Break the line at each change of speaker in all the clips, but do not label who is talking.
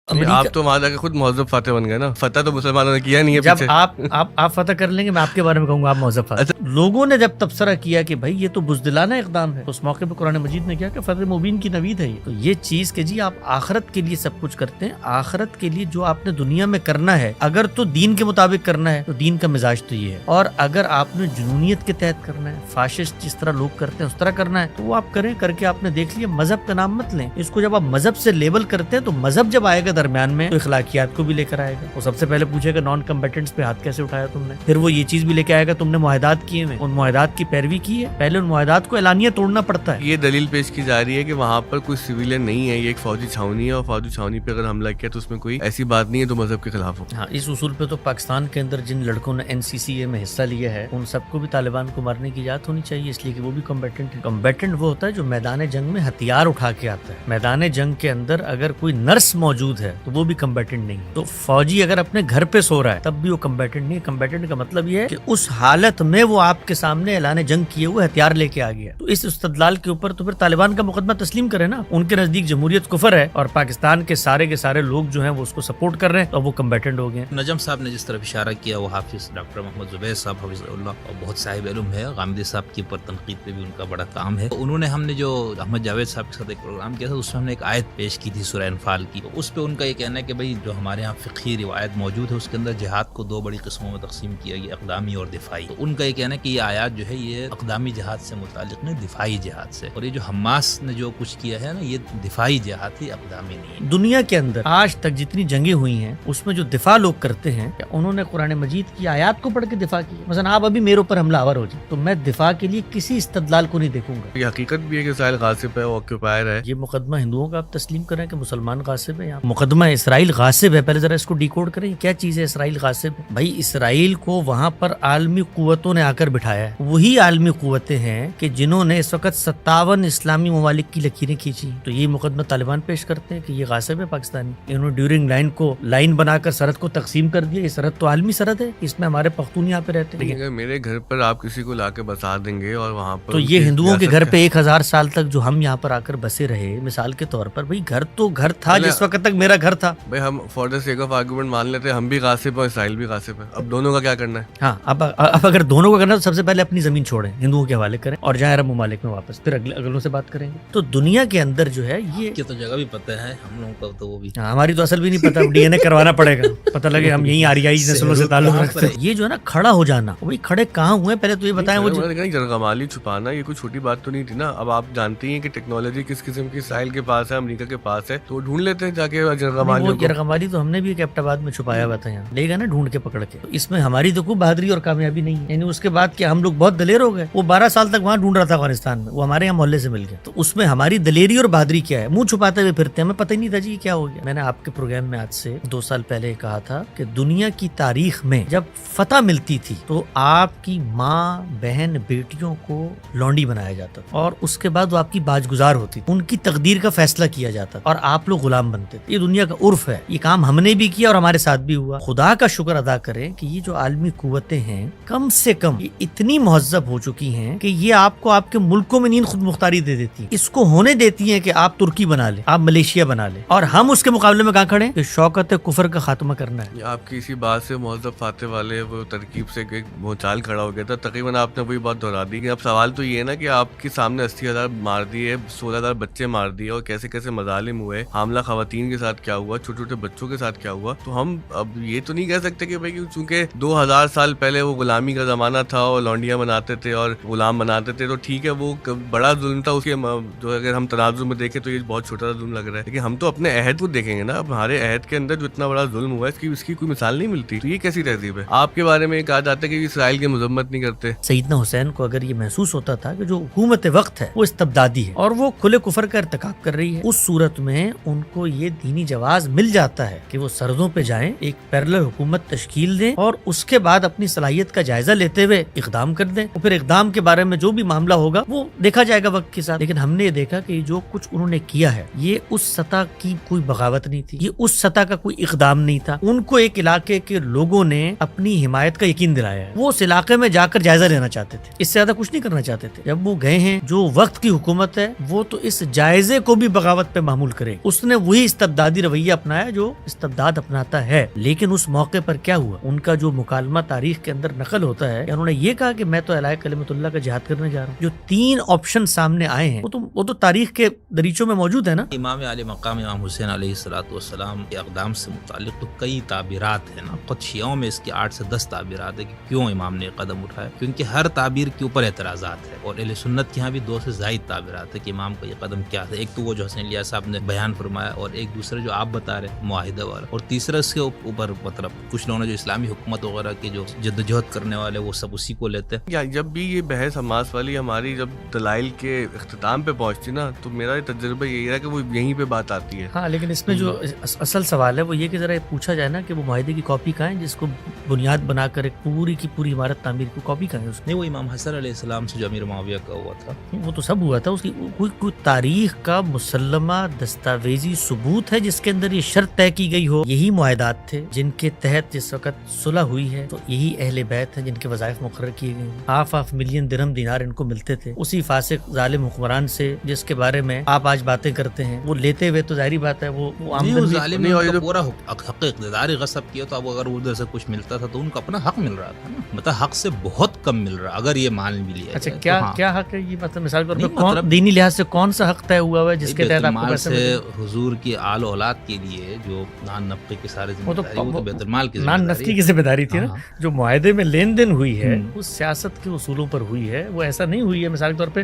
آپ تو وہاں جا کے خود مہذب فاتح بن گئے نا. فتح تو مسلمانوں نے کیا نہیں ہے.
جب آپ فتح کر لیں گے میں آپ کے بارے میں کہوں گا آپ مہذب فاتح. لوگوں نے جب تبصرہ کیا کہ بھائی یہ تو بزدلانہ اقدام ہے, اس موقع پہ قرآن مجید نے کیا کہ فتح مبین کی نوید ہے. تو یہ چیز کہ جی آپ آخرت کے لیے سب کچھ کرتے ہیں, آخرت کے لیے جو آپ نے دنیا میں کرنا ہے اگر تو دین کے مطابق کرنا ہے تو دین کا مزاج تو یہ ہے, اور اگر آپ نے جنونیت کے تحت کرنا ہے, فاشسٹ جس طرح لوگ کرتے ہیں اس طرح کرنا ہے, تو وہ آپ کریں. کر کے آپ نے دیکھ لیا, مذہب کا نام مت لیں اس کو. جب آپ مذہب سے لیبل کرتے ہیں تو مذہب جب آئے گا درمیان میں تو اخلاقیات کو بھی لے کر آئے گا. وہ سب سے پہلے پوچھے گا نان کمبیٹنٹس پہ ہاتھ کیسے اٹھایا تم نے, پھر وہ یہ چیز بھی لے کے آئے گا تم نے معاہدات کیے ہیں, ان معاہدات کی پیروی کی ہے. پہلے ان معاہدات کو اعلانیہ توڑنا پڑتا ہے.
یہ دلیل پیش کی جا رہی ہے کہ وہاں پر کوئی سویلین نہیں ہے, یہ ایک فوجی چھاونی ہے, اور فوجی چھاونی پہ اگر حملہ کیا تو اس میں کوئی ایسی بات نہیں ہے تو مذہب کے خلاف ہو.
ہاں, اس اصول پہ تو پاکستان کے اندر جن لڑکوں نے NCCA میں حصہ لیا ہے ان سب کو بھی طالبان کو مارنے کی اجازت ہونی چاہیے, اس لیے کہ وہ بھی کمبیٹنٹ ہے. کمبیٹنٹ وہ ہوتا ہے جو میدان جنگ میں ہتھیار اٹھا کے آتا ہے. میدان جنگ کے اندر اگر کوئی نرس موجود ہے تو وہ بھی کمبیٹنٹ نہیں ہے. تو فوجی اگر اپنے گھر پہ سو رہا ہے تب بھی وہ کمبیٹنٹ نہیں ہے. کمبیٹنٹ کا مطلب یہ ہے کہ اس حالت میں وہ آپ کے سامنے اعلان جنگ کیے ہوئے ہتھیار لے کے آ گیا. تو اس استدلال کے اوپر تو پھر طالبان کا مقدمہ تسلیم کرے نا. ان کے نزدیک جمہوریت کفر ہے اور پاکستان کے سارے لوگ جو ہیں وہ اس کو سپورٹ کر رہے ہیں, تو وہ کمبیٹنٹ ہو گئے.
نجم صاحب نے جس طرف اشارہ کیا وہ حافظ ڈاکٹر محمد زبیر صاحب حفظ اللہ اور بہت صاحب علم ہے. غامدی صاحب کی پر تنقید پہ بھی ان کا بڑا کام ہے. انہوں نے ہم نے جو احمد جاوید صاحب کے ساتھ ایک پروگرام کیا تھا اس میں ہم نے ایک آیت پیش کی تھی سورہ انفال کی. تو اس پہ ان کا یہ کہنا ہے کہ بھائی جو ہمارے یہاں فقہی روایت موجود ہے اس کے اندر جہاد کو دو بڑی قسموں میں تقسیم کیا گیا, اقدامی اور دفاعی. تو ان کا یہ کہنا ہے کہ یہ آیات جو ہے یہ اقدامی جہاد سے متعلق نہیں, دفاعی جہاد سے. اور یہ جو حماس نے جو کچھ کیا ہے نا یہ دفاعی جہاد ہی, اقدامی نہیں.
دنیا کے اندر آج تک جتنی جنگیں ہوئی ہیں اس میں جو دفاع لوگ کرتے ہیں انہوں نے قرآن مجید کی آیات کو پڑھ کے دفاع کیا. مثلا آپ ابھی میرے اوپر حملہ آور ہو جائے تو میں دفاع کے لیے کسی استدلال کو نہیں دیکھوں گا.
یہ حقیقت بھی ہے کہ اسرائیل غاصب ہے, وہ آکوپائر ہے.
یہ مقدمہ ہندوؤں کا آپ تسلیم کریں کہ مسلمان غاصب ہے, مقدمہ اسرائیل غاصب ہے. پہلے ذرا اس کو ڈیکوڈ کریں, کیا چیز ہے اسرائیل غاصب؟ بھائی اسرائیل کو وہاں پر عالمی قوتوں نے آ کر بٹھایا ہے. وہی عالمی قوتیں ہیں کہ جنہوں نے اس وقت 57 اسلامی ممالک کی لکیریں کھینچی. تو یہ مقدمہ طالبان پیش کرتے ہیں کہ یہ غاصب ہے پاکستانی. انہوں نے ڈیورنگ لائن کو لائن بنا کر سرحد کو تقسیم کر دیا. یہ سرحد تو عالمی سرحد ہے, اس میں ہمارے پختون یہاں پہ رہتے ہیں.
اگر میرے گھر پر آپ کسی کو لا کے بسا دیں گے اور وہاں پر
تو یہ ہندوؤں کے گھر پہ 1000 سال تک جو ہم یہاں پر آ کر بسے رہے, مثال کے طور پر بھائی گھر تو گھر تھا جس وقت تک میرا گھر تھا.
بھائی ہم for the sake of argument مان لیتے ہیں ہم بھی غاصب ہیں اسرائیل بھی غاصب ہے. اب دونوں کا کیا کرنا ہے؟
ہاں, اب اگر دونوں کو کرنا تو سب سے پہلے اپنی زمین چھوڑیں, ہندوؤں کے حوالے کریں اور جائیں عرب ممالک میں واپس, پھر اگلوں سے بات کریں گے. تو دنیا کے اندر جو ہے یہ
تو جگہ بھی پتہ ہے ہم لوگوں کا, تو وہ بھی
ہماری تو اصل بھی نہیں پتا, DNA کروانا پڑے گا, پتہ لگے ہم یہی آریائی نسلوں سے تعلق رکھتے ہیں. یہ جو ہے نا کھڑا ہو جانا, وہی کھڑے کہاں ہوئے پہلے تو یہ بتائیں. وہ
جرگمالی چھپانا یہ کوئی چھوٹی بات تو نہیں تھی نا. اب آپ جانتی ہیں کہ ٹیکنالوجی کس قسم کی اسرائیل کے پاس ہے, امریکہ کے پاس ہے, تو ڈھونڈ لیتے ہیں جا کے
جرگمالی. تو ہم نے بھی ایک ایبٹآباد میں چھپایا ہوا تھا, یہاں لے گا نا ڈھونڈ کے پکڑ کے. اس میں ہماری تو کوئی بہادری اور کامیابی نہیں ہے. یعنی اس کے بعد کیا ہم لوگ بہت دلیر ہو گئے. وہ 12 سال تک وہاں ڈھونڈ رہا تھا افغانستان میں, وہ ہمارے یہاں محلے سے مل گیا. تو اس میں ہماری دلیری اور بہادری کیا ہے؟ منہ چھپاتے ہوئے پھرتے ہیں, ہمیں پتہ ہی نہیں تھا جی کیا ہو گیا. میں نے آپ کے پروگرام میں آج سے 2 سال پہلے کہا تھا کہ دنیا کی تاریخ میں جب فتح ملتی تھی تو آپ کی ماں, بہن, بیٹیوں کو لونڈی بنایا جاتا تھا اور اس کے بعد وہ آپ کی باج گزار ہوتی تھی, ان کی تقدیر کا فیصلہ کیا جاتا تھا اور آپ لوگ غلام بنتے تھے. یہ دنیا کا عرف ہے, یہ کام ہم نے بھی کیا اور ہمارے ساتھ بھی ہوا. خدا کا شکر ادا کریں کہ یہ جو عالمی قوتیں ہیں کم سے کم یہ اتنی مہذب ہو چکی ہیں کہ یہ آپ کو آپ کے ملکوں میں نہیں خود مختاری دے دیتی ہیں. اس کو ہونے دیتی ہیں کہ آپ ترکی بنا لیں, آپ ملیشیا بنا لیں, اور ہم اس کے مقابلے میں کہاں کھڑے ہیں کہ شوکت کفر کا خاتمہ کرنا ہے.
آپ کی اسی بات سے مہذب فاتح والے وہ ترکیب سے ایک بھونچال کھڑا ہو گیا تھا. تقریباً آپ نے وہی بات دہرا دی کہ اب سوال تو یہ ہے نا کہ آپ کے سامنے 80,000 مار دیے, 16,000 بچے مار دیے, اور کیسے کیسے مظالم ہوئے, حاملہ خواتین کے ساتھ کیا ہوا, چھوٹے چھوٹے بچوں کے ساتھ کیا ہوا. تو ہم اب یہ تو نہیں کہہ سکتے کہ بھائی چونکہ 2000 سال پہلے وہ غلامی کا زمانہ تھا اور لونڈیاں بناتے تھے اور غلام بناتے تھے, تو ٹھیک ہے وہ بڑا ظلم تھا. اس کے جو اگر ہم تناظر میں دیکھیں تو یہ بہت چھوٹا ظلم لگ رہا ہے, لیکن ہم تو اپنے عہد کو دیکھیں گے نا. اب ہمارے عہد کے اندر جو اتنا بڑا ظلم ہوا ہے اس کی کوئی مثال نہیں ملتی. تو یہ کیسی تہذیب ہے؟ آپ کے بارے میں کہا جاتا ہے کہ اسرائیل کی مذمت نہیں کرتے.
سیدنا حسین کو اگر یہ محسوس ہوتا تھا کہ جو حکومت وقت ہے وہ استبدادی ہے اور وہ کھلے کفر کا ارتکاب کر رہی ہے, اس صورت میں ان کو یہ دینی جواز مل جاتا ہے کہ وہ سرحدوں پہ جائیں, ایک پیرلل حکومت تشکیل دیں اور اس کے بعد اپنی صلاحیت کا جائزہ لیتے ہوئے اقدام کر دیں. اور پھر اقدام کے بارے میں جو بھی معاملہ ہوگا وہ دیکھا جائے گا وقت کے ساتھ. لیکن ہم نے یہ دیکھا کہ جو کچھ انہوں نے کیا ہے یہ اس سطح کی کوئی بغاوت نہیں تھی, یہ اس سطح کا کوئی اقدام نہیں تھا. ان کو ایک علاقے کے لوگوں نے اپنی حمایت کا یقین دلایا ہے, وہ اس علاقے میں جا کر جائزہ لینا چاہتے تھے, اس سے زیادہ کچھ نہیں کرنا چاہتے تھے. جب وہ گئے ہیں جو وقت کی حکومت ہے وہ تو اس جائزے کو بھی بغاوت پہ معمول کرے. اس نے وہی استبدادی استبدادی رویہ اپنایا جو استبداد اپناتا ہے. لیکن اس موقع پر کیا ہوا, ان کا جو مکالمہ تاریخ کے اندر نقل ہوتا ہے, انہوں نے یہ کہا کہ میں تو اعلاء کلمت اللہ کا جہاد کرنے جا رہا ہوں. جو 3 آپشن سامنے آئے ہیں وہ تو تاریخ کے دریچوں میں موجود ہے نا.
امام علی مقام امام حسین علیہ السلام کے اقدام سے متعلق تو کئی تعبیرات ہیں نا. خود شیعوں میں اس کی 8 سے 10 تعبیرات ہے کہ کیوں امام نے قدم اٹھایا, کیونکہ ہر تعبیر کے اوپر اعتراضات ہے. اور اہل سنت کے یہاں بھی 2 سے زائد تعبیرات ہے کہ امام کا یہ قدم کیا تھا. ایک تو وہ جو حسین الیاس صاحب نے بیان فرمایا, اور ایک دوسرا جو آپ بتا رہے ہیں معاہدہ والا, اور تیسرا اس کے اوپر مطلب کچھ لوگوں نے جو اسلامی حکومت وغیرہ کے جو جدوجہد کرنے والے وہ سب اسی کو لیتے ہیں.
یا جب بھی یہ بحث حماس والی ہماری جب دلائل کے اختتام پہ پہنچتی نا, تو میرا تجربہ یہی رہا کہ وہ یہیں پہ بات آتی ہے.
ہاں, لیکن اس میں جو اصل سوال ہے وہ یہ کہ ذرا پوچھا جائے نا کہ وہ معاہدے کی کاپی کہاں ہے جس کو بنیاد بنا کر ایک پوری کی پوری عمارت تعمیر کی کاپی کہاں ہے اس.
نہیں, وہ امام حسن علیہ السلام سے جو امیر معاویہ کا ہوا تھا
وہ تو سب ہوا تھا. اس کی کوئی تاریخ کا مسلمہ دستاویزی ثبوت ہے جس کے اندر یہ شرط طے کی گئی ہو. یہی معاہدات تھے جن کے تحت جس وقت صلح ہوئی ہے, تو یہی اہل بیت ہیں جن کے وظائف مقرر کیے گئے ہیں. 5 ملین درہم دینار ان کو ملتے تھے. اسی فاسق ظالم حکمران سے جس کے بارے میں آپ آج باتیں کرتے ہیں, وہ لیتے ہوئے تو ظاہری بات ہے وہ آمدن
ظالم نے ان کا پورا حق اقتدار غصب کیا, تو اب اگر ادھر سے کچھ ملتا تھا تو ان کو اپنا حق مل رہا تھا نا. مطلب حق سے بہت کم مل رہا اگر یہ مان بھی لیا.
اچھا, کیا حق ہے یہ, مطلب مثال کے طور پہ دینی لحاظ سے کون سا حق طے ہوا ہے جس کے تحت آپ کو پیسے ملے؟
حضور کی آل اولاد کے لیے جو نان نفقے کے سارے ذمہ داری, وہ تو بیت المال کی
نان نفقے کی ذمہ داری تھی نا. جو معاہدے میں لین دین ہوئی ہے وہ سیاست کے اصولوں پر ہوئی ہے, وہ ایسا نہیں ہوئی ہے مثال کے طور پہ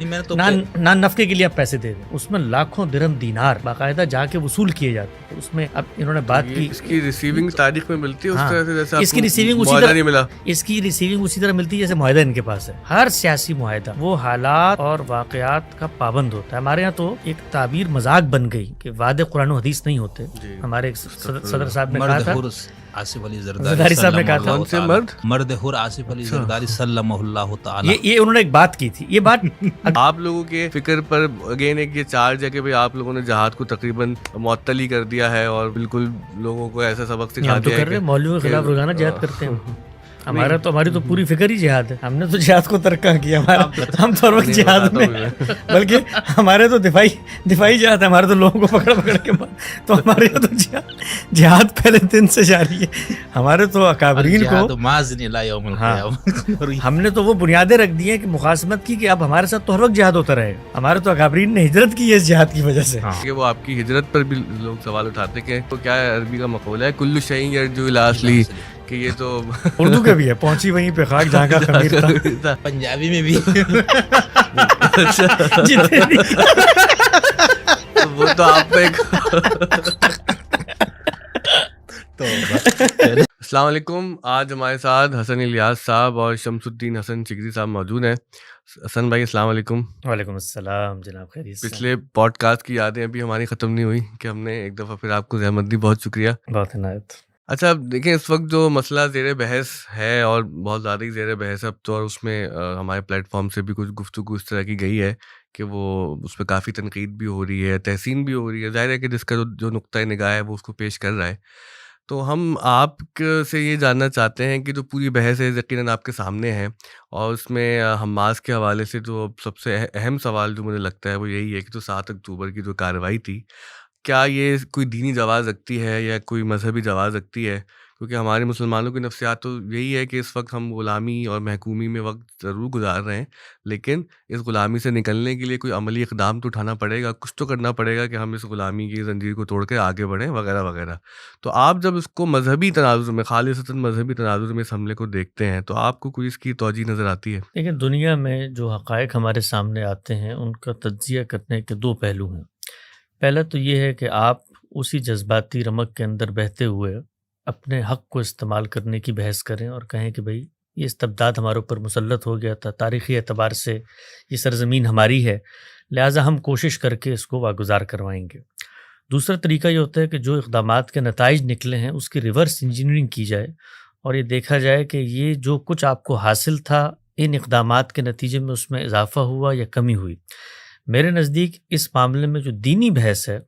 نان نفقے کے لیے آپ پیسے دے دیں. اس میں لاکھوں درہم دینار باقاعدہ جا کے وصول کیے جاتے ہیں. اس میں اب انہوں نے بات کی
اس کی ریسیونگ تاریخ میں ملتی ہے اس طرح سے جیسے
اس کی ریسیونگ اسی طرح ملتی ہے جیسے معاہدہ ان کے پاس ہے. ہر سیاسی معاہدہ وہ حالات اور واقعات کا پابند ہوتا ہے. ہمارے یہاں تو ایک تعبیر مذاق بن گئی کہ وعدے قرآن و حدیث نہیں ہوتے. ہمارے صدر صاحب نے کہا تھا,
آصف علی زرداری
صاحب نے کہا تھا,
مرد حر آصف علی زرداری صلی اللہ تعالی.
یہ انہوں نے ایک بات کی تھی. یہ بات
آپ لوگوں کے فکر پر اگین ایک یہ چارج ہے کہ بھئی آپ لوگوں نے جہاد کو تقریباً معطل ہی کر دیا ہے اور بالکل لوگوں کو ایسا سبق سکھا دیا ہے کہ
مولویوں کے خلاف روزانہ جہاد کرتے ہیں. ہماری تو پوری فکر ہی جہاد ہے. ہم نے تو جہاد کو ترک کیا. ہم تو ہر وقت جہاد میں, بلکہ ہمارے تو دفاعی جہاد ہے. ہمارے تو لوگوں کو پکڑ کے تو ہمارے تو جہاد پہلے دن سے جاری ہے. ہمارے تو اکابرین کو ہم نے تو وہ بنیادیں رکھ دی ہیں کہ مخاصمت کی, کہ اب ہمارے ساتھ تو ہر وقت جہاد ہوتا رہے. ہمارے تو اکابرین نے ہجرت کی ہے اس جہاد کی وجہ سے.
کہ وہ آپ کی ہجرت پر بھی لوگ سوال اٹھاتے کہ تو کیا عربی کا مقولہ ہے کل شیء یرجو الی اصلہ, کہ یہ تو
اردو کا بھی ہے, پہنچی وہیں پہ خاک جہاں کا خمیر تھا.
پنجابی میں بھی
وہ تو آپ ایک. السلام علیکم. آج ہمارے ساتھ حسن الیاس صاحب اور شمس الدین حسن چگری صاحب موجود ہیں. حسن بھائی السلام علیکم.
وعلیکم السلام جناب, خیریت سے؟
پچھلے پوڈ کاسٹ کی یادیں ابھی ہماری ختم نہیں ہوئی کہ ہم نے ایک دفعہ پھر آپ کو زحمت دی. بہت شکریہ.
بہت عنایت.
اچھا, اب دیکھیں اس وقت جو مسئلہ زیر بحث ہے اور بہت زیادہ ہی زیر بحث اب تو, اور اس میں ہمارے پلیٹ فارم سے بھی کچھ گفتگو اس طرح کی گئی ہے کہ وہ اس پہ کافی تنقید بھی ہو رہی ہے, تحسین بھی ہو رہی ہے. ظاہر ہے کہ جس کا جو نقطۂ نگاہ ہے وہ اس کو پیش کر رہا ہے. تو ہم آپ سے یہ جاننا چاہتے ہیں کہ جو پوری بحث ہے یقیناً آپ کے سامنے ہے, اور اس میں حماس کے حوالے سے جو سب سے اہم سوال جو مجھے لگتا ہے وہ یہی ہے کہ جو 7 اکتوبر کی جو کارروائی تھی, کیا یہ کوئی دینی جواز رکھتی ہے یا کوئی مذہبی جواز رکھتی ہے؟ کیونکہ ہمارے مسلمانوں کی نفسیات تو یہی ہے کہ اس وقت ہم غلامی اور محکومی میں وقت ضرور گزار رہے ہیں, لیکن اس غلامی سے نکلنے کے لیے کوئی عملی اقدام تو اٹھانا پڑے گا, کچھ تو کرنا پڑے گا کہ ہم اس غلامی کی زنجیر کو توڑ کے آگے بڑھیں وغیرہ وغیرہ. تو آپ جب اس کو مذہبی تناظر میں, خالصتاً مذہبی تناظر میں اس حملے کو دیکھتے ہیں, تو آپ کو کوئی اس کی توجہ نظر آتی ہے؟
دیکھیں, دنیا میں جو حقائق ہمارے سامنے آتے ہیں ان کا تجزیہ کرنے کے 2 پہلو ہیں. پہلا تو یہ ہے کہ آپ اسی جذباتی رمق کے اندر بہتے ہوئے اپنے حق کو استعمال کرنے کی بحث کریں اور کہیں کہ بھئی یہ استبداد ہمارے اوپر مسلط ہو گیا تھا, تاریخی اعتبار سے یہ سرزمین ہماری ہے, لہٰذا ہم کوشش کر کے اس کو واگزار کروائیں گے. دوسرا طریقہ یہ ہوتا ہے کہ جو اقدامات کے نتائج نکلے ہیں اس کی ریورس انجینئرنگ کی جائے اور یہ دیکھا جائے کہ یہ جو کچھ آپ کو حاصل تھا ان اقدامات کے نتیجے میں اس میں اضافہ ہوا یا کمی ہوئی. میرے نزدیک اس معاملے میں جو دینی بحث ہے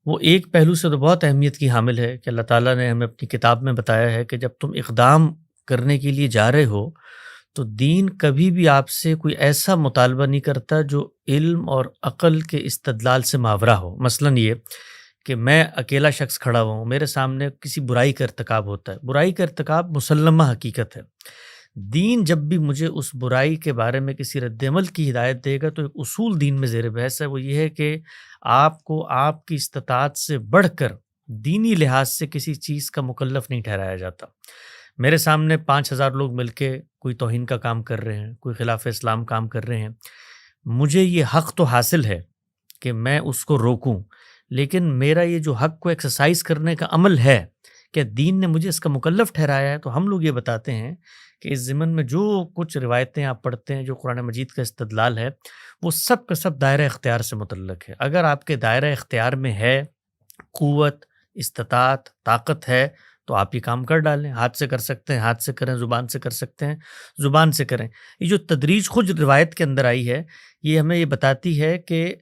وہ ایک پہلو سے تو بہت اہمیت کی حامل ہے کہ اللہ تعالیٰ نے ہمیں اپنی کتاب میں بتایا ہے کہ جب تم اقدام کرنے کے لیے جا رہے ہو تو دین کبھی بھی آپ سے کوئی ایسا مطالبہ نہیں کرتا جو علم اور عقل کے استدلال سے ماورا ہو. مثلاً یہ کہ میں اکیلا شخص کھڑا ہوا ہوں، میرے سامنے کسی برائی کا ارتکاب ہوتا ہے، برائی کا ارتکاب مسلمہ حقیقت ہے، دین جب بھی مجھے اس برائی کے بارے میں کسی رد عمل کی ہدایت دے گا تو ایک اصول دین میں زیر بحث ہے، وہ یہ ہے کہ آپ کو آپ کی استطاعت سے بڑھ کر دینی لحاظ سے کسی چیز کا مکلف نہیں ٹھہرایا جاتا۔ میرے سامنے 5000 لوگ مل کے کوئی توہین کا کام کر رہے ہیں، کوئی خلاف اسلام کام کر رہے ہیں، مجھے یہ حق تو حاصل ہے کہ میں اس کو روکوں، لیکن میرا یہ جو حق کو ایکسرسائز کرنے کا عمل ہے کہ دین نے مجھے اس کا مکلف ٹھہرایا ہے، تو ہم لوگ یہ بتاتے ہیں کہ اس ضمن میں جو کچھ روایتیں آپ پڑھتے ہیں، جو قرآن مجید کا استدلال ہے، وہ سب کا سب دائرہ اختیار سے متعلق ہے۔ اگر آپ کے دائرہ اختیار میں ہے، قوت، استطاعت، طاقت ہے، تو آپ یہ کام کر ڈالیں، ہاتھ سے کر سکتے ہیں ہاتھ سے کریں، زبان سے کر سکتے ہیں زبان سے کریں۔ یہ جو تدریج خود روایت کے اندر آئی ہے، یہ ہمیں یہ بتاتی ہے کہ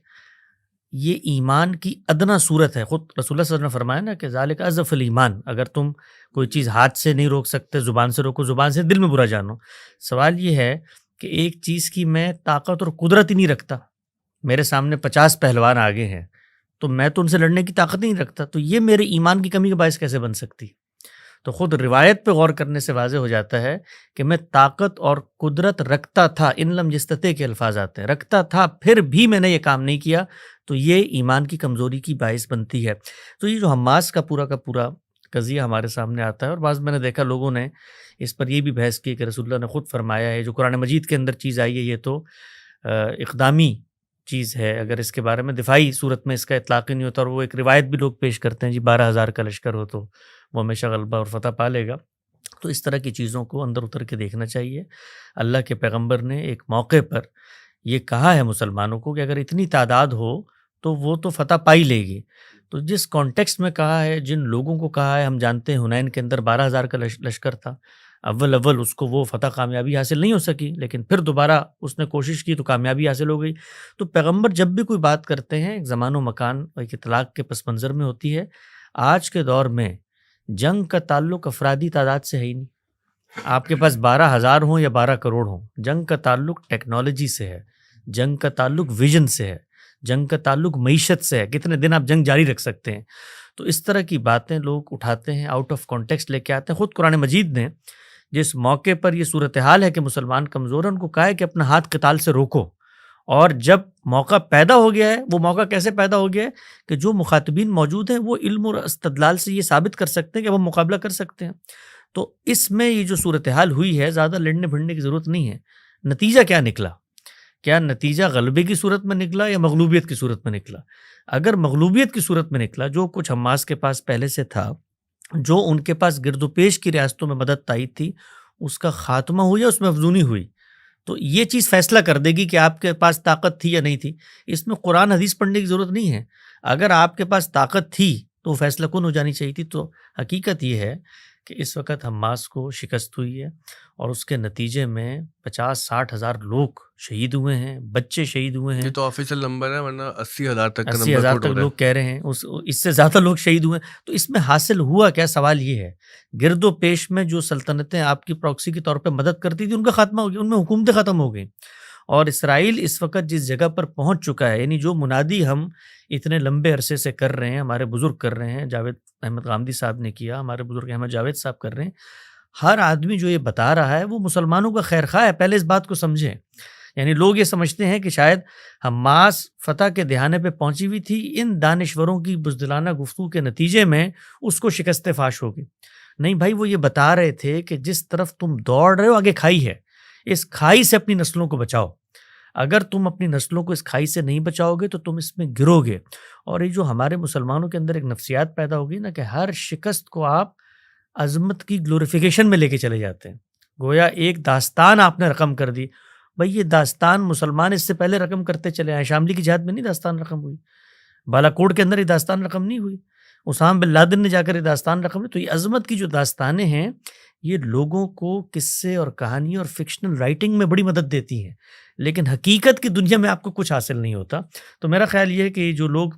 یہ ایمان کی ادنا صورت ہے۔ خود رسول اللہ صلی اللہ علیہ وسلم نے فرمایا نا کہ ذالک اضعف الایمان، اگر تم کوئی چیز ہاتھ سے نہیں روک سکتے، زبان سے روکو، زبان سے دل میں برا جانو۔ سوال یہ ہے کہ ایک چیز کی میں طاقت اور قدرت ہی نہیں رکھتا، میرے سامنے 50 پہلوان آگے ہیں، تو میں تو ان سے لڑنے کی طاقت نہیں رکھتا، تو یہ میرے ایمان کی کمی کا باعث کیسے بن سکتی؟ تو خود روایت پہ غور کرنے سے واضح ہو جاتا ہے کہ میں طاقت اور قدرت رکھتا تھا، ان لم یستطع کے الفاظ آتے ہیں، رکھتا تھا، پھر بھی میں نے یہ کام نہیں کیا، تو یہ ایمان کی کمزوری کی باعث بنتی ہے۔ تو یہ جو حماس کا پورا قضیہ ہمارے سامنے آتا ہے، اور بعض میں نے دیکھا لوگوں نے اس پر یہ بھی بحث کی کہ رسول اللہ نے خود فرمایا ہے، جو قرآن مجید کے اندر چیز آئی ہے یہ تو اقدامی چیز ہے، اگر اس کے بارے میں دفاعی صورت میں اس کا اطلاق ہی نہیں ہوتا، اور وہ ایک روایت بھی لوگ پیش کرتے ہیں جی 12,000 کا لشکر ہو تو وہ ہمیشہ غلبہ اور فتح پا لے گا۔ تو اس طرح کی چیزوں کو اندر اتر کے دیکھنا چاہیے۔ اللہ کے پیغمبر نے ایک موقع پر یہ کہا ہے مسلمانوں کو کہ اگر اتنی تعداد ہو تو وہ تو فتح پا ہی لے گی۔ تو جس کانٹیکسٹ میں کہا ہے، جن لوگوں کو کہا ہے، ہم جانتے ہیں حنین کے اندر 12,000 کا لشکر تھا، اول اس کو وہ فتح کامیابی حاصل نہیں ہو سکی، لیکن پھر دوبارہ اس نے کوشش کی تو کامیابی حاصل ہو گئی۔ تو پیغمبر جب بھی کوئی بات کرتے ہیں ایک زمان و مکان اور ایک اطلاق کے پس منظر میں ہوتی ہے۔ آج کے دور میں جنگ کا تعلق افرادی تعداد سے ہے ہی نہیں، آپ کے پاس 12,000 ہوں یا 12 کروڑ ہوں، جنگ کا تعلق ٹیکنالوجی سے ہے، جنگ کا تعلق ویژن سے ہے، جنگ کا تعلق معیشت سے ہے، کتنے دن آپ جنگ جاری رکھ سکتے ہیں۔ تو اس طرح کی باتیں لوگ اٹھاتے ہیں، آؤٹ آف کانٹیکسٹ لے کے آتے ہیں۔ خود قرآن مجید نے جس موقع پر یہ صورتحال ہے کہ مسلمان کمزور ہیں، ان کو کہا ہے کہ اپنا ہاتھ قتال سے روکو، اور جب موقع پیدا ہو گیا ہے، وہ موقع کیسے پیدا ہو گیا ہے کہ جو مخاطبین موجود ہیں وہ علم اور استدلال سے یہ ثابت کر سکتے ہیں کہ وہ مقابلہ کر سکتے ہیں۔ تو اس میں یہ جو صورتحال ہوئی ہے، زیادہ لڑنے بھڑنے کی ضرورت نہیں ہے۔ نتیجہ کیا نکلا؟ کیا نتیجہ غلبے کی صورت میں نکلا یا مغلوبیت کی صورت میں نکلا؟ اگر مغلوبیت کی صورت میں نکلا، جو کچھ حماس کے پاس پہلے سے تھا، جو ان کے پاس گرد و پیش کی ریاستوں میں مدد تائید تھی، اس کا خاتمہ ہوئی یا اس میں افزونی ہوئی، تو یہ چیز فیصلہ کر دے گی کہ آپ کے پاس طاقت تھی یا نہیں تھی۔ اس میں قرآن حدیث پڑھنے کی ضرورت نہیں ہے۔ اگر آپ کے پاس طاقت تھی تو وہ فیصلہ کن ہو جانی چاہیے تھی۔ تو حقیقت یہ ہے کہ اس وقت حماس کو شکست ہوئی ہے، اور اس کے نتیجے میں 50-60 ہزار لوگ شہید ہوئے ہیں، بچے شہید ہوئے ہیں۔
یہ تو آفیشیل نمبر ہے، ورنہ 80,000 تک کا
80,000
نمبر
تک لوگ کہہ رہے ہیں، اس سے زیادہ لوگ شہید ہوئے ہیں۔ تو اس میں حاصل ہوا کیا؟ سوال یہ ہے، گرد و پیش میں جو سلطنتیں آپ کی پراکسی کے طور پہ مدد کرتی تھی، ان کا خاتمہ ہو گیا، ان میں حکومتیں ختم ہو گئیں، اور اسرائیل اس وقت جس جگہ پر پہنچ چکا ہے، یعنی جو منادی ہم اتنے لمبے عرصے سے کر رہے ہیں، ہمارے بزرگ کر رہے ہیں، جاوید احمد غامدی صاحب نے کیا، ہمارے بزرگ احمد جاوید صاحب کر رہے ہیں، ہر آدمی جو یہ بتا رہا ہے وہ مسلمانوں کا خیر خواہ ہے۔ پہلے اس بات کو سمجھیں۔ یعنی لوگ یہ سمجھتے ہیں کہ شاید حماس فتح کے دہانے پہ پہنچی ہوئی تھی، ان دانشوروں کی بزدلانہ گفتگو کے نتیجے میں اس کو شکست فاش ہوگی۔ نہیں بھائی، وہ یہ بتا رہے تھے کہ جس طرف تم دوڑ رہے ہو آگے کھائی ہے، اس کھائی سے اپنی نسلوں کو بچاؤ۔ اگر تم اپنی نسلوں کو اس کھائی سے نہیں بچاؤ گے تو تم اس میں گرو گے۔ اور یہ جو ہمارے مسلمانوں کے اندر ایک نفسیات پیدا ہوگی نا کہ ہر شکست کو آپ عظمت کی گلوریفیکیشن میں لے کے چلے جاتے ہیں، گویا ایک داستان آپ نے رقم کر دی۔ بھئی یہ داستان مسلمان اس سے پہلے رقم کرتے چلے آئے، شاملی کی جہاد میں نہیں داستان رقم ہوئی، بالا کوٹ کے اندر یہ داستان رقم نہیں ہوئی، اسامہ بن لادن نے جا کر یہ داستان رقم ہوئی۔ تو یہ عظمت کی جو داستانیں ہیں، یہ لوگوں کو قصے اور کہانی اور فکشنل رائٹنگ میں بڑی مدد دیتی ہیں، لیکن حقیقت کی دنیا میں آپ کو کچھ حاصل نہیں ہوتا۔ تو میرا خیال یہ ہے کہ جو لوگ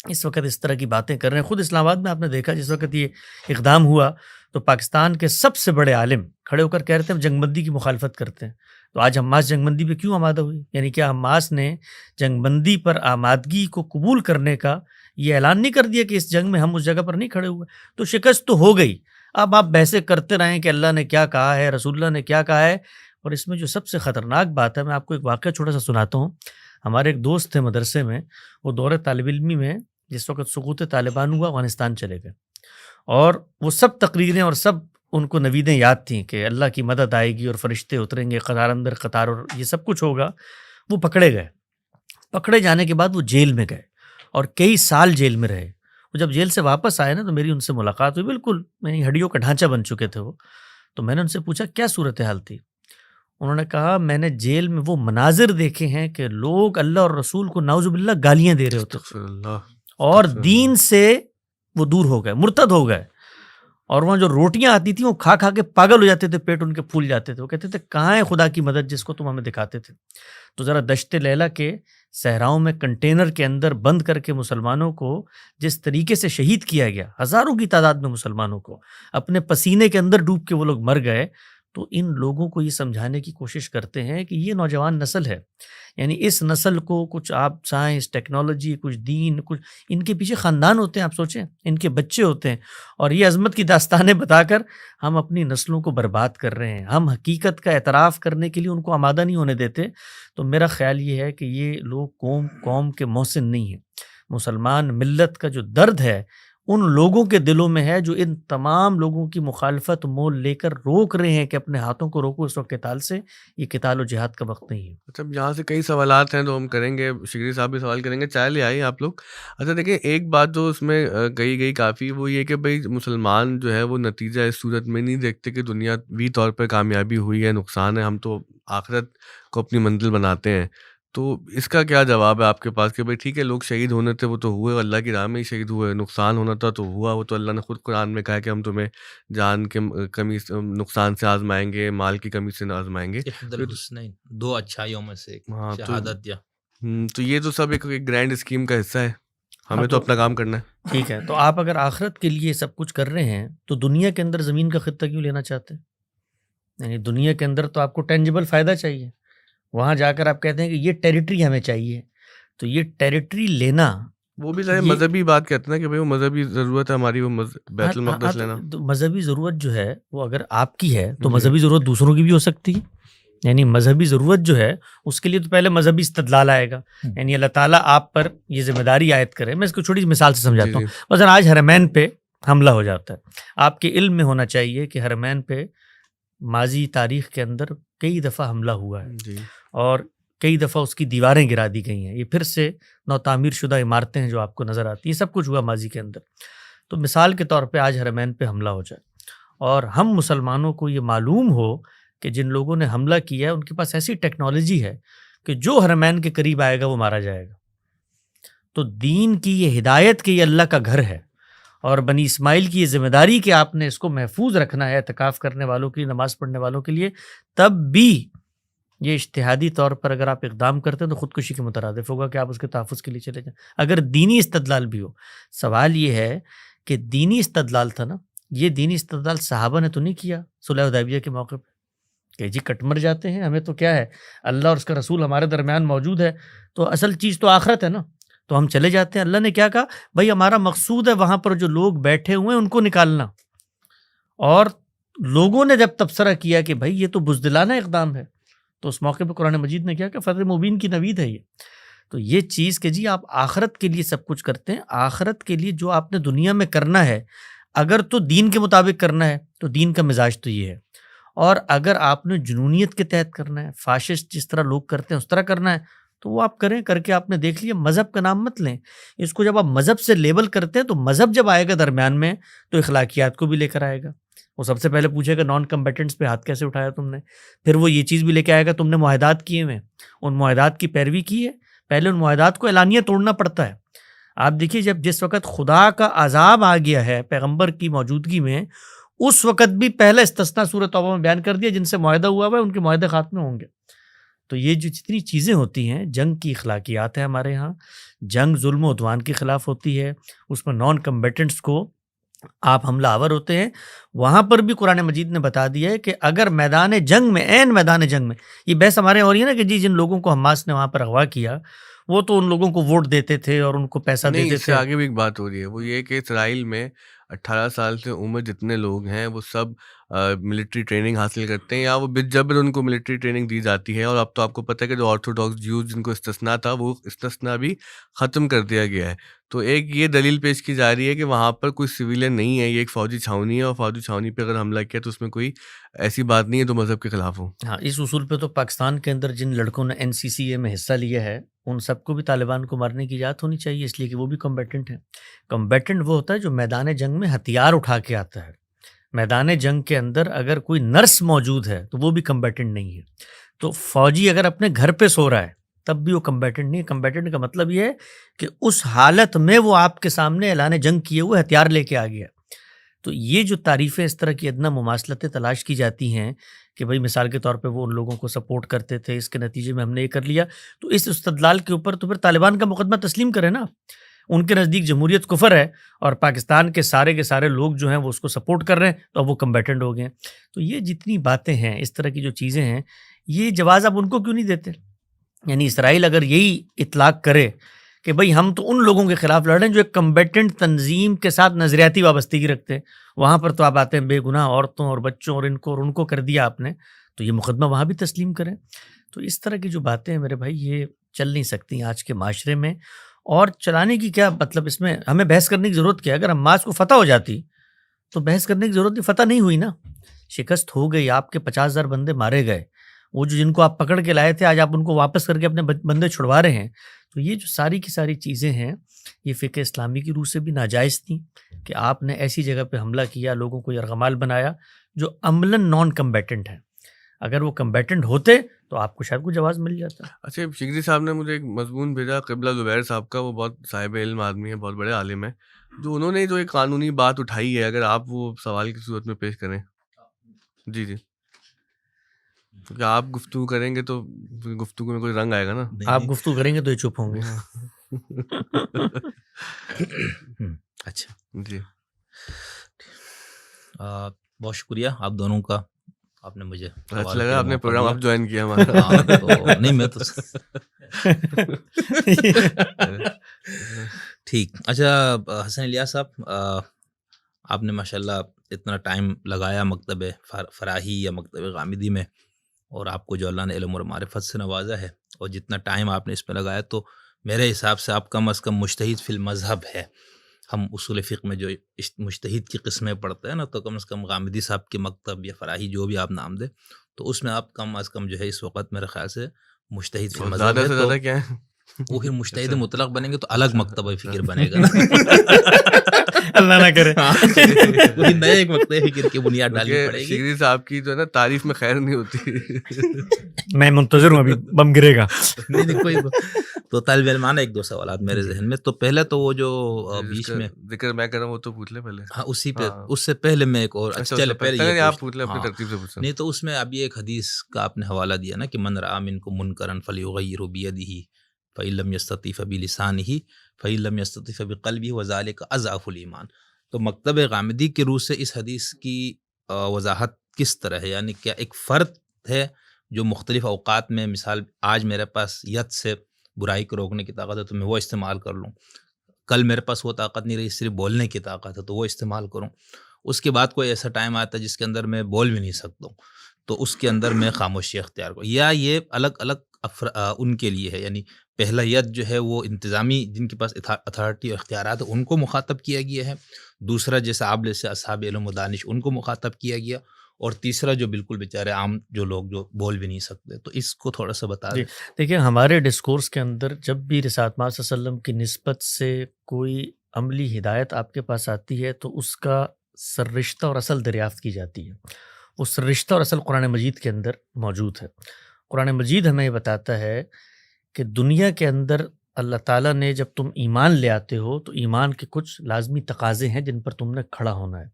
اس وقت اس طرح کی باتیں کر رہے ہیں، خود اسلام آباد میں آپ نے دیکھا جس وقت یہ اقدام ہوا تو پاکستان کے سب سے بڑے عالم کھڑے ہو کر کہہ رہے تھے ہم جنگ بندی کی مخالفت کرتے ہیں۔ تو آج حماس جنگ بندی پہ کیوں آمادہ ہوئی؟ یعنی کیا حماس نے جنگ بندی پر آمادگی کو قبول کرنے کا یہ اعلان نہیں کر دیا کہ اس جنگ میں ہم اس جگہ پر نہیں کھڑے ہوئے؟ تو شکست تو ہو گئی، اب آپ بحثیں کرتے رہیں کہ اللہ نے کیا کہا ہے، رسول اللہ نے کیا کہا ہے. اور اس میں جو سب سے خطرناک بات ہے، میں آپ کو ایک واقعہ چھوٹا سا سناتا ہوں. ہمارے ایک دوست تھے مدرسے میں، وہ دور طالب علمی میں جس وقت سقوط طالبان ہوا افغانستان چلے گئے، اور وہ سب تقریریں اور سب ان کو نویدیں یاد تھیں کہ اللہ کی مدد آئے گی اور فرشتے اتریں گے قطار اندر قطار اور یہ سب کچھ ہوگا. وہ پکڑے گئے، پکڑے جانے کے بعد وہ جیل میں گئے اور کئی سال جیل میں رہے. وہ جب جیل سے واپس آئے نا تو میری ان سے ملاقات ہوئی، بالکل میری ہڈیوں کا ڈھانچہ بن چکے تھے وہ. تو میں نے ان سے پوچھا کیا صورتحال تھی؟ انہوں نے کہا میں نے جیل میں وہ مناظر دیکھے ہیں کہ لوگ اللہ اور رسول کو نعوذ باللہ گالیاں دے رہے ہوتے تھے
استغفر اللہ،
اور
استغفر
دین
اللہ۔
سے وہ دور ہو گئے، مرتد ہو گئے. اور وہاں جو روٹیاں آتی تھیں وہ کھا کھا کے پاگل ہو جاتے تھے، پیٹ ان کے پھول جاتے تھے. وہ کہتے تھے کہاں ہے خدا کی مدد جس کو تم ہمیں دکھاتے تھے؟ تو ذرا دشت لیلا کے صحراؤں میں کنٹینر کے اندر بند کر کے مسلمانوں کو جس طریقے سے شہید کیا گیا، ہزاروں کی تعداد میں مسلمانوں کو اپنے پسینے کے اندر ڈوب کے وہ لوگ مر گئے. تو ان لوگوں کو یہ سمجھانے کی کوشش کرتے ہیں کہ یہ نوجوان نسل ہے، یعنی اس نسل کو کچھ آپ سائنس ٹیکنالوجی کچھ دین کچھ ان کے پیچھے خاندان ہوتے ہیں، آپ سوچیں ان کے بچے ہوتے ہیں، اور یہ عظمت کی داستانیں بتا کر ہم اپنی نسلوں کو برباد کر رہے ہیں. ہم حقیقت کا اعتراف کرنے کے لیے ان کو آمادہ نہیں ہونے دیتے. تو میرا خیال یہ ہے کہ یہ لوگ قوم کے محسن نہیں ہیں. مسلمان ملت کا جو درد ہے ان لوگوں کے دلوں میں ہے جو ان تمام لوگوں کی مخالفت مول لے کر روک رہے ہیں کہ اپنے ہاتھوں کو روکو اس وقت قتال سے. یہ قتال و جہاد کا وقت نہیں ہے.
اچھا، یہاں سے کئی سوالات ہیں تو ہم کریں گے، شگری صاحب بھی سوال کریں گے. چائے لے آئیے آپ لوگ. اچھا دیکھیں، ایک بات جو اس میں کہی گئی کافی، وہ یہ کہ بھائی مسلمان جو ہے وہ نتیجہ اس صورت میں نہیں دیکھتے کہ دنیاوی طور پہ کامیابی ہوئی ہے نقصان ہے، ہم تو آخرت کو اپنی منزل بناتے ہیں. تو اس کا کیا جواب ہے آپ کے پاس کہ بھائی ٹھیک ہے لوگ شہید ہونے تھے وہ تو ہوئے، اللہ کی راہ میں ہی شہید ہوئے، نقصان ہونا تھا تو ہوا، وہ تو اللہ نے خود قرآن میں کہا کہ ہم تمہیں جان کے کمی نقصان سے آزمائیں گے، مال کی کمی سے آزمائیں گے.
احد الحسنین، دو اچھائیوں میں سے ایک
ہاں تو
شہادت یا
تو یہ تو سب ایک گرینڈ اسکیم کا حصہ ہے، ہمیں تو
تو
اپنا کام کرنا ہے.
ٹھیک ہے، تو آپ اگر آخرت کے لیے سب کچھ کر رہے ہیں تو دنیا کے اندر زمین کا خطہ کیوں لینا چاہتے ہیں؟ یعنی دنیا کے اندر تو آپ کو ٹینجبل فائدہ چاہیے، وہاں جا کر آپ کہتے ہیں کہ یہ ٹیریٹری ہمیں چاہیے. تو یہ ٹیریٹری لینا
وہ بھی ظاہر
یہ
مذہبی بات کہتے ہیں کہ بھائی وہ مذہبی ضرورت ہے ہماری، وہ بیت المقدس لینا.
تو مذہبی ضرورت جو ہے وہ اگر آپ کی ہے تو
جی
مذہبی ضرورت دوسروں کی بھی ہو سکتی ہے. یعنی مذہبی ضرورت جو ہے اس کے لیے تو پہلے مذہبی استدلال آئے گا. یعنی اللہ تعالیٰ آپ پر یہ ذمہ داری عائد کرے. میں اس کو چھوٹی سی مثال سے
جی
سمجھاتا
جی
ہوں. مثلا آج حرمین پہ حملہ ہو جاتا ہے، آپ کے علم میں ہونا چاہیے کہ حرمین پہ ماضی تاریخ کے اندر کئی دفعہ حملہ ہوا ہے
جی
اور کئی دفعہ اس کی دیواریں گرا دی گئی ہیں. یہ پھر سے نو تعمیر شدہ عمارتیں ہیں جو آپ کو نظر آتی ہیں، یہ سب کچھ ہوا ماضی کے اندر. تو مثال کے طور پہ آج حرمین پہ حملہ ہو جائے اور ہم مسلمانوں کو یہ معلوم ہو کہ جن لوگوں نے حملہ کیا ہے ان کے پاس ایسی ٹیکنالوجی ہے کہ جو حرمین کے قریب آئے گا وہ مارا جائے گا. تو دین کی یہ ہدایت کہ یہ اللہ کا گھر ہے اور بنی اسماعیل کی یہ ذمہ داری کہ آپ نے اس کو محفوظ رکھنا ہے اعتکاف کرنے والوں کے لیے، نماز پڑھنے والوں کے لیے، تب بھی یہ اجتہادی طور پر اگر آپ اقدام کرتے ہیں تو خودکشی کے مترادف ہوگا کہ آپ اس کے تحفظ کے لیے چلے جائیں اگر دینی استدلال بھی ہو. سوال یہ ہے کہ دینی استدلال تھا نا، یہ دینی استدلال صحابہ نے تو نہیں کیا صلح حدیبیہ کے موقع پہ کہ جی کٹ مر جاتے ہیں، ہمیں تو کیا ہے اللہ اور اس کا رسول ہمارے درمیان موجود ہے، تو اصل چیز تو آخرت ہے نا، تو ہم چلے جاتے ہیں. اللہ نے کیا کہا؟ بھائی ہمارا مقصود ہے وہاں پر جو لوگ بیٹھے ہوئے ہیں ان کو نکالنا. اور لوگوں نے جب تبصرہ کیا کہ بھائی یہ تو بزدلانہ اقدام ہے، تو اس موقع پہ قرآن مجید نے کیا کہ فتح مبین کی نوید ہے یہ. تو یہ چیز کہ جی آپ آخرت کے لیے سب کچھ کرتے ہیں، آخرت کے لیے جو آپ نے دنیا میں کرنا ہے اگر تو دین کے مطابق کرنا ہے تو دین کا مزاج تو یہ ہے، اور اگر آپ نے جنونیت کے تحت کرنا ہے، فاشسٹ جس طرح لوگ کرتے ہیں اس طرح کرنا ہے تو وہ آپ کریں. کر کے آپ نے دیکھ لیا. مذہب کا نام مت لیں اس کو، جب آپ مذہب سے لیبل کرتے ہیں تو مذہب جب آئے گا درمیان میں تو اخلاقیات کو بھی لے کر آئے گا. وہ سب سے پہلے پوچھے گا نان کمبیٹنٹس پہ ہاتھ کیسے اٹھایا تم نے، پھر وہ یہ چیز بھی لے کے آئے گا تم نے معاہدات کیے ہوئے، ان معاہدات کی پیروی کی ہے. پہلے ان معاہدات کو اعلانیہ توڑنا پڑتا ہے. آپ دیکھیے جس وقت خدا کا عذاب آ گیا ہے پیغمبر کی موجودگی میں، اس وقت بھی پہلا استثناء سورۃ توبہ میں بیان کر دیا جن سے معاہدہ ہوا ہے ان کے معاہدے خاتمے ہوں گے. تو یہ جو جتنی چیزیں ہوتی ہیں، جنگ کی اخلاقیات ہیں ہمارے ہاں، جنگ ظلم و عدوان کے خلاف ہوتی ہے، اس میں نان کمبیٹنٹس کو آپ حملہ آور ہوتے ہیں. وہاں پر بھی قرآن مجید نے بتا دیا ہے کہ اگر میدان جنگ میں، عین میدان جنگ میں، یہ بحث ہمارے ہو رہی ہے نا کہ جی جن لوگوں کو حماس نے وہاں پر اغوا کیا وہ تو ان لوگوں کو ووٹ دیتے تھے اور ان کو پیسہ
نہیں،
دیتے
اس سے
تھے.
آگے بھی ایک بات ہو رہی ہے، وہ یہ کہ اسرائیل میں 18 سال سے عمر جتنے لوگ ہیں وہ سب ملٹری ٹریننگ حاصل کرتے ہیں، یا وہ بالجبر ان کو ملٹری ٹریننگ دی جاتی ہے. اور اب تو آپ کو پتہ ہے کہ جو آرتھوڈاکس جیوز جن کو استثناء تھا وہ استثناء بھی ختم کر دیا گیا ہے. تو ایک یہ دلیل پیش کی جا رہی ہے کہ وہاں پر کوئی سویلین نہیں ہے، یہ ایک فوجی چھاؤنی ہے، اور فوجی چھاؤنی پہ اگر حملہ کیا تو اس میں کوئی ایسی بات نہیں ہے جو مذہب کے خلاف ہو.
ہاں، اس اصول پہ تو پاکستان کے اندر جن لڑکوں نے NCCA میں حصہ لیا ہے ان سب کو بھی طالبان کو مارنے کی اجازت ہونی چاہیے، اس لیے کہ وہ بھی کمبیٹنٹ ہیں. کمبیٹنٹ وہ ہوتا ہے جو میدان جنگ میں ہتھیار اٹھا کے آتا ہے. میدان جنگ کے اندر اگر کوئی نرس موجود ہے تو وہ بھی کمبیٹنٹ نہیں ہے. تو فوجی اگر اپنے گھر پہ سو رہا ہے تب بھی وہ کمبیٹنٹ نہیں ہے. کمبیٹنٹ کا مطلب یہ ہے کہ اس حالت میں وہ آپ کے سامنے اعلان جنگ کیے ہوئے ہتھیار لے کے آ گیا. تو یہ جو تعریفیں اس طرح کی ادنا مماثلتیں تلاش کی جاتی ہیں کہ بھئی مثال کے طور پہ وہ ان لوگوں کو سپورٹ کرتے تھے، اس کے نتیجے میں ہم نے یہ کر لیا، تو اس استدلال کے اوپر تو پھر طالبان کا مقدمہ تسلیم کرے نا. ان کے نزدیک جمہوریت کفر ہے اور پاکستان کے سارے لوگ جو ہیں وہ اس کو سپورٹ کر رہے ہیں تو اب وہ کمبیٹنٹ ہو گئے ہیں. تو یہ جتنی باتیں ہیں، اس طرح کی جو چیزیں ہیں، یہ جواز آپ ان کو کیوں نہیں دیتے؟ یعنی اسرائیل اگر یہی اطلاق کرے کہ بھئی ہم تو ان لوگوں کے خلاف لڑ رہے ہیں جو ایک کمبیٹنٹ تنظیم کے ساتھ نظریاتی وابستگی رکھتے ہیں، وہاں پر تو آپ آتے ہیں بے گناہ عورتوں اور بچوں اور ان کو کر دیا آپ نے، تو یہ مقدمہ وہاں بھی تسلیم کریں. تو اس طرح کی جو باتیں ہیں میرے بھائی یہ چل نہیں سکتی آج کے معاشرے میں. اور چلانے کی کیا مطلب، اس میں ہمیں بحث کرنے کی ضرورت کیا ہے؟ اگر حماس کو فتح ہو جاتی تو بحث کرنے کی ضرورت نہیں، فتح نہیں ہوئی نا، شکست ہو گئی، آپ کے 50,000 بندے مارے گئے، وہ جن کو آپ پکڑ کے لائے تھے آج آپ ان کو واپس کر کے اپنے بندے چھڑوا رہے ہیں. تو یہ جو ساری کی ساری چیزیں ہیں یہ فقہ اسلامی کی روح سے بھی ناجائز تھیں کہ آپ نے ایسی جگہ پہ حملہ کیا، لوگوں کو یرغمال بنایا جو عملاً نان کمبیٹنٹ ہیں. اگر وہ کمبیٹنٹ ہوتے تو آپ کو شاید کوئی جواز مل جاتا.
اچھا، شگری صاحب نے مجھے ایک مضمون بھیجا قبلہ زبیر صاحب کا، وہ بہت صاحب علم آدمی ہے، بہت بڑے عالم ہیں، جو انہوں نے جو ایک قانونی بات اٹھائی ہے، اگر آپ وہ سوال کی صورت میں پیش کریں. جی جی، کیونکہ آپ گفتگو کریں گے تو گفتگو میں کوئی رنگ آئے گا نا.
آپ گفتگو کریں گے تو یہ چپ ہوں گے.
اچھا
جی،
بہت شکریہ آپ دونوں کا، آپ نے مجھے
اچھا لگا آپ نے پروگرام اب جوائن کیا ہمارا.
نہیں میں تو ٹھیک. اچھا حسن الیاس صاحب، آپ نے ماشاءاللہ اتنا ٹائم لگایا مکتب فراہی یا مکتب غامدی میں، اور آپ کو جو اللہ نے علم اور معرفت سے نوازا ہے، اور جتنا ٹائم آپ نے اس میں لگایا تو میرے حساب سے آپ کم از کم مجتہد فی المذہب ہے. ہم اصول فقہ میں جو مجتہد کی قسمیں پڑھتے ہیں نا، تو کم از کم غامدی صاحب کے مکتب یا فراہی جو بھی آپ نام دیں، تو اس میں آپ کم از کم جو ہے اس وقت میرے خیال سے مجتہد فی المذہب
زیادہ
ہے.
سے زیادہ کیا ہے؟
وہ پھر مجتہد مطلق بنیں گے تو الگ مکتبہ فکر بنے گا.
اللہ نہ کرے
نئے ایک مکتبہ فکر کی بنیاد ڈالنی پڑے گی.
شگری صاحب کی جو ہے نا تعریف میں خیر نہیں ہوتی.
میں منتظر ہوں ابھی بم گرے گا.
نہیں کوئی تو طالب علمانہ ایک دو سوالات میرے ذہن میں. تو پہلے تو وہ جو بیچ میں
ذکر میں کر رہا ہوں وہ تو پوچھ لے پہلے.
ہاں اسی پہ اس سے پہلے میں ایک اور چلے پہلے
آپ پوچھ لیں اپنی ترتیب سے پوچھ.
نہیں تو اس میں ابھی ایک حدیث کا آپ نے حوالہ دیا نا کہ من رأى منکم منکرا فلیغیرہ بیدہ فإن لم یستطع فبلسانہ فإن لم یستطع فبقلبہ وذلک اضعف الایمان. تو مکتب غامدی کے روح سے اس حدیث کی وضاحت کس طرح ہے؟ یعنی کیا ایک فرد ہے جو مختلف اوقات میں، مثال آج میرے پاس ید سے برائی کو روکنے کی طاقت ہے تو میں وہ استعمال کر لوں، کل میرے پاس وہ طاقت نہیں رہی صرف بولنے کی طاقت ہے تو وہ استعمال کروں، اس کے بعد کوئی ایسا ٹائم آتا ہے جس کے اندر میں بول بھی نہیں سکتا ہوں تو اس کے اندر میں خاموشی اختیار کروں، یا یہ الگ الگ ان کے لیے ہے؟ یعنی پہلا ید جو ہے وہ انتظامی جن کے پاس اتھارٹی اور اختیارات ہیں ان کو مخاطب کیا گیا ہے، دوسرا جیسے آپ جیسے اصحاب علم و دانش ان کو مخاطب کیا گیا، اور تیسرا جو بالکل بیچارے عام جو لوگ جو بول بھی نہیں سکتے. تو اس کو تھوڑا سا بتا دیں.
دیکھیں ہمارے ڈسکورس کے اندر جب بھی رسالت مآب صلی اللہ علیہ وسلم کی نسبت سے کوئی عملی ہدایت آپ کے پاس آتی ہے تو اس کا سررشتہ اور اصل دریافت کی جاتی ہے. وہ سررشتہ اور اصل قرآن مجید کے اندر موجود ہے. قرآن مجید ہمیں یہ بتاتا ہے کہ دنیا کے اندر اللہ تعالیٰ نے جب تم ایمان لے آتے ہو تو ایمان کے کچھ لازمی تقاضے ہیں جن پر تم نے کھڑا ہونا ہے.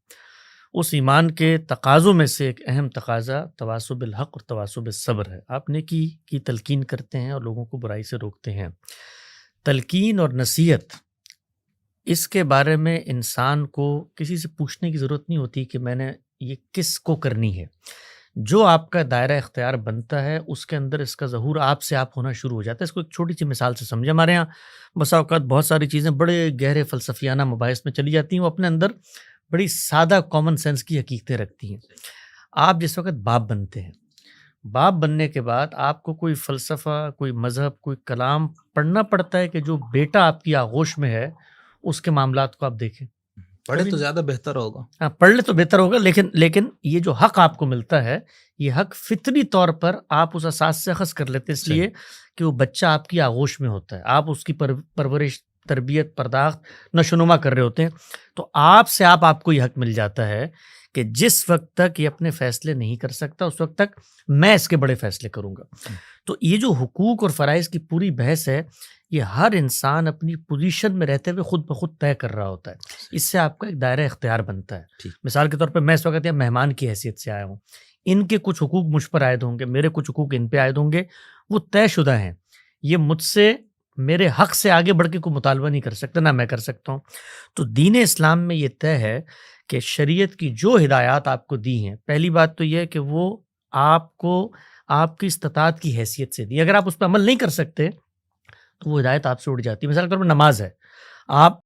اس ایمان کے تقاضوں میں سے ایک اہم تقاضا تواصی بالحق اور تواصی بالصبر ہے. آپ نیکی کی تلقین کرتے ہیں اور لوگوں کو برائی سے روکتے ہیں. تلقین اور نصیحت اس کے بارے میں انسان کو کسی سے پوچھنے کی ضرورت نہیں ہوتی کہ میں نے یہ کس کو کرنی ہے. جو آپ کا دائرہ اختیار بنتا ہے اس کے اندر اس کا ظہور آپ سے آپ ہونا شروع ہو جاتا ہے. اس کو ایک چھوٹی سی مثال سے سمجھے. ہمارے یہاں بسا اوقات بہت ساری چیزیں بڑے گہرے فلسفیانہ مباحث میں چلی جاتی ہیں، وہ اپنے اندر بڑی سادہ کامن سینس کی حقیقتیں رکھتی ہیں. آپ جس وقت باپ بنتے ہیں، باپ بننے کے بعد آپ کو کوئی فلسفہ، کوئی مذہب، کوئی کلام پڑھنا پڑتا ہے کہ جو بیٹا آپ کی آغوش میں ہے اس کے معاملات کو آپ دیکھیں.
پڑھے تو زیادہ بہتر ہوگا.
ہاں، پڑھ لے تو بہتر ہوگا، لیکن یہ جو حق آپ کو ملتا ہے، یہ حق فطری طور پر آپ اس اساس سے اخذ کر لیتے، اس لیے کہ وہ بچہ آپ کی آغوش میں ہوتا ہے، آپ اس کی پرورش، تربیت، پرداخت، نشوونما کر رہے ہوتے ہیں. تو آپ سے آپ کو یہ حق مل جاتا ہے کہ جس وقت تک یہ اپنے فیصلے نہیں کر سکتا اس وقت تک میں اس کے بڑے فیصلے کروں گا. تو یہ جو حقوق اور فرائض کی پوری بحث ہے، یہ ہر انسان اپنی پوزیشن میں رہتے ہوئے خود بخود طے کر رہا ہوتا ہے. اس سے آپ کا ایک دائرہ اختیار بنتا ہے. مثال کے طور پہ میں اس وقت یہاں مہمان کی حیثیت سے آیا ہوں، ان کے کچھ حقوق مجھ پر عائد ہوں گے، میرے کچھ حقوق ان پہ عائد ہوں گے، وہ طے شدہ ہیں. یہ مجھ سے، میرے حق سے آگے بڑھ کے کوئی مطالبہ نہیں کر سکتا، نہ میں کر سکتا ہوں. تو دین اسلام میں یہ طے ہے کہ شریعت کی جو ہدایات آپ کو دی ہیں، پہلی بات تو یہ ہے کہ وہ آپ کو آپ کی استطاعت کی حیثیت سے دی. اگر آپ اس پہ عمل نہیں کر سکتے تو وہ ہدایت آپ سے اڑ جاتی ہے. مثال کے طور پر نماز ہے، آپ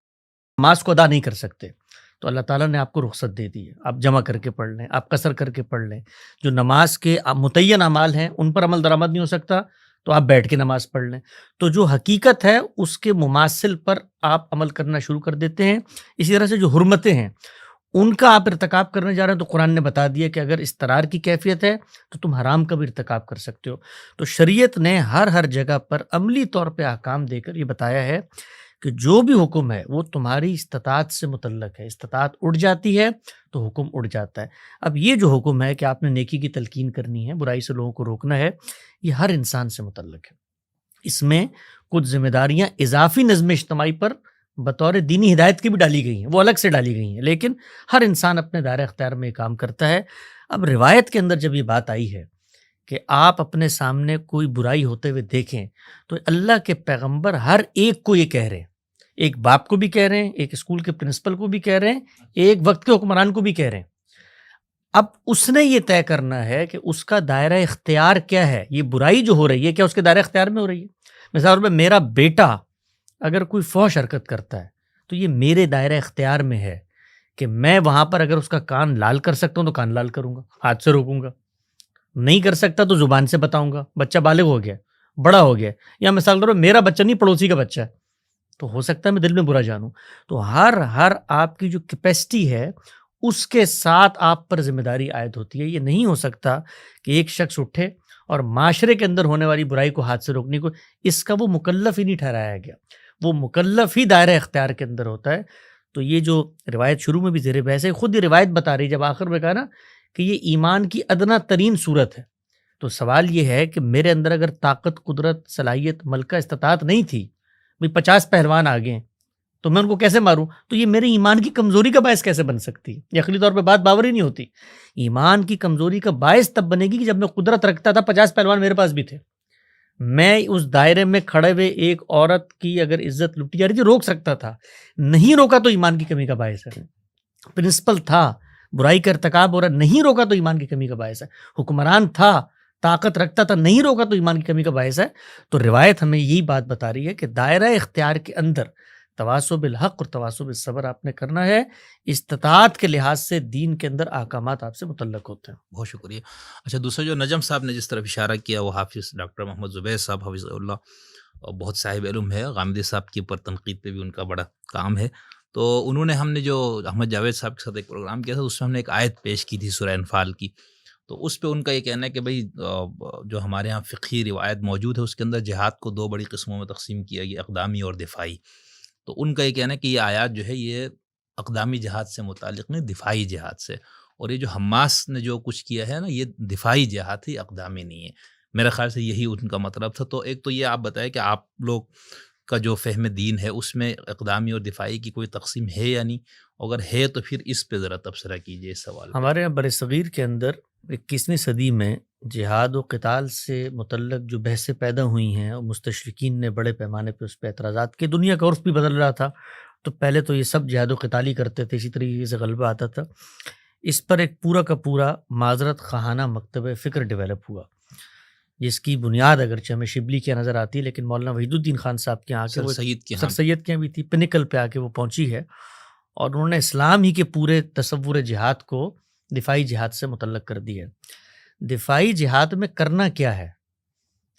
نماز کو ادا نہیں کر سکتے تو اللہ تعالیٰ نے آپ کو رخصت دے دی ہے، آپ جمع کر کے پڑھ لیں، آپ قصر کر کے پڑھ لیں. جو نماز کے متعین اعمال ہیں ان پر عمل درآمد نہیں ہو سکتا تو آپ بیٹھ کے نماز پڑھ لیں. تو جو حقیقت ہے اس کے مماثل پر آپ عمل کرنا شروع کر دیتے ہیں. اسی طرح سے جو حرمتیں ہیں ان کا آپ ارتکاب کرنے جا رہے ہیں تو قرآن نے بتا دیا کہ اگر استرار کی کیفیت ہے تو تم حرام کا بھی ارتکاب کر سکتے ہو. تو شریعت نے ہر جگہ پر عملی طور پہ احکام دے کر یہ بتایا ہے کہ جو بھی حکم ہے وہ تمہاری استطاعت سے متعلق ہے. استطاعت اڑ جاتی ہے تو حکم اڑ جاتا ہے. اب یہ جو حکم ہے کہ آپ نے نیکی کی تلقین کرنی ہے، برائی سے لوگوں کو روکنا ہے، یہ ہر انسان سے متعلق ہے. اس میں کچھ ذمہ داریاں اضافی نظم اجتماعی پر بطور دینی ہدایت کی بھی ڈالی گئی ہیں، وہ الگ سے ڈالی گئی ہیں، لیکن ہر انسان اپنے دائرہ اختیار میں یہ کام کرتا ہے. اب روایت کے اندر جب یہ بات آئی ہے کہ آپ اپنے سامنے کوئی برائی ہوتے ہوئے دیکھیں تو اللہ کے پیغمبر ہر ایک کو یہ کہہ رہے ہیں، ایک باپ کو بھی کہہ رہے ہیں، ایک اسکول کے پرنسپل کو بھی کہہ رہے ہیں، ایک وقت کے حکمران کو بھی کہہ رہے ہیں. اب اس نے یہ طے کرنا ہے کہ اس کا دائرہ اختیار کیا ہے. یہ برائی جو ہو رہی ہے کیا اس کے دائرہ اختیار میں ہو رہی ہے؟ مثال میں میرا بیٹا اگر کوئی فحش حرکت کرتا ہے تو یہ میرے دائرہ اختیار میں ہے کہ میں وہاں پر اگر اس کا کان لال کر سکتا ہوں تو کان لال کروں گا، ہاتھ سے روکوں گا. نہیں کر سکتا تو زبان سے بتاؤں گا. بچہ بالغ ہو گیا، بڑا ہو گیا، یا مثال طور پر میرا بچہ نہیں پڑوسی کا بچہ ہے تو ہو سکتا ہے میں دل میں برا جانوں. تو ہر آپ کی جو کیپیسٹی ہے اس کے ساتھ آپ پر ذمہ داری عائد ہوتی ہے. یہ نہیں ہو سکتا کہ ایک شخص اٹھے اور معاشرے کے اندر ہونے والی برائی کو ہاتھ سے روکنے کو، اس کا وہ مکلف ہی نہیں ٹھہرایا گیا، وہ مکلف ہی دائرہ اختیار کے اندر ہوتا ہے. تو یہ جو روایت شروع میں بھی زیر بحث ہے، خود یہ روایت بتا رہی ہے، جب آخر میں کہا نا کہ یہ ایمان کی ادنا ترین صورت ہے، تو سوال یہ ہے کہ میرے اندر اگر طاقت، قدرت، صلاحیت، ملکہ، استطاعت نہیں تھی، 50 پہلوان آ گئے تو میں ان کو کیسے ماروں؟ تو یہ میرے ایمان کی کمزوری کا باعث کیسے بن سکتی ہے؟ یہ عقلی طور پہ بات باور ہی نہیں ہوتی. ایمان کی کمزوری کا باعث تب بنے گی کہ جب میں قدرت رکھتا تھا، 50 پہلوان میرے پاس بھی تھے، میں اس دائرے میں کھڑے ہوئے ایک عورت کی اگر عزت لوٹی جا رہی تھی روک سکتا تھا، نہیں روکا تو ایمان کی کمی کا باعث ہے. پرنسپل تھا، برائی کا ارتکاب ہو رہا، نہیں روکا تو ایمان کی کمی کا باعث ہے. حکمران تھا، طاقت رکھتا تھا، نہیں روکا تو ایمان کی کمی کا باعث ہے. تو روایت ہمیں یہی بات بتا رہی ہے کہ دائرہ اختیار کے اندر تواصی بالحق اور تواصی بالصبر آپ نے کرنا ہے. استطاعت کے لحاظ سے دین کے اندر احکامات آپ سے متعلق ہوتے ہیں.
بہت شکریہ. اچھا، دوسرا جو نجم صاحب نے جس طرف اشارہ کیا وہ حافظ ڈاکٹر محمد زبیر صاحب حفظ اللہ بہت صاحب علم ہے. غامدی صاحب کے اوپر تنقید پہ بھی ان کا بڑا کام ہے. تو انہوں نے، ہم نے جو احمد جاوید صاحب کے ساتھ ایک پروگرام کیا تھا اس میں ہم نے ایک آیت پیش کی تھی سورہ انفال کی. تو اس پہ ان کا یہ کہنا ہے کہ بھئی جو ہمارے ہاں فقہی روایت موجود ہے اس کے اندر جہاد کو 2 بڑی قسموں میں تقسیم کیا گیا، اقدامی اور دفاعی. تو ان کا یہ کہنا ہے کہ یہ آیات جو ہے یہ اقدامی جہاد سے متعلق نہیں، دفاعی جہاد سے. اور یہ جو حماس نے جو کچھ کیا ہے نا، یہ دفاعی جہاد ہے، اقدامی نہیں ہے. میرے خیال سے یہی ان کا مطلب تھا. تو ایک تو یہ آپ بتائیں کہ آپ لوگ کا جو فہم دین ہے اس میں اقدامی اور دفاعی کی کوئی تقسیم ہے یا نہیں؟ اگر ہے تو پھر اس پہ ذرا تبصرہ کیجیے اس سوال پہ.
ہمارے یہاں برصغیر کے اندر 21ویں صدی میں جہاد و قتال سے متعلق جو بحثیں پیدا ہوئی ہیں اور مستشرقین نے بڑے پیمانے پہ اس پہ اعتراضات کی، دنیا کا عرف بھی بدل رہا تھا تو پہلے تو یہ سب جہاد و قتال ہی کرتے تھے، اسی طریقے سے غلبہ آتا تھا. اس پر ایک پورا کا پورا معذرت خواہانہ مکتب فکر ڈیولپ ہوا، جس کی بنیاد اگرچہ ہمیں شبلی کی نظر آتی ہے، لیکن مولانا وحید الدین خان صاحب کے یہاں
سر سید کے
سر سید کے یہاں بھی تھی، پنیکل پہ آ کے وہ پہنچی ہے، اور انہوں نے اسلام ہی کے پورے تصور جہاد کو دفاعی جہاد سے متعلق کر دیا ہے. دفاعی جہاد میں کرنا کیا ہے،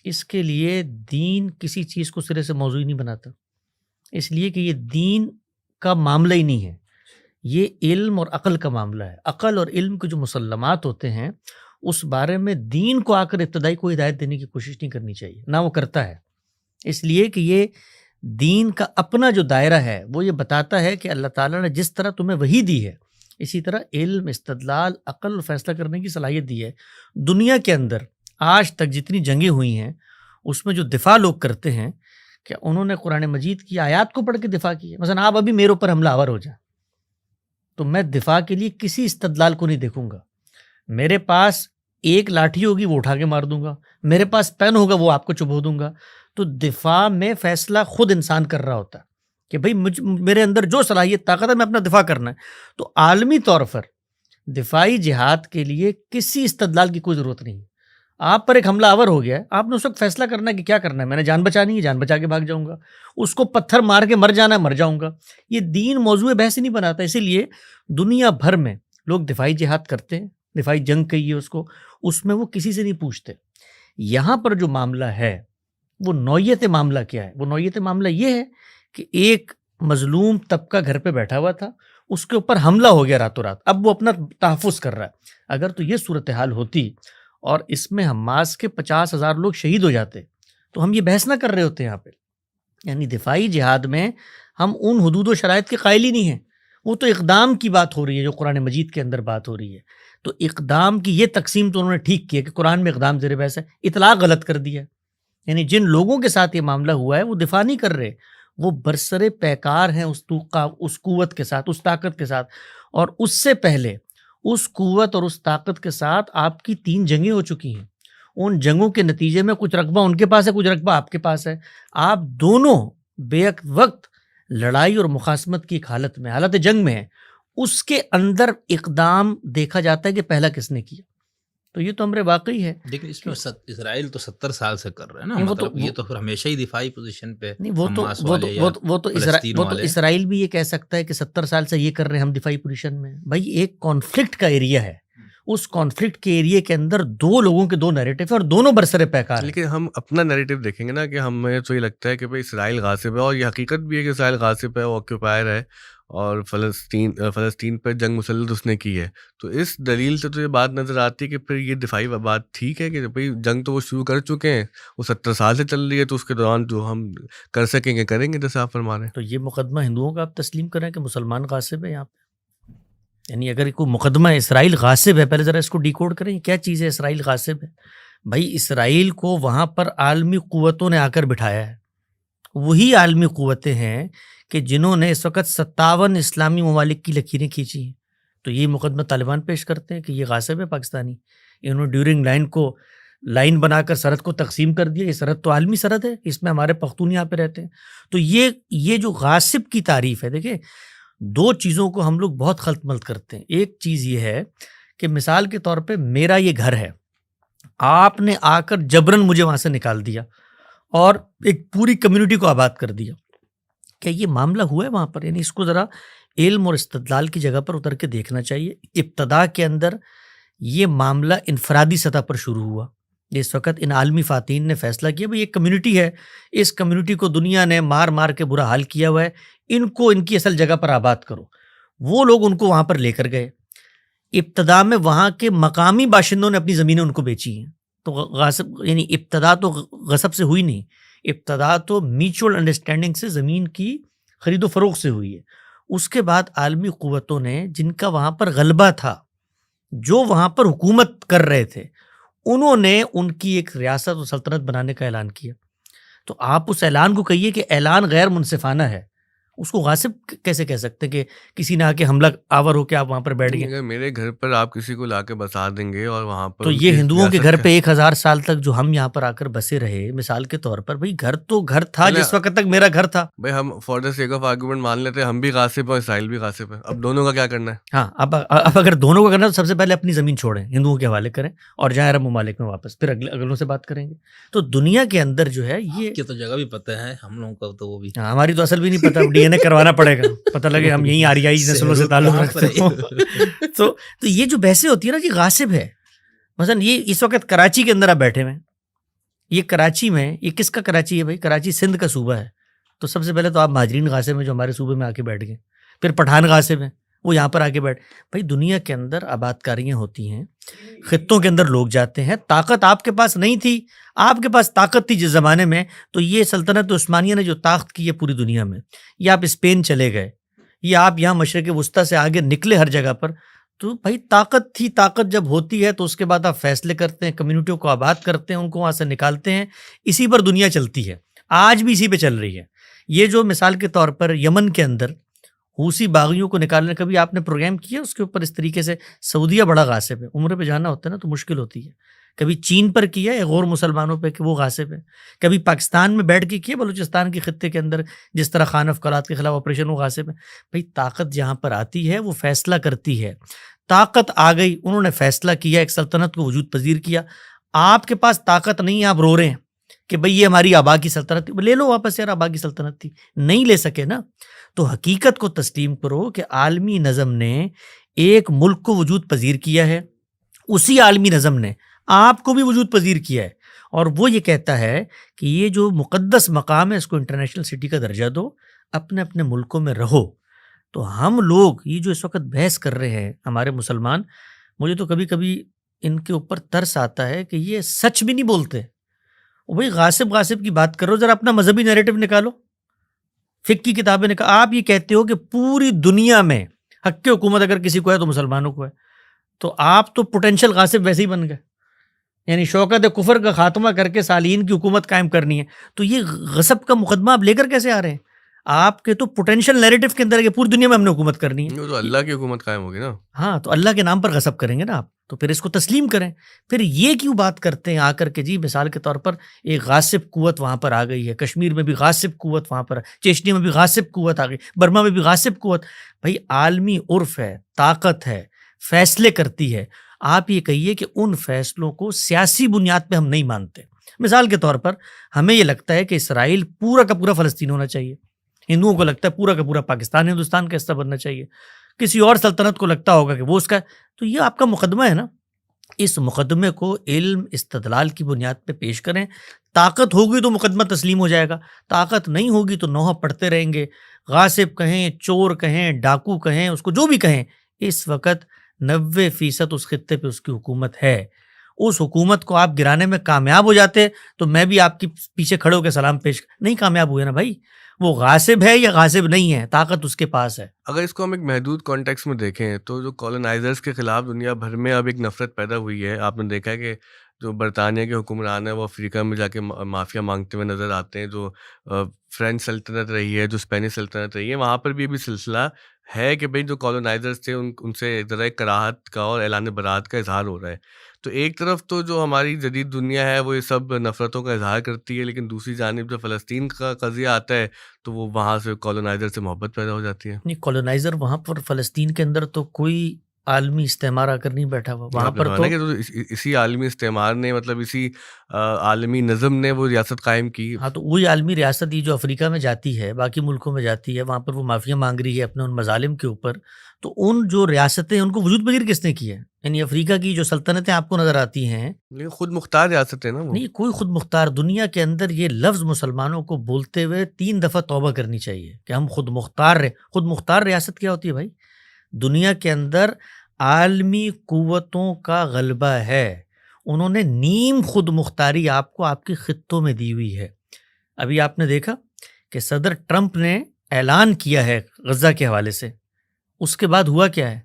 اس کے لیے دین کسی چیز کو سرے سے موضوع نہیں بناتا، اس لیے کہ یہ دین کا معاملہ ہی نہیں ہے، یہ علم اور عقل کا معاملہ ہے. عقل اور علم کے جو مسلمات ہوتے ہیں اس بارے میں دین کو آ کر ابتدائی کوئی ہدایت دینے کی کوشش نہیں کرنی چاہیے، نہ وہ کرتا ہے، اس لیے کہ یہ دین کا اپنا جو دائرہ ہے وہ یہ بتاتا ہے کہ اللہ تعالیٰ نے جس طرح تمہیں وحی دی ہے، اسی طرح علم، استدلال، عقل اور فیصلہ کرنے کی صلاحیت دی ہے. دنیا کے اندر آج تک جتنی جنگیں ہوئی ہیں اس میں جو دفاع لوگ کرتے ہیں کہ انہوں نے قرآن مجید کی آیات کو پڑھ کے دفاع کیا. مثلا آپ ابھی میرے اوپر حملہ آور ہو جائیں تو میں دفاع کے لیے کسی استدلال کو نہیں دیکھوں گا. میرے پاس ایک لاٹھی ہوگی وہ اٹھا کے مار دوں گا، میرے پاس پین ہوگا وہ آپ کو چبھو دوں گا. تو دفاع میں فیصلہ خود انسان کر رہا ہوتا ہے کہ بھئی میرے اندر جو صلاحیت طاقت ہے میں اپنا دفاع کرنا ہے. تو عالمی طور پر دفاعی جہاد کے لیے کسی استدلال کی کوئی ضرورت نہیں ہے. آپ پر ایک حملہ آور ہو گیا ہے، آپ نے اس وقت فیصلہ کرنا ہے کہ کیا کرنا ہے. میں نے جان بچانی ہے، جان بچا کے بھاگ جاؤں گا. اس کو پتھر مار کے مر جانا ہے، مر جاؤں گا. یہ دین موضوع بحث ہی نہیں بناتا. اسی لیے دنیا بھر میں لوگ دفاعی جہاد کرتے ہیں، دفاعی جنگ کہیے اس کو، اس میں وہ کسی سے نہیں پوچھتے. یہاں پر جو معاملہ ہے وہ نوعیت معاملہ کیا ہے؟ وہ نوعیت معاملہ یہ ہے کہ ایک مظلوم طبقہ گھر پہ بیٹھا ہوا تھا، اس کے اوپر حملہ ہو گیا راتوں رات، اب وہ اپنا تحفظ کر رہا ہے. اگر تو یہ صورتحال ہوتی اور اس میں حماس کے 50,000 لوگ شہید ہو جاتے تو ہم یہ بحث نہ کر رہے ہوتے یہاں پہ. یعنی دفاعی جہاد میں ہم ان حدود و شرائط کے قائل ہی نہیں ہیں. وہ تو اقدام کی بات ہو رہی ہے جو قرآن مجید کے اندر بات ہو رہی ہے. تو اقدام کی یہ تقسیم تو انہوں نے ٹھیک کی ہے کہ قرآن میں اقدام زیر بحث ہے، اطلاق غلط کر دیا. یعنی جن لوگوں کے ساتھ یہ معاملہ ہوا ہے وہ دفاع نہیں کر رہے، وہ برسر پیکار ہیں اس قوت کے ساتھ، اس طاقت کے ساتھ. اور اس سے پہلے اس قوت اور اس طاقت کے ساتھ آپ کی 3 جنگیں ہو چکی ہیں. ان جنگوں کے نتیجے میں کچھ رقبہ ان کے پاس ہے، کچھ رقبہ آپ کے پاس ہے. آپ دونوں بے وقت لڑائی اور مخاصمت کی ایک حالت میں، حالت جنگ میں ہیں. اس کے اندر اقدام دیکھا جاتا ہے کہ پہلا کس نے کیا. تو یہ تو امر واقعی ہے.
لیکن اس میں اسرائیل تو 70 سال سے کر رہے ہیں نا،
نہیں،
مطلب یہ تو پھر ہمیشہ ہی دفاعی پوزیشن پہ.
نہیں، وہ تو اسرائیل بھی یہ کہہ سکتا ہے کہ 70 سال سے یہ کر رہے ہیں، ہم دفاعی پوزیشن میں. بھائی ایک کانفلکٹ کا ایریا ہے، اس کانفلکٹ کے ایریا کے اندر 2 لوگوں کے 2 نیریٹو ہیں اور دونوں برسر پیکار ہیں.
لیکن ہم اپنا نیریٹو دیکھیں گے نا کہ ہمیں تو یہ لگتا ہے کہ بھائی اسرائیل غاصب ہے، اور یہ حقیقت بھی ہے کہ اسرائیل غاصب ہے، وہ آکیوپائر ہے، اور فلسطین پر جنگ مسلط اس نے کی ہے. تو اس دلیل سے تو یہ بات نظر آتی ہے کہ پھر یہ دفاعی بات ٹھیک ہے کہ بھائی جنگ تو وہ شروع کر چکے ہیں، وہ 70 سال سے چل رہی ہے، تو اس کے دوران جو ہم کر سکیں گے کریں گے جیسا آپ فرما رہے ہیں.
تو یہ مقدمہ ہندوؤں کا آپ تسلیم کریں کہ مسلمان غاصب ہے یہاں پہ؟ یعنی اگر کوئی مقدمہ اسرائیل غاصب ہے، پہلے ذرا اس کو ڈیکوڈ کریں، کیا چیز ہے اسرائیل غاصب ہے؟ بھائی اسرائیل کو وہاں پر عالمی قوتوں نے آ کر بٹھایا ہے. وہی عالمی قوتیں ہیں کہ جنہوں نے اس وقت 57 اسلامی ممالک کی لکیریں کھینچی ہیں. تو یہ مقدمہ طالبان پیش کرتے ہیں کہ یہ غاصب ہے پاکستانی، انہوں نے ڈیورنگ لائن کو لائن بنا کر سرحد کو تقسیم کر دیا. یہ سرحد تو عالمی سرحد ہے، اس میں ہمارے پختون یہاں پہ رہتے ہیں. تو یہ جو غاصب کی تعریف ہے، دیکھیں 2 چیزوں کو ہم لوگ بہت خلط ملط کرتے ہیں. ایک چیز یہ ہے کہ مثال کے طور پہ میرا یہ گھر ہے، آپ نے آ کر جبرن مجھے وہاں سے نکال دیا اور ایک پوری کمیونٹی کو آباد کر دیا. کیا یہ معاملہ ہوا ہے وہاں پر؟ یعنی اس کو ذرا علم اور استدلال کی جگہ پر اتر کے دیکھنا چاہیے. ابتدا کے اندر یہ معاملہ انفرادی سطح پر شروع ہوا. اس وقت ان عالمی فاتحین نے فیصلہ کیا بھئی ایک کمیونٹی ہے، اس کمیونٹی کو دنیا نے مار مار کے برا حال کیا ہوا ہے، ان کو ان کی اصل جگہ پر آباد کرو. وہ لوگ ان کو وہاں پر لے کر گئے. ابتدا میں وہاں کے مقامی باشندوں نے اپنی زمینیں ان کو بیچی ہیں. تو غاصب یعنی ابتدا تو غصب سے ہوئی نہیں، ابتدا تو میوچول انڈرسٹینڈنگ سے زمین کی خرید و فروخت سے ہوئی ہے. اس کے بعد عالمی قوتوں نے جن کا وہاں پر غلبہ تھا، جو وہاں پر حکومت کر رہے تھے، انہوں نے ان کی ایک ریاست و سلطنت بنانے کا اعلان کیا. تو آپ اس اعلان کو کہیے کہ اعلان غیر منصفانہ ہے، اس کو غاصب کیسے کہہ سکتے ہیں کہ کسی نے آ کے حملہ آور ہو کے آپ وہاں پر بیٹھ گئے؟
اگر میرے گھر پر آپ کسی کو لا کے بسا دیں گے اور وہاں پر
تو
ان
یہ
کی
ہندوؤں کے
ریاست
گھر
کا،
پہ 1000 سال تک جو ہم یہاں پر آ کر بسے رہے، مثال کے طور پر بھائی گھر تو گھر تھا
چلے
جس وقت تک میرا گھر تھا.
بھائی ہم for the sake of argument مان لیتے ہیں ہم بھی غاصب ہیں اور اسرائیل بھی غاصب ہے، اب دونوں کا کیا کرنا ہے؟
ہاں اب اگر دونوں کو کرنا تو سب سے پہلے اپنی زمین چھوڑیں، ہندوؤں کے حوالے کریں اور جائیں عرب ممالک میں واپس، پھر اگلوں سے بات کریں گے. تو دنیا کے اندر جو ہے یہ
کی تو جگہ بھی پتہ ہے ہم لوگوں کو، تو وہ بھی
ہماری تو اصل بھی نہیں پتا، ڈی این اے کروانا پڑے گا، پتہ لگے ہم یہیں آریائی نسلوں سے تعلق رکھتے ہوں. تو یہ جو بحثیں ہوتی ہے نا کہ غاصب ہے. مثلا یہ اس وقت کراچی کے اندر آپ بیٹھے ہوئے ہیں، یہ کراچی میں، یہ کس کا کراچی ہے بھائی؟ کراچی سندھ کا صوبہ ہے. تو سب سے پہلے تو آپ مہاجرین غاصب ہیں جو ہمارے صوبے میں آ کے بیٹھ گئے، پھر پٹھان غاصب ہیں وہ یہاں پر آ کے بیٹھ. بھائی دنیا کے اندر آباد کاریاں ہوتی ہیں، خطوں کے اندر لوگ جاتے ہیں. طاقت آپ کے پاس نہیں تھی، آپ کے پاس طاقت تھی جس زمانے میں، تو یہ سلطنت عثمانیہ نے جو طاقت کی ہے پوری دنیا میں، یا آپ اسپین چلے گئے یا آپ یہاں مشرق وسطیٰ سے آگے نکلے ہر جگہ پر، تو بھائی طاقت تھی. طاقت جب ہوتی ہے تو اس کے بعد آپ فیصلے کرتے ہیں، کمیونٹیوں کو آباد کرتے ہیں، ان کو وہاں سے نکالتے ہیں. اسی پر دنیا چلتی ہے، آج بھی اسی پہ چل رہی ہے. یہ جو مثال کے طور پر یمن کے اندر حوثی باغیوں کو نکالنے، کبھی آپ نے پروگرام کیا اس کے اوپر اس طریقے سے؟ سعودیہ بڑا غاصب ہے، عمرے پہ جانا ہوتا ہے نا تو مشکل ہوتی ہے. کبھی چین پر کیا ہے غور مسلمانوں پہ کہ وہ غاصب ہے، کبھی پاکستان میں بیٹھ کے کیا بلوچستان کے خطے کے اندر جس طرح خان افقالات کے خلاف آپریشن، وہ غاصب ہے. بھائی طاقت جہاں پر آتی ہے وہ فیصلہ کرتی ہے. طاقت آ گئی، انہوں نے فیصلہ کیا، ایک سلطنت کو وجود پذیر کیا. آپ کے پاس طاقت نہیں ہے، آپ رو رہے ہیں کہ بھئی یہ ہماری آبا کی سلطنت تھی. لے لو واپس یار، آبا کی سلطنت تھی، نہیں لے سکے نا. تو حقیقت کو تسلیم کرو کہ عالمی نظم نے ایک ملک کو وجود پذیر کیا ہے، اسی عالمی نظم نے آپ کو بھی وجود پذیر کیا ہے، اور وہ یہ کہتا ہے کہ یہ جو مقدس مقام ہے اس کو انٹرنیشنل سٹی کا درجہ دو، اپنے اپنے ملکوں میں رہو. تو ہم لوگ یہ جو اس وقت بحث کر رہے ہیں ہمارے مسلمان، مجھے تو کبھی کبھی ان کے اوپر ترس آتا ہے کہ یہ سچ بھی نہیں بولتے. بھائی غاصب کی بات کرو، ذرا اپنا مذہبی نیریٹو نکالو، فقہ کی کتابیں نکالو. آپ یہ کہتے ہو کہ پوری دنیا میں حق کی حکومت اگر کسی کو ہے تو مسلمانوں کو ہے، تو آپ تو پوٹینشیل غاصب ویسے ہی بن گئے. یعنی شوکت کفر کا خاتمہ کر کے صالحین کی حکومت قائم کرنی ہے، تو یہ غصب کا مقدمہ آپ لے کر کیسے آ رہے ہیں؟ آپ کے تو پوٹینشیل نیریٹو کے اندر ہے کہ پوری دنیا میں ہم نے حکومت کرنی ہے.
وہ تو اللہ کی حکومت قائم ہوگی نا.
ہاں تو اللہ کے نام پر غصب کریں گے نا آپ، تو پھر اس کو تسلیم کریں. پھر یہ کیوں بات کرتے ہیں آ کر کے جی مثال کے طور پر ایک غاصب قوت وہاں پر آ گئی ہے، کشمیر میں بھی غاصب قوت وہاں پر، چیچنی میں بھی غاصب قوت آ گئی، برما میں بھی غاصب قوت. بھائی عالمی عرف ہے، طاقت ہے، فیصلے کرتی ہے. آپ یہ کہیے کہ ان فیصلوں کو سیاسی بنیاد پہ ہم نہیں مانتے. مثال کے طور پر ہمیں یہ لگتا ہے کہ اسرائیل پورا کا پورا فلسطین ہونا چاہیے، ہندوؤں کو لگتا ہے پورا کا پورا پاکستان ہندوستان کا حصہ بننا چاہیے، کسی اور سلطنت کو لگتا ہوگا کہ وہ اس کا. تو یہ آپ کا مقدمہ ہے نا، اس مقدمے کو علم استدلال کی بنیاد پہ پیش کریں. طاقت ہوگی تو مقدمہ تسلیم ہو جائے گا، طاقت نہیں ہوگی تو نوحہ پڑھتے رہیں گے. غاصب کہیں، چور کہیں، ڈاکو کہیں، اس کو جو بھی کہیں، اس وقت 90% اس خطے پہ اس کی حکومت ہے. اس حکومت کو آپ گرانے میں کامیاب ہو جاتے تو میں بھی آپ کی پیچھے کھڑے ہو کے سلام پیش، نہیں کامیاب ہوئے نا بھائی. وہ غاصب ہے یا غاصب نہیں ہے، طاقت اس کے پاس ہے.
اگر اس کو ہم ایک محدود کانٹیکس میں دیکھیں تو جو کالونائزرز کے خلاف دنیا بھر میں اب ایک نفرت پیدا ہوئی ہے. آپ نے دیکھا ہے کہ جو برطانیہ کے حکمران ہیں وہ افریقہ میں جا کے معافیا مانگتے ہوئے نظر آتے ہیں. جو فرینچ سلطنت رہی ہے، جو اسپینش سلطنت رہی ہے، وہاں پر بھی سلسلہ ہے کہ بھئی جو کالونائزرز تھے ان سے ذرا ایک کراہت کا اور اعلان برات کا اظہار ہو رہا ہے. تو ایک طرف تو جو ہماری جدید دنیا ہے وہ یہ سب نفرتوں کا اظہار کرتی ہے، لیکن دوسری جانب جب فلسطین کا قضیہ آتا ہے تو وہ وہاں سے کالونائزر سے محبت پیدا ہو جاتی ہے.
نہیں، کالونائزر وہاں پر فلسطین کے اندر تو کوئی عالمی استعمار آ کر نہیں بیٹھا ہوا وہاں
آپ نے
پر.
کہا نا کہ اسی عالمی استعمار نے، مطلب اسی عالمی نظم نے وہ ریاست قائم کی.
ہاں تو وہی عالمی ریاست یہ جو افریقہ میں جاتی ہے، باقی ملکوں میں جاتی ہے، وہاں پر وہ معافیا مانگ رہی ہے اپنے ان مظالم کے اوپر. تو ان جو ریاستیں ان کو وجود پذیر کس نے کی ہے؟ یعنی افریقہ کی جو سلطنتیں آپ کو نظر آتی ہیں،
لیکن خود مختار ریاست ہے نا وہ.
نہیں کوئی خود مختار. دنیا کے اندر یہ لفظ مسلمانوں کو بولتے ہوئے 3 دفعہ توبہ کرنی چاہیے کہ ہم خود مختار رہے. خود مختار ریاست کیا ہوتی ہے بھائی؟ دنیا کے اندر عالمی قوتوں کا غلبہ ہے، انہوں نے نیم خود مختاری آپ کو آپ کے خطوں میں دی ہوئی ہے. ابھی آپ نے دیکھا کہ صدر ٹرمپ نے اعلان کیا ہے غزہ کے حوالے سے، اس کے بعد ہوا کیا ہے؟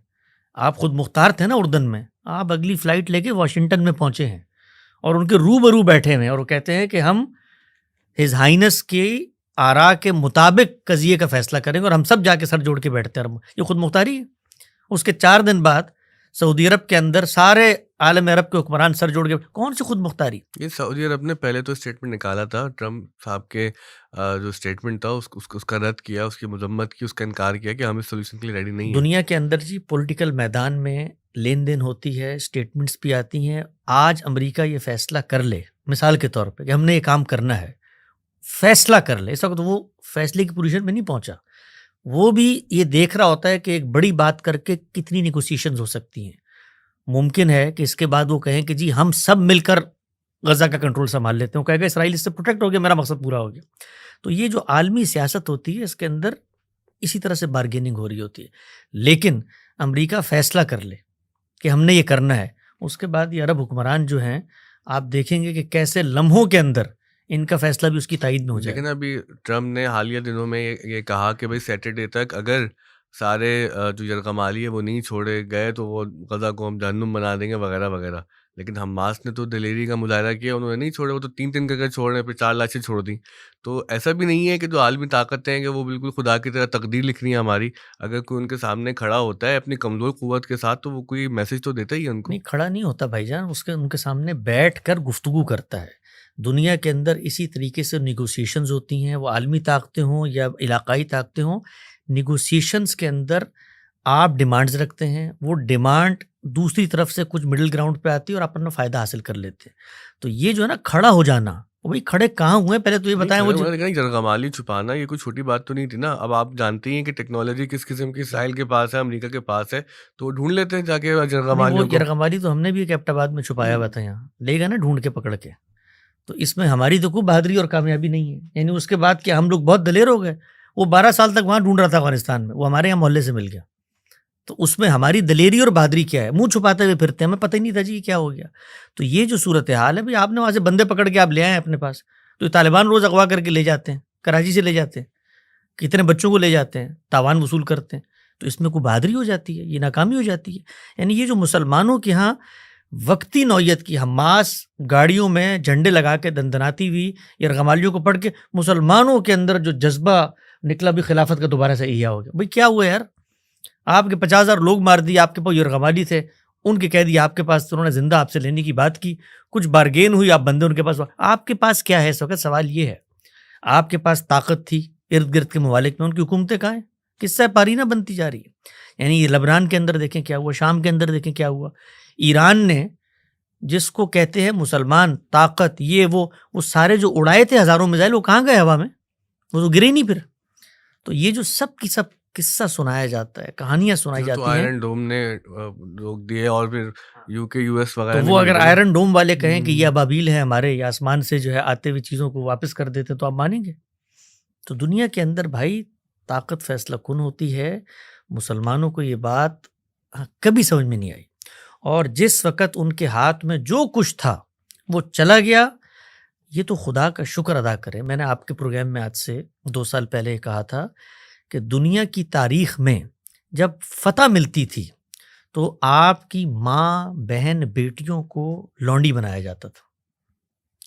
آپ خود مختار تھے نا اردن میں، آپ اگلی فلائٹ لے کے واشنگٹن میں پہنچے ہیں اور ان کے روبرو بیٹھے ہوئے ہیں اور وہ کہتے ہیں کہ ہم ہز ہائنس کی آرا کے مطابق قضیے کا فیصلہ کریں گے اور ہم سب جا کے سر جوڑ کے بیٹھتے ہیں. یہ خود مختاری ہے. اس کے 4 دن بعد سعودی عرب کے اندر سارے عالم عرب کے حکمران سر جوڑ کے کون سی خود مختاری؟
یہ سعودی عرب نے پہلے تو اسٹیٹمنٹ نکالا تھا، ٹرمپ صاحب کے جو اسٹیٹمنٹ تھا اس کا رد کیا، اس کی مذمت کی، اس کا انکار کیا کہ ہم اس سولوشن کے لیے ریڈی نہیں ہیں.
دنیا کے اندر جی پولیٹیکل میدان میں لین دین ہوتی ہے، اسٹیٹمنٹس بھی آتی ہیں. آج امریکہ یہ فیصلہ کر لے مثال کے طور پہ کہ ہم نے یہ کام کرنا ہے، فیصلہ کر لے، اس وقت وہ فیصلے کی پوزیشن میں نہیں پہنچا. وہ بھی یہ دیکھ رہا ہوتا ہے کہ ایک بڑی بات کر کے کتنی نیگوسیشنز ہو سکتی ہیں. ممکن ہے کہ اس کے بعد وہ کہیں کہ جی ہم سب مل کر غزہ کا کنٹرول سنبھال لیتے ہیں. وہ کہے گا اسرائیل اس سے پروٹیکٹ ہو گیا، میرا مقصد پورا ہو گیا. تو یہ جو عالمی سیاست ہوتی ہے اس کے اندر اسی طرح سے بارگیننگ ہو رہی ہوتی ہے. لیکن امریکہ فیصلہ کر لے کہ ہم نے یہ کرنا ہے، اس کے بعد یہ عرب حکمران جو ہیں آپ دیکھیں گے کہ کیسے لمحوں کے اندر ان کا فیصلہ بھی اس کی تائید میں ہو جائے.
لیکن ابھی ٹرمپ نے حالیہ دنوں میں یہ کہا کہ بھائی سیٹرڈے تک اگر سارے جو یرغمالی ہے وہ نہیں چھوڑے گئے تو وہ غزہ کو ہم جہنم بنا دیں گے وغیرہ وغیرہ. لیکن حماس نے تو دلیری کا مظاہرہ کیا، انہوں نے نہیں چھوڑے، وہ تو 3 کر کے چھوڑ رہے ہیں، پھر 4 لاشیں چھوڑ دیں. تو ایسا بھی نہیں ہے کہ جو عالمی طاقتیں ہیں کہ وہ بالکل خدا کی طرح تقدیر لکھ رہی ہیں ہماری. اگر کوئی ان کے سامنے کھڑا ہوتا ہے اپنی کمزور قوت کے ساتھ تو وہ کوئی میسج تو دیتا ہی ہے ان کو.
نہیں کھڑا نہیں ہوتا بھائی جان، ان کے سامنے بیٹھ کر گفتگو کرتا ہے. دنیا کے اندر اسی طریقے سے نیگوسیشنز ہوتی ہیں، وہ عالمی طاقتیں ہوں یا علاقائی طاقتیں ہوں. نیگوسیشنز کے اندر آپ ڈیمانڈز رکھتے ہیں، وہ ڈیمانڈ دوسری طرف سے کچھ مڈل گراؤنڈ پہ آتی ہے اور آپ اپنا فائدہ حاصل کر لیتے ہیں. تو یہ جو ہے نا کھڑا ہو جانا، بھائی کھڑے کہاں ہوئے پہلے تو یہ بتائیں. وہ
یرغمالی چھپانا یہ کوئی چھوٹی بات تو نہیں تھی نا. اب آپ جانتی ہیں کہ ٹیکنالوجی کس قسم کی اسرائیل کے پاس ہے، امریکہ کے پاس ہے، تو وہ ڈھونڈ لیتے ہیں جا کے
یرغمالی تو ہم نے بھی ایک ایبٹ آباد میں چھپایا ہوا تھا، یہاں لے گا نا ڈھونڈ کے پکڑ کے. تو اس میں ہماری تو کوئی بہادری اور کامیابی نہیں ہے. یعنی اس کے بعد کہ ہم لوگ بہت دلیر ہو گئے. وہ 12 سال تک وہاں ڈھونڈ رہا تھا افغانستان میں، وہ ہمارے یہاں محلے سے مل گیا. تو اس میں ہماری دلیری اور بہادری کیا ہے؟ منہ چھپاتے ہوئے پھرتے ہیں، ہمیں پتہ ہی نہیں تھا جی کیا ہو گیا. تو یہ جو صورتحال ہے، بھائی آپ نے وہاں سے بندے پکڑ کے آپ لے آئے اپنے پاس، تو طالبان روز اغوا کر کے لے جاتے ہیں، کراچی سے لے جاتے ہیں، کتنے بچوں کو لے جاتے ہیں، تاوان وصول کرتے ہیں. تو اس میں کوئی بہادری ہو جاتی ہے؟ یہ ناکامی ہو جاتی ہے. یعنی یہ جو مسلمانوں کے ہاں وقتی نوعیت کی حماس گاڑیوں میں جھنڈے لگا کے دندناتی ہوئی یرغمالیوں کو پڑھ کے مسلمانوں کے اندر جو جذبہ نکلا بھی خلافت کا دوبارہ سے احیا ہو گیا. بھائی کیا ہوا یار؟ آپ کے 50,000 لوگ مار دیے، آپ کے پاس یرغمالی تھے، ان کے قیدی آپ کے پاس، انہوں نے زندہ آپ سے لینے کی بات کی، کچھ بارگین ہوئی، آپ بندے ان کے پاس. آپ کے پاس کیا ہے اس وقت؟ سوال یہ ہے. آپ کے پاس طاقت تھی ارد گرد کے ممالک میں، ان کی حکومتیں کہاں ہیں؟ قصہ پاری نہ بنتی جا رہی ہے. یعنی یہ لبنان کے اندر دیکھیں کیا ہوا، شام کے اندر دیکھیں کیا ہوا. ایران نے جس کو کہتے ہیں مسلمان طاقت، یہ وہ سارے جو اڑائے تھے ہزاروں میزائل، وہ کہاں گئے ہوا میں؟ وہ تو گرے ہی نہیں پھر. تو یہ جو سب کی سب قصہ سنایا جاتا ہے، کہانیاں سنائی جاتی ہیں.
آئرن ڈوم نے روک دیے اور پھر US وغیرہ.
تو وہ اگر آئرن ڈوم والے کہیں کہ یہ ابابیل ہے ہمارے، یا آسمان سے جو ہے آتے ہوئی چیزوں کو واپس کر دیتے تو آپ مانیں گے؟ تو دنیا کے اندر بھائی طاقت فیصلہ کن ہوتی ہے. مسلمانوں کو یہ بات کبھی سمجھ میں نہیں آئی، اور جس وقت ان کے ہاتھ میں جو کچھ تھا وہ چلا گیا. یہ تو خدا کا شکر ادا کریں. میں نے آپ کے پروگرام میں آج سے 2 سال پہلے کہا تھا کہ دنیا کی تاریخ میں جب فتح ملتی تھی تو آپ کی ماں، بہن، بیٹیوں کو لونڈی بنایا جاتا تھا،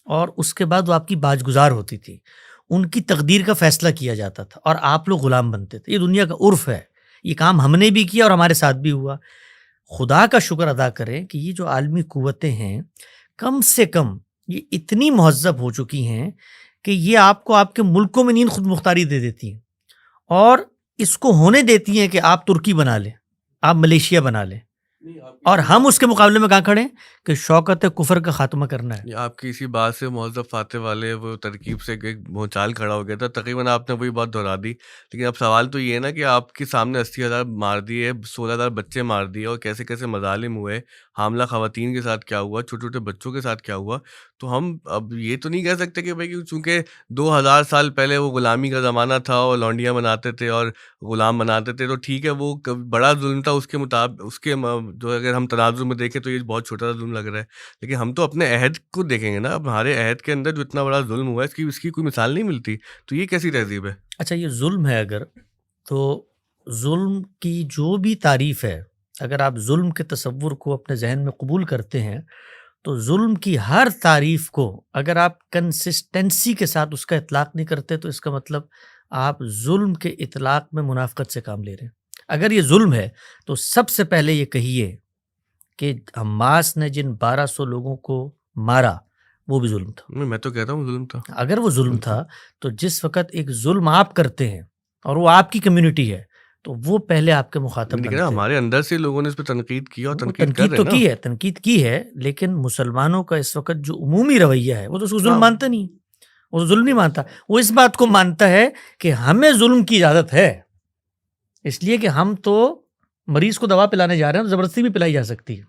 اور اس کے بعد وہ آپ کی باج گزار ہوتی تھی، ان کی تقدیر کا فیصلہ کیا جاتا تھا، اور آپ لوگ غلام بنتے تھے. یہ دنیا کا عرف ہے. یہ کام ہم نے بھی کیا اور ہمارے ساتھ بھی ہوا. خدا کا شکر ادا کریں کہ یہ جو عالمی قوتیں ہیں کم سے کم یہ اتنی مہذب ہو چکی ہیں کہ یہ آپ کو آپ کے ملکوں میں نیند خود مختاری دے دیتی ہیں، اور اس کو ہونے دیتی ہیں کہ آپ ترکی بنا لیں، آپ ملیشیا بنا لیں، اور ہم اس کے مقابلے میں کہاں کھڑے ہیں کہ شوکت کفر کا خاتمہ کرنا ہے.
آپ کی اسی بات سے مہذب فاتح والے وہ ترکیب سے ایک بھونچال کھڑا ہو گیا تھا. تقریباً آپ نے وہی بات دہرا دی. لیکن اب سوال تو یہ ہے نا کہ آپ کے سامنے 80,000 مار دیے، 16,000 بچے مار دیے، اور کیسے کیسے مظالم ہوئے، حاملہ خواتین کے ساتھ کیا ہوا، چھوٹے چھوٹے بچوں کے ساتھ کیا ہوا. تو ہم اب یہ تو نہیں کہہ سکتے کہ بھائی چونکہ 2,000 سال پہلے وہ غلامی کا زمانہ تھا اور لونڈیاں بناتے تھے اور غلام بناتے تھے تو ٹھیک ہے وہ بڑا ظلم تھا، اس کے مطابق اس کے جو اگر ہم تناظر میں دیکھیں تو یہ بہت چھوٹا سا ظلم لگ رہا ہے. لیکن ہم تو اپنے عہد کو دیکھیں گے نا. اب ہمارے عہد کے اندر جو اتنا بڑا ظلم ہوا ہے اس کی کوئی مثال نہیں ملتی. تو یہ کیسی تہذیب ہے؟
اچھا یہ ظلم ہے اگر، تو ظلم کی جو بھی تعریف ہے، اگر آپ ظلم کے تصور کو اپنے ذہن میں قبول کرتے ہیں تو ظلم کی ہر تعریف کو اگر آپ کنسسٹنسی کے ساتھ اس کا اطلاق نہیں کرتے تو اس کا مطلب آپ ظلم کے اطلاق میں منافقت سے کام لے رہے ہیں. اگر یہ ظلم ہے تو سب سے پہلے یہ کہیے کہ حماس نے جن 1200 لوگوں کو مارا وہ بھی ظلم تھا.
میں تو کہتا ہوں ظلم تھا.
اگر وہ ظلم تھا تو جس وقت ایک ظلم آپ کرتے ہیں اور وہ آپ کی کمیونٹی ہے تو وہ پہلے آپ کے مخاطب بنتے ہیں.
ہمارے اندر سے لوگوں نے اس پہ تنقید کی اور
تنقید تو کی ہے، تنقید کی ہے، لیکن مسلمانوں کا اس وقت جو عمومی رویہ ہے وہ تو اس کو ظلم مانتا نہیں، وہ تو ظلم نہیں مانتا. وہ اس بات کو مانتا ہے کہ ہمیں ظلم کی اجازت ہے، اس لیے کہ ہم تو مریض کو دوا پلانے جا رہے ہیں، زبردستی بھی پلائی جا سکتی ہے.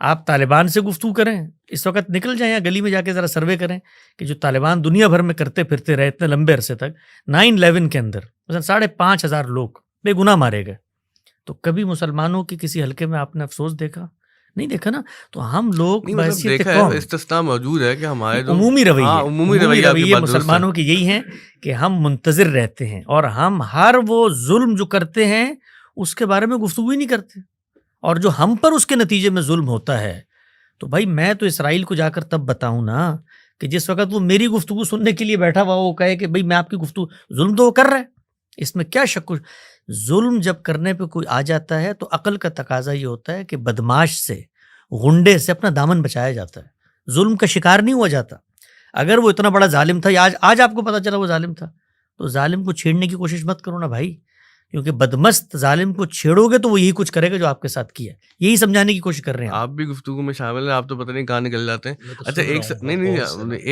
آپ طالبان سے گفتگو کریں، اس وقت نکل جائیں یا گلی میں جا کے ذرا سروے کریں کہ جو طالبان دنیا بھر میں کرتے پھرتے رہے اتنے لمبے عرصے تک، 9/11 کے اندر مثلا 5,500 لوگ بے گناہ مارے گئے، تو کبھی مسلمانوں کی کسی حلقے میں آپ نے افسوس دیکھا؟ نہیں دیکھا نا. تو ہم لوگ
استثناء موجود ہے کہ ہمارے
عمومی رویے مسلمانوں
کی
کی یہی ہیں کہ ہم منتظر رہتے ہیں اور ہم ہر وہ ظلم جو کرتے ہیں اس کے بارے میں گفتگو ہی نہیں کرتے، اور جو ہم پر اس کے نتیجے میں ظلم ہوتا ہے تو بھائی میں تو اسرائیل کو جا کر تب بتاؤں نا کہ جس وقت وہ میری گفتگو سننے کے لیے بیٹھا ہوا وہ کہے کہ بھائی میں آپ کی گفتگو، ظلم تو وہ کر رہا ہے، اس میں کیا شک. ظلم جب کرنے پہ کوئی آ جاتا ہے تو عقل کا تقاضا یہ ہوتا ہے کہ بدماش سے، غنڈے سے اپنا دامن بچایا جاتا ہے، ظلم کا شکار نہیں ہوا جاتا. اگر وہ اتنا بڑا ظالم تھا یا آج آپ کو پتا چلا وہ ظالم تھا تو ظالم کو چھیڑنے کی کوشش مت کرو نا بھائی، کیونکہ بدمست ظالم کو چھیڑو گے تو وہ یہی کچھ کرے گا جو آپ کے ساتھ کیا. یہی سمجھانے کی کوشش کر رہے ہیں.
آپ بھی گفتگو میں شامل ہیں، آپ تو پتہ نہیں کہاں نکل جاتے ہیں. اچھا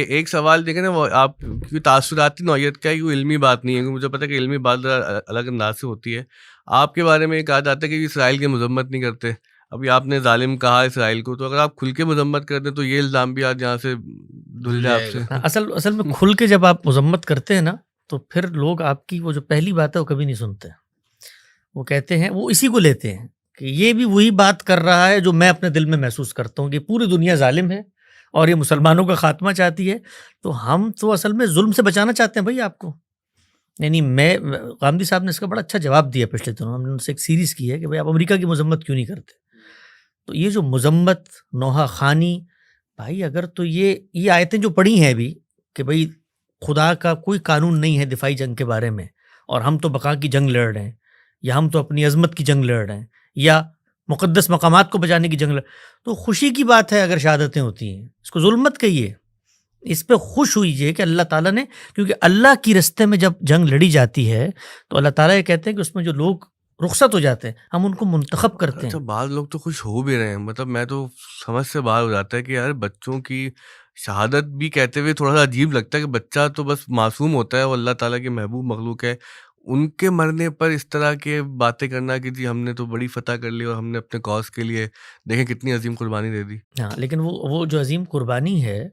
ایک سوال دیکھیں نا، وہ آپ کی تاثراتی نوعیت کا ہے، وہ علمی بات نہیں ہے، کیونکہ مجھے پتہ ہے کہ علمی بات الگ انداز سے ہوتی ہے. آپ کے بارے میں یہ کہا جاتا ہے کہ اسرائیل کی مذمت نہیں کرتے. ابھی آپ نے ظالم کہا اسرائیل کو، تو اگر آپ کھل کے مذمت کرتے تو یہ الزام بھی آج یہاں سے دھل جائے آپ سے.
اصل میں کھل کے جب آپ مذمت کرتے ہیں نا تو پھر لوگ آپ کی وہ جو پہلی بات ہے وہ کبھی نہیں سنتے. وہ کہتے ہیں، وہ اسی کو لیتے ہیں کہ یہ بھی وہی بات کر رہا ہے جو میں اپنے دل میں محسوس کرتا ہوں کہ پوری دنیا ظالم ہے اور یہ مسلمانوں کا خاتمہ چاہتی ہے. تو ہم تو اصل میں ظلم سے بچانا چاہتے ہیں بھائی آپ کو. یعنی غامدی صاحب نے اس کا بڑا اچھا جواب دیا پچھلے دنوں، ہم نے ان سے ایک سیریز کی ہے کہ بھائی آپ امریکہ کی مذمت کیوں نہیں کرتے. تو یہ جو مذمت، نوحہ خوانی، بھائی اگر تو یہ آیتیں جو پڑھی ہیں ابھی کہ بھائی خدا کا کوئی قانون نہیں ہے دفاعی جنگ کے بارے میں اور ہم تو بقا کی جنگ لڑ رہے ہیں، یا ہم تو اپنی عظمت کی جنگ لڑ رہے ہیں، یا مقدس مقامات کو بچانے کی جنگ تو خوشی کی بات ہے اگر شہادتیں ہوتی ہیں، اس کو ظلم مت کہیے. اس پہ خوش ہوئیے کہ اللہ تعالیٰ نے، کیونکہ اللہ کی رستے میں جب جنگ لڑی جاتی ہے تو اللہ تعالیٰ یہ کہتے ہیں کہ اس میں جو لوگ رخصت ہو جاتے ہیں ہم ان کو منتخب کرتے ہیں.
اچھا بعض لوگ تو خوش ہو بھی رہے ہیں، مطلب میں تو سمجھ سے باہر ہو جاتا ہے کہ یار بچوں کی شہادت بھی کہتے ہوئے تھوڑا سا عجیب لگتا ہے کہ بچہ تو بس معصوم ہوتا ہے، وہ اللہ تعالیٰ کی محبوب مخلوق ہے، ان کے مرنے پر اس طرح کے باتیں کرنا کہ جی ہم نے تو بڑی فتح کر لی اور ہم نے اپنے کاز کے لیے دیکھیں کتنی عظیم قربانی دے دی.
ہاں لیکن وہ جو عظیم قربانی ہے،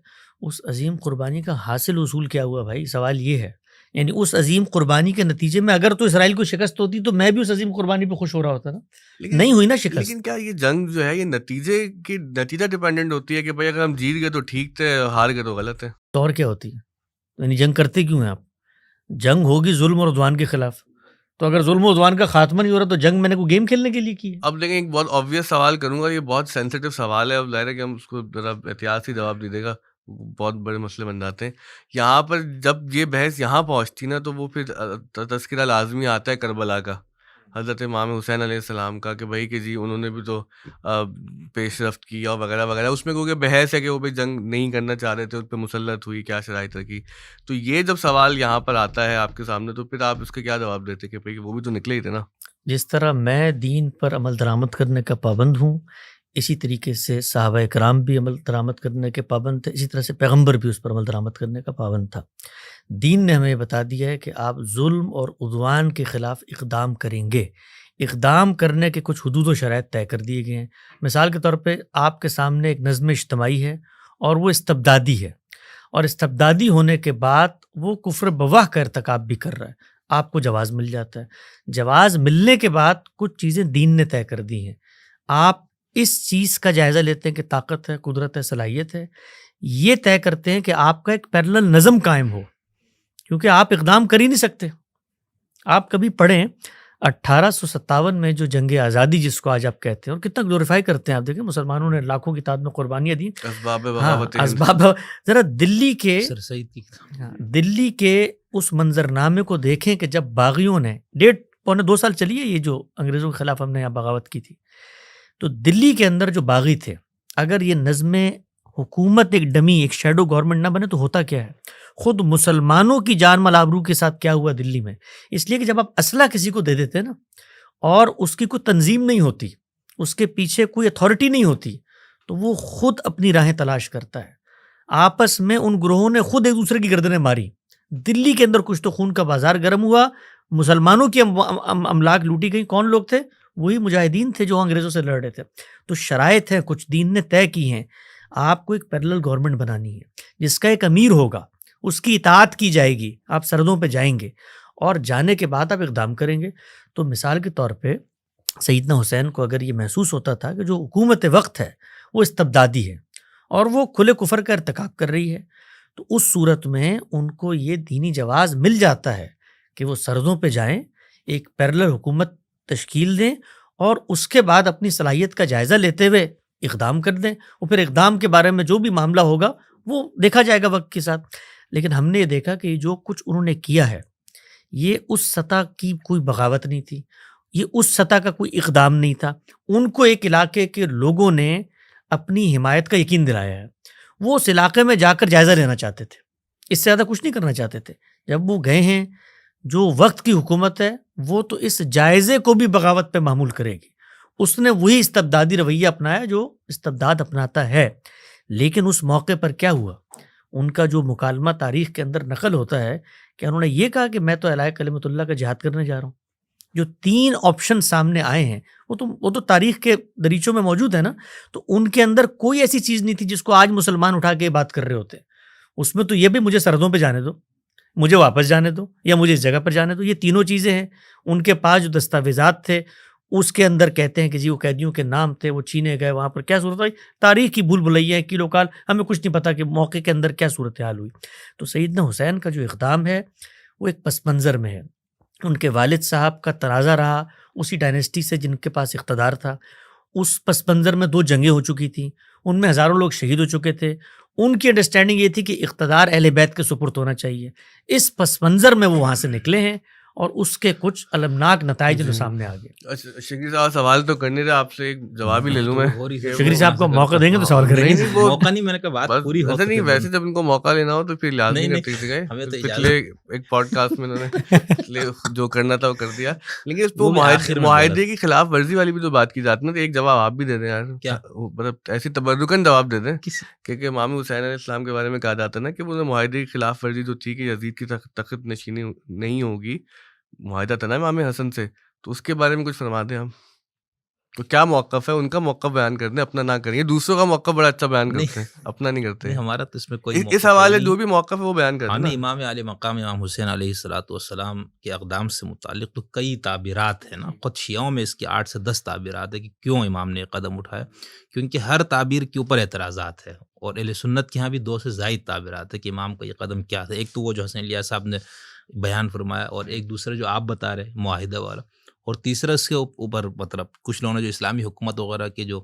اس عظیم قربانی کا حاصل اصول کیا ہوا بھائی؟ سوال یہ ہے. یعنی اس عظیم قربانی کے نتیجے میں اگر تو اسرائیل کو شکست ہوتی تو میں بھی اس عظیم قربانی پہ خوش ہو رہا ہوتا نا. نہیں ہوئی نا شکست.
لیکن کیا یہ جنگ جو ہے یہ نتیجہ ڈیپینڈنٹ ہوتی ہے کہ بھائی اگر ہم جیت گئے تو ٹھیک تھے، ہار گئے تو غلط ہے؟
تو اور کیا ہوتی ہے؟ یعنی جنگ کرتے کیوں ہیں آپ؟ جنگ ہوگی ظلم اور عدوان کے خلاف، تو اگر ظلم و عدوان کا خاتمہ نہیں ہو رہا تو جنگ میں نے کوئی گیم کھیلنے کے لیے کی ہے؟
اب دیکھیں ایک بہت آبویس سوال کروں گا، یہ بہت سینسیٹیو سوال ہے، اب ظاہر ہے کہ ہم اس کو ذرا احتیاط سے جواب دے دے گا، بہت بڑے مسئلے بن جاتے ہیں. یہاں پر جب یہ بحث یہاں پہنچتی نا تو وہ پھر تذکرہ لازمی آتا ہے کربلا کا، حضرت امام حسین علیہ السلام کا، کہ بھائی کہ جی انہوں نے بھی تو پیش رفت کی اور وغیرہ وغیرہ. اس میں کیونکہ بحث ہے کہ وہ بھی جنگ نہیں کرنا چاہ رہے تھے، ان پہ مسلط ہوئی، کیا شرائط رکھی. تو یہ جب سوال یہاں پر آتا ہے آپ کے سامنے تو پھر آپ اس کا کیا جواب دیتے کہ بھائی وہ بھی تو نکلے ہی تھے نا؟
جس طرح میں دین پر عمل درآمد کرنے کا پابند ہوں، اسی طریقے سے صحابہ کرام بھی عمل درآمد کرنے کے پابند تھے، اسی طرح سے پیغمبر بھی اس پر عمل درآمد کرنے کا پابند تھا. دین نے ہمیں بتا دیا ہے کہ آپ ظلم اور عدوان کے خلاف اقدام کریں گے. اقدام کرنے کے کچھ حدود و شرائط طے کر دیے گئے ہیں. مثال کے طور پہ آپ کے سامنے ایک نظم اجتماعی ہے اور وہ استبدادی ہے، اور استبدادی ہونے کے بعد وہ کفر بواہ کا ارتکاب بھی کر رہا ہے، آپ کو جواز مل جاتا ہے. جواز ملنے کے بعد کچھ چیزیں دین نے طے کر دی ہیں. آپ اس چیز کا جائزہ لیتے ہیں کہ طاقت ہے، قدرت ہے، صلاحیت ہے، یہ طے کرتے ہیں کہ آپ کا ایک پیرلل نظم قائم ہو، کیونکہ آپ اقدام کر ہی نہیں سکتے. آپ کبھی پڑھیں 1857 میں جو جنگ آزادی جس کو آج آپ کہتے ہیں، اور کتنا گلوریفائی کرتے ہیں آپ دیکھیں، مسلمانوں نے لاکھوں کی تعداد میں قربانیاں دی.
اسباب
ہاں
بغاوت ہند.
اسباب. ذرا دلی کے
سر سعید کی کتاب.
ہاں، دلی کے اس منظرنامے کو دیکھیں کہ جب باغیوں نے 1.5-2 سال چلی ہے یہ جو انگریزوں کے خلاف ہم نے یہاں بغاوت کی تھی، تو دلی کے اندر جو باغی تھے، اگر یہ نظم حکومت ایک ڈمی ایک شیڈو گورنمنٹ نہ بنے تو ہوتا کیا ہے؟ خود مسلمانوں کی جان مال آبرو کے ساتھ کیا ہوا دلی میں. اس لیے کہ جب آپ اسلحہ کسی کو دے دیتے ہیں نا، اور اس کی کوئی تنظیم نہیں ہوتی، اس کے پیچھے کوئی اتھارٹی نہیں ہوتی، تو وہ خود اپنی راہیں تلاش کرتا ہے. آپس میں ان گروہوں نے خود ایک دوسرے کی گردنیں ماری. دلی کے اندر کچھ تو خون کا بازار گرم ہوا، مسلمانوں کی املاک لوٹی گئی. کون لوگ تھے؟ وہی مجاہدین تھے جو انگریزوں سے لڑ رہے تھے. تو شرائط ہیں کچھ دین نے طے کی ہیں. آپ کو ایک پیرلل گورنمنٹ بنانی ہے جس کا ایک امیر ہوگا، اس کی اطاعت کی جائے گی، آپ سرحدوں پہ جائیں گے اور جانے کے بعد آپ اقدام کریں گے. تو مثال کے طور پہ سیدنا حسین کو اگر یہ محسوس ہوتا تھا کہ جو حکومت وقت ہے وہ استبدادی ہے اور وہ کھلے کفر کا ارتکاب کر رہی ہے، تو اس صورت میں ان کو یہ دینی جواز مل جاتا ہے کہ وہ سرحدوں پہ جائیں، ایک پیرلل حکومت تشکیل دیں اور اس کے بعد اپنی صلاحیت کا جائزہ لیتے ہوئے اقدام کر دیں. اور پھر اقدام کے بارے میں جو بھی معاملہ ہوگا وہ دیکھا جائے گا وقت کے ساتھ. لیکن ہم نے یہ دیکھا کہ جو کچھ انہوں نے کیا ہے یہ اس سطح کی کوئی بغاوت نہیں تھی، یہ اس سطح کا کوئی اقدام نہیں تھا. ان کو ایک علاقے کے لوگوں نے اپنی حمایت کا یقین دلایا ہے. وہ اس علاقے میں جا کر جائزہ لینا چاہتے تھے، اس سے زیادہ کچھ نہیں کرنا چاہتے تھے. جب وہ گئے ہیں، جو وقت کی حکومت ہے وہ تو اس جائزے کو بھی بغاوت پہ معمول کرے گی. اس نے وہی استبدادی رویہ اپنایا جو استبداد اپناتا ہے. لیکن اس موقع پر کیا ہوا؟ ان کا جو مکالمہ تاریخ کے اندر نقل ہوتا ہے کہ انہوں نے یہ کہا کہ میں تو اعلی کلمت اللہ کا جہاد کرنے جا رہا ہوں. جو 3 آپشن سامنے آئے ہیں وہ تو تاریخ کے دریچوں میں موجود ہے نا. تو ان کے اندر کوئی ایسی چیز نہیں تھی جس کو آج مسلمان اٹھا کے بات کر رہے ہوتے. اس میں تو یہ بھی مجھے سرحدوں پہ جانے دو، مجھے واپس جانے دو، یا مجھے اس جگہ پر جانے دو. یہ تینوں چیزیں ہیں. ان کے پاس جو دستاویزات تھے اس کے اندر کہتے ہیں کہ جی وہ قیدیوں کے نام تھے، وہ چھینے گئے. وہاں پر کیا صورت ہوئی؟ تاریخ کی بھول بھلائیاں ہیں، کیلو کال، ہمیں کچھ نہیں پتا کہ موقع کے اندر کیا صورتحال ہوئی. تو سیدنا حسین کا جو اقدام ہے وہ ایک پس منظر میں ہے. ان کے والد صاحب کا تنازع رہا اسی ڈائنیسٹی سے جن کے پاس اقتدار تھا. اس پس منظر میں 2 جنگیں ہو چکی تھیں، ان میں ہزاروں لوگ شہید ہو چکے تھے. ان کی انڈرسٹینڈنگ یہ تھی کہ اقتدار اہل بیت کے سپرد ہونا چاہیے. اس پس منظر میں وہ وہاں سے نکلے ہیں اور اس کے کچھ المناک نتائج جو سامنے آ گئے.
اچھا شکری صاحب سوال تو کرنے تھے آپ سے، ایک جواب ہی لے لوں میں.
شکری صاحب کو موقع دیں گے تو سوال کریں گے.
موقع نہیں، میں نے کہا بات پوری ہو.
نہیں ویسے جب ان کو موقع لینا ہو تو پھر لازمی کرتے تھے. پچھلے ایک پوڈ کاسٹ میں انہوں نے جو کرنا تھا وہ کر دیا. لیکن اس پہ معاہدے کی خلاف ورزی والی بھی جو بات کی جاتی ہے نا، تو ایک جواب آپ بھی دے دیں یار. مطلب ایسی تبرکن جواب دے دیں کہ امام حسین علیہ السلام کے بارے میں کہا جاتا ہے نا کہ وہ معاہدے کی خلاف ورزی جو تھی کہ یزید کی تخت نشینی نہیں ہوگی، معاہدہ تھا نا امام حسن سے، تو اس کے بارے میں کچھ فرما دیں ہم. تو کیا موقف ہے ان کا؟ موقف بیان کر دیں، اپنا نہ کریں. دوسروں کا موقف بڑا اچھا بیان کرتے ہیں، اپنا نہیں کرتے.
ہمارا تو اس میں کوئی
اس حوالے جو بھی موقف ہے وہ بیان کرتے ہیں.
امام علی مقام امام حسین علیہ الصلوۃ والسلام کے اقدام سے متعلق تو کئی تعبیرات ہیں نا. خود شیعوں میں اس کی 8 سے 10 تعبیرات ہے کہ کیوں امام نے قدم اٹھایا، کیونکہ ہر تعبیر کے اوپر اعتراضات ہے. اور اہل سنت کے ہاں بھی 2 سے زائد تعبیرات ہے کہ امام کا یہ قدم کیا تھا. ایک تو وہ جو حسین علیہ صاحب نے بیان فرمایا، اور ایک دوسرا جو آپ بتا رہے معاہدہ والا، اور تیسرا اس کے اوپر مطلب کچھ لوگوں نے جو اسلامی حکومت وغیرہ کے جو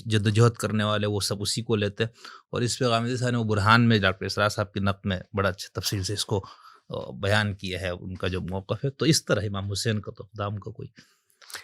جدوجہد کرنے والے وہ سب اسی کو لیتے. اور اس پہ غامدی صاحب نے وہ برہان میں ڈاکٹر اسرار صاحب کی نقد میں بڑا اچھا تفصیل سے اس کو بیان کیا ہے ان کا جو موقف ہے. تو اس طرح امام حسین کا تو اقدام کا کوئی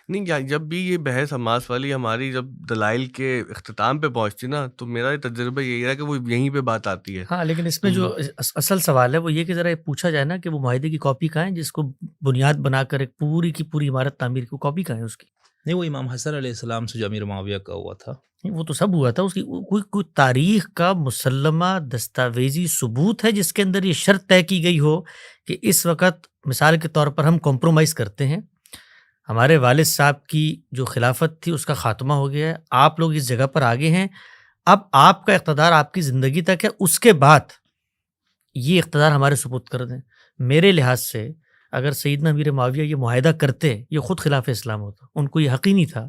نہیں. جب بھی یہ بحث حماس والی ہماری جب دلائل کے اختتام پہ پہنچتی نا، تو میرا تجربہ یہی ہے کہ وہ یہیں پہ بات آتی ہے.
ہاں لیکن اس میں جو اصل سوال ہے وہ یہ کہ ذرا پوچھا جائے نا کہ وہ معاہدے کی کاپی کہاں ہے جس کو بنیاد بنا کر ایک پوری کی پوری عمارت تعمیر کی کاپی کہاں ہے اس کی؟
نہیں، وہ امام حسن علیہ السلام سے جو امیر معاویہ کا ہوا تھا
وہ تو سب ہوا تھا. اس کی کوئی تاریخ کا مسلمہ دستاویزی ثبوت ہے جس کے اندر یہ شرط طے کی گئی ہو کہ اس وقت مثال کے طور پر ہم کمپرومائز کرتے ہیں، ہمارے والد صاحب کی جو خلافت تھی اس کا خاتمہ ہو گیا ہے، آپ لوگ اس جگہ پر آگے ہیں، اب آپ کا اقتدار آپ کی زندگی تک ہے، اس کے بعد یہ اقتدار ہمارے سپرد کر دیں. میرے لحاظ سے اگر سیدنا امیر معاویہ یہ معاہدہ کرتے یہ خود خلاف اسلام ہوتا. ان کو یہ حق ہی نہیں تھا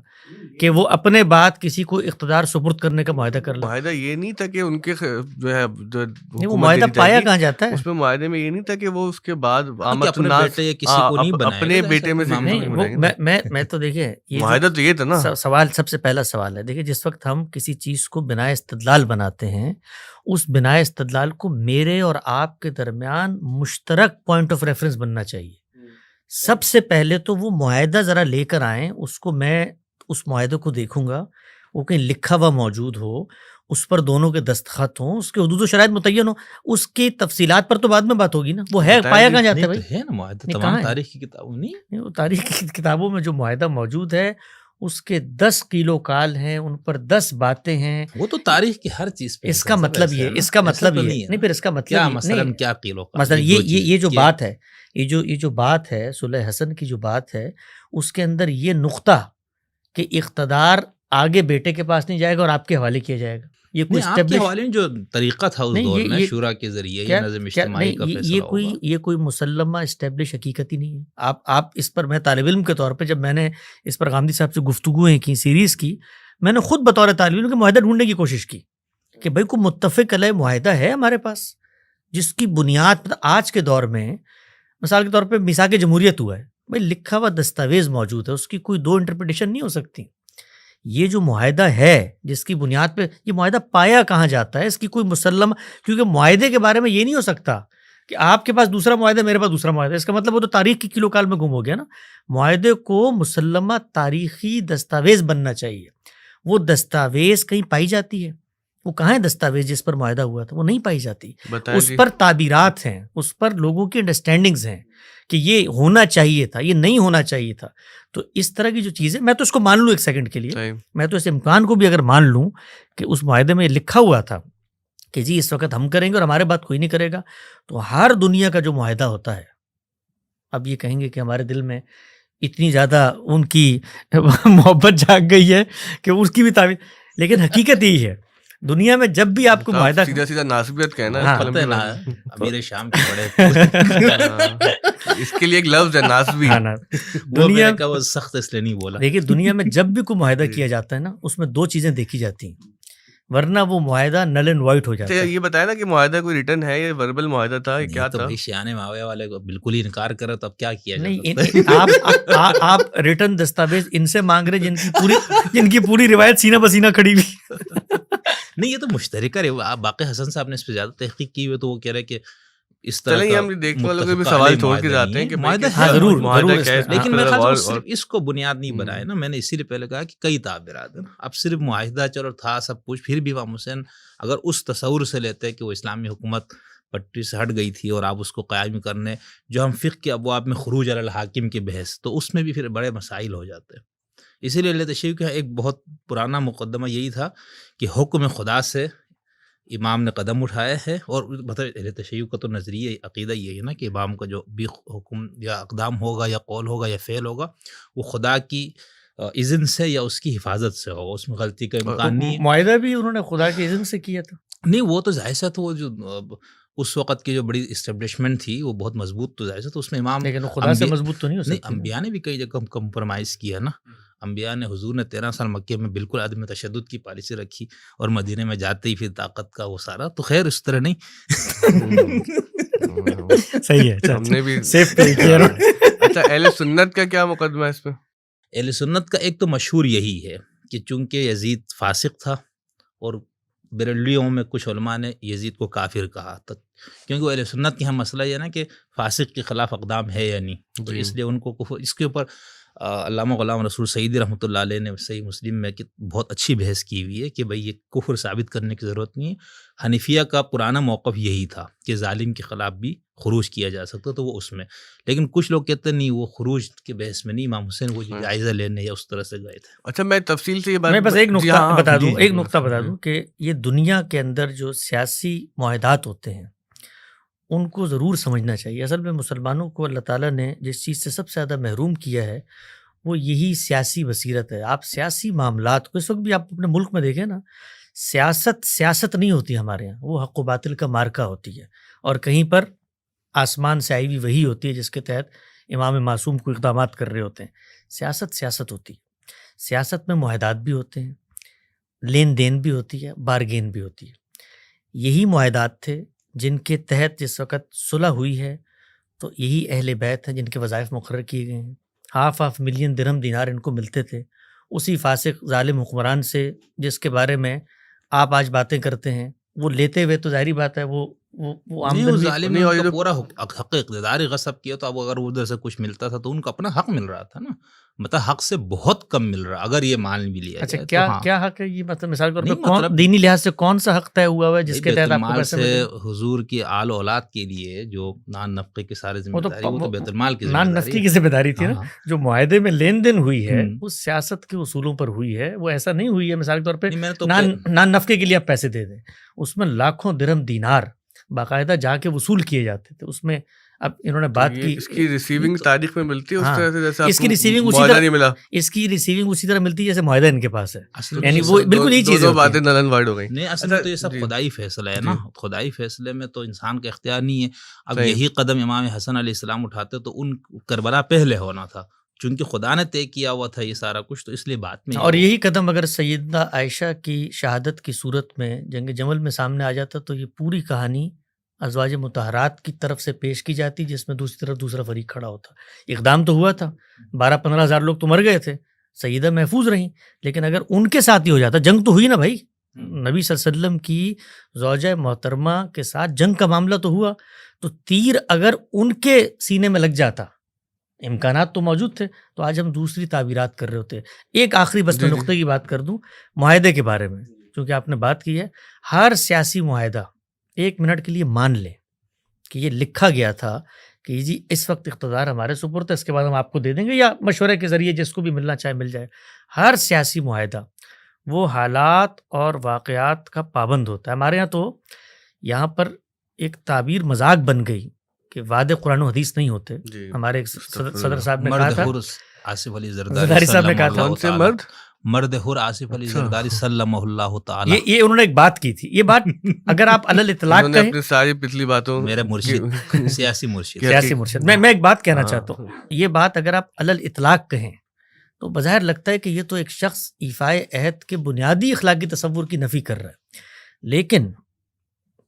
کہ وہ اپنے بعد کسی کو اقتدار سپرد کرنے کا معاہدہ کر لے.
معاہدہ یہ نہیں تھا کہ ان کے جو ہے
نہیں, وہ معاہدہ پایا کہاں جاتا ہے؟
اس میں معاہدے میں یہ نہیں تھا کہ وہ اس کے بعد
اپنے بیٹے یا کسی کو نہیں بنائے,
اپنے بیٹے میں سے
میں تو دیکھیے
معاہدہ تو یہ تھا نا.
سوال سب سے پہلا سوال ہے, دیکھیے جس وقت ہم کسی چیز کو بنا استدلال بناتے ہیں, اس بنا استدلال کو میرے اور آپ کے درمیان مشترک پوائنٹ آف ریفرنس بننا چاہیے. سب سے پہلے تو وہ معاہدہ ذرا لے کر آئیں, اس کو میں اس معاہدے کو دیکھوں گا, وہ کہیں لکھا ہوا موجود ہو, اس پر دونوں کے دستخط ہوں, اس کے حدود و شرائط متعین ہوں, اس کی تفصیلات پر تو بعد میں بات ہوگی نا. وہ ہے پایا کہاں جاتا ہے بھائی؟
ہے نا معاہدہ تمام تاریخ کی کتابوں نہیں,
وہ تاریخ کی کتابوں میں جو معاہدہ موجود ہے اس کے 10 کیلو کال ہیں, ان پر 10 باتیں ہیں.
وہ تو تاریخ کی ہر چیز پہ.
اس کا مطلب یہ, اس کا مطلب یہ نہیں, پھر اس کا مطلب
مثلا کیا کیلو کال,
مثلا یہ جو بات ہے, یہ جو بات ہے صلح حسن کی جو بات ہے, اس کے اندر یہ نقطہ کہ اقتدار آگے بیٹے کے پاس نہیں جائے گا اور آپ کے حوالے کیا جائے گا, یہ کوئی
آپ کے حوالے جو طریقہ تھا اس دور میں شورا کے ذریعے یہ نظم اجتماعی کا فیصلہ ہوگا,
یہ کوئی مسلمہ اسٹیبلش حقیقت ہی نہیں ہے. آپ اس پر, میں طالب علم کے طور پہ جب میں نے اس پر غامدی صاحب سے گفتگویں کی, سیریز کی, میں نے خود بطور طالب علم کے معاہدہ ڈھونڈنے کی کوشش کی کہ بھائی کوئی متفق علیہ معاہدہ ہے ہمارے پاس جس کی بنیاد آج کے دور میں, مثال کے طور پہ میثاق جمہوریت ہوا ہے, بھائی لکھا ہوا دستاویز موجود ہے, اس کی کوئی 2 انٹرپریٹیشن نہیں ہو سکتی. یہ جو معاہدہ ہے جس کی بنیاد پہ یہ معاہدہ پایا کہاں جاتا ہے, اس کی کوئی مسلم, کیونکہ معاہدے کے بارے میں یہ نہیں ہو سکتا کہ آپ کے پاس دوسرا معاہدہ میرے پاس دوسرا معاہدہ, اس کا مطلب وہ تو تاریخ کی کیلو کال میں گم ہو گیا نا. معاہدے کو مسلمہ تاریخی دستاویز بننا چاہیے. وہ دستاویز کہیں پائی جاتی ہے, وہ کہاں ہے دستاویز جس پر معاہدہ ہوا تھا, وہ نہیں پائی جاتی. اس پر تعبیرات ہیں, اس پر لوگوں کی انڈرسٹینڈنگز ہیں کہ یہ ہونا چاہیے تھا, یہ نہیں ہونا چاہیے تھا. تو اس طرح کی جو چیزیں, میں تو اس کو مان لوں ایک سیکنڈ کے لیے, میں تو اس امکان کو بھی اگر مان لوں کہ اس معاہدے میں لکھا ہوا تھا کہ جی اس وقت ہم کریں گے اور ہمارے بات کوئی نہیں کرے گا, تو ہر دنیا کا جو معاہدہ ہوتا ہے, اب یہ کہیں گے کہ ہمارے دل میں اتنی زیادہ ان کی محبت جاگ گئی ہے کہ اس کی بھی تعبیر, لیکن حقیقت یہی ہے دنیا میں جب بھی آپ کو معاہدہ
سیدھا ناسبیت کہنا
امیر شام کے بڑے
اس کے لیے ایک لفظ ہے ناسبی,
دنیا
کا وہ سخت اس لیے نہیں بولا.
دیکھیے دنیا میں جب بھی کوئی معاہدہ کیا جاتا ہے نا, اس میں 2 چیزیں دیکھی جاتی ہیں, ورنہ وہ معاہدہ نل اینڈ وائٹ ہو جاتا ہے.
یہ بتایا نا کہ معاہدہ کوئی ریٹن ہے, یہ وربل معاہدہ تھا, یہ کیا تھا؟
شیان معاویہ والے کو بالکل ہی انکار کرے تو اب کیا کیا جائے؟
نہیں, آپ ریٹن دستاویز ان سے مانگ رہے جن کی پوری روایت سینہ بسینہ کھڑی ہوئی.
نہیں, یہ تو مشترکہ ہے. باقی حسن صاحب نے اس پہ زیادہ تحقیق کی ہوئی, تو وہ کہہ رہے کہ اس طرح
چلیں ہم دیکھنے والوں کے بھی سوال چھوڑ کے جاتے ہیں کہ
معاہدہ
ضرور,
لیکن میں صرف اس کو بنیاد نہیں بنائے نا. میں نے اسی لیے پہلے کہا کہ کئی تعبیرات ہیں. اب صرف معاہدہ چلو تھا سب کچھ, پھر بھی امام حسین اگر اس تصور سے لیتے کہ وہ اسلامی حکومت پٹری سے ہٹ گئی تھی اور آپ اس کو قائم کرنے, جو ہم فقہ کے ابواب میں خروج علی الحاکم کے بحث, تو اس میں بھی پھر بڑے مسائل ہو جاتے ہیں. اسی لیے اہل تشیع کا ایک بہت پرانا مقدمہ یہی تھا کہ حکم خدا سے امام نے قدم اٹھایا ہے. اور مطلب اہل تشیع کا تو نظریہ عقیدہ یہ ہے نا کہ امام کا جو بھی حکم یا اقدام ہوگا یا قول ہوگا یا فعل ہوگا, وہ خدا کی اذن سے یا اس کی حفاظت سے ہوگا, اس میں غلطی کا امکان نہیں.
معاہدہ بھی انہوں نے خدا کی اذن سے کیا تھا.
نہیں, وہ تو ظاہر سے, تو وہ جو اس وقت کی جو بڑی اسٹیبلشمنٹ تھی وہ بہت مضبوط, تو ظاہر سے تو اس میں امام,
لیکن خدا سے مضبوط تو نہیں ہو سکتی.
انبیاء نے بھی کئی جگہ کمپرومائز کیا نا. انبیاء نے, حضور نے 13 سال مکے میں بالکل عدم تشدد کی پالیسی رکھی, اور مدینے میں جاتے ہی پھر طاقت کا وہ سارا. تو خیر اس طرح نہیں.
صحیح ہے,
ہم نے بھی
سیف کیا.
اچھا, اہل سنت کا کیا مقدمہ ہے اس پہ؟
اہل سنت کا ایک تو مشہور یہی ہے کہ چونکہ یزید فاسق تھا, اور بریلویوں میں کچھ علماء نے یزید کو کافر کہا تھا, کیونکہ اہل سنت کی ہم مسئلہ یہ نا کہ فاسق کے خلاف اقدام ہے یا نہیں, تو اس لیے ان کو اس کے اوپر علامہ غلام رسول سعیدی رحمۃ اللہ علیہ نے صحیح مسلم میں کہ بہت اچھی بحث کی ہوئی ہے کہ بھئی یہ کفر ثابت کرنے کی ضرورت نہیں ہے. حنفیہ کا پرانا موقف یہی تھا کہ ظالم کے خلاف بھی خروج کیا جا سکتا, تو وہ اس میں. لیکن کچھ لوگ کہتے ہیں نہیں, وہ خروج کے بحث میں نہیں, امام حسین وہ جائزہ لینے یا اس طرح سے گئے تھے.
اچھا, میں تفصیل سے یہ بات,
میں بس ایک نقطہ بتا دوں کہ یہ دنیا کے اندر جو سیاسی معاہدات ہوتے ہیں ان کو ضرور سمجھنا چاہیے. اصل میں مسلمانوں کو اللہ تعالیٰ نے جس چیز سے سب سے زیادہ محروم کیا ہے وہ یہی سیاسی بصیرت ہے. آپ سیاسی معاملات کو, اس وقت بھی آپ اپنے ملک میں دیکھیں نا, سیاست نہیں ہوتی ہمارے یہاں, وہ حق و باطل کا مارکا ہوتی ہے, اور کہیں پر آسمان سے آئی ہوئی وہی ہوتی ہے جس کے تحت امام معصوم کو اقدامات کر رہے ہوتے ہیں. سیاست ہوتی ہے. سیاست میں معاہدات بھی ہوتے ہیں, لین دین بھی ہوتی ہے, بارگین بھی ہوتی ہے. یہی معاہدات تھے جن کے تحت جس وقت صلح ہوئی ہے تو یہی اہل بیت ہیں جن کے وظائف مقرر کیے گئے ہیں. 5 ملین درہم دینار ان کو ملتے تھے اسی فاسق ظالم حکمران سے جس کے بارے میں آپ آج باتیں کرتے ہیں. وہ لیتے ہوئے تو ظاہری بات ہے وہ
نہیں, وہ ظالم نے ان کا پورا حق اقتدار ہی غصب کیا. تو اب اگر ادھر سے کچھ ملتا تھا تو ان کو اپنا حق مل رہا تھا نا, مطلب حق سے بہت کم مل رہا اگر یہ مان بھی لیا
اچھا
جائے.
کیا حق ہے یہ, مطلب مثال کے طور پہ دینی لحاظ سے کون سا حق طے ہوا ہے جس کے تحت آپ کو پیسے ملے؟
حضور کی آل اولاد کے لیے جو نان نفقے کی سارے ذمہ داری وہ تو بیت المال کی
نان نفقے کی ذمہ داری تھی نا. جو معاہدے میں لین دین ہوئی ہے وہ سیاست کے اصولوں پر ہوئی ہے, وہ ایسا نہیں ہوئی ہے مثال کے طور پہ نان نفقے کے لیے آپ پیسے دے دیں. اس میں لاکھوں درہم دینار باقاعدہ جا کے وصول کیے جاتے تھے. اس میں اب انہوں نے بات کی
اس کی ریسیونگ تاریخ میں ملتی ہے اس طرح سے جیسے
اس کی ریسیونگ اسی طرح نہیں ملا, اس کی ریسیونگ اسی طرح ملتی ہے جیسے معاہدہ ان کے پاس ہے. یعنی وہ بالکل یہی چیز ہے.
باتیں نلن وائڈ ہو گئی.
نہیں اصل میں تو یہ سب خدائی فیصلہ ہے نا, خدائی فیصلے میں تو انسان کا اختیار نہیں ہے. اب یہی قدم امام حسن علیہ السلام اٹھاتے تو ان کربلا پہلے ہونا تھا, چونکہ خدا نے طے کیا ہوا تھا یہ سارا کچھ, تو اس لیے بات میں.
اور یہی قدم اگر سیدہ عائشہ کی شہادت کی صورت میں جنگ جمل میں سامنے آ جاتا تو یہ پوری کہانی ازواج مطہرات کی طرف سے پیش کی جاتی جس میں دوسری طرف دوسرا فریق کھڑا ہوتا. اقدام تو ہوا تھا, 12-15 ہزار لوگ تو مر گئے تھے, سیدہ محفوظ رہیں, لیکن اگر ان کے ساتھ ہی ہو جاتا, جنگ تو ہوئی نا بھائی, نبی صلی اللہ علیہ وسلم کی زوجہ محترمہ کے ساتھ جنگ کا معاملہ تو ہوا, تو تیر اگر ان کے سینے میں لگ جاتا, امکانات تو موجود تھے, تو آج ہم دوسری تعبیرات کر رہے ہوتے. ایک آخری بس میں نقطے کی بات کر دوں معاہدے کے بارے میں, چونکہ آپ نے بات کی ہے. ہر سیاسی معاہدہ 1 منٹ کے لیے مان لیں کہ یہ لکھا گیا تھا کہ جی اس وقت اقتدار ہمارے سپرد ہے, اس کے بعد ہم آپ کو دے دیں گے یا مشورے کے ذریعے جس کو بھی ملنا چاہے مل جائے. ہر سیاسی معاہدہ وہ حالات اور واقعات کا پابند ہوتا ہے. ہمارے یہاں تو یہاں پر ایک تعبیر مذاق بن گئی کہ وعدے قرآن و حدیث نہیں ہوتے. ہمارے صدر صاحب نے کہا تھا,
آصف علی
زرداری صاحب نے کہا تھا,
مرد حر آصف علی زرداری صلی اللہ تعالی,
یہ انہوں نے ایک بات کی تھی. یہ بات اگر آپ علل اطلاق کہیں,
اپنی ساری پچھلی باتوں,
میرے مرشد سیاسی مرشد,
میں ایک بات کہنا چاہتا ہوں. یہ بات اگر آپ علل اطلاق کہیں تو بظاہر لگتا ہے کہ یہ تو ایک شخص ایفائے عہد کے بنیادی اخلاقی تصور کی نفی کر رہا ہے. لیکن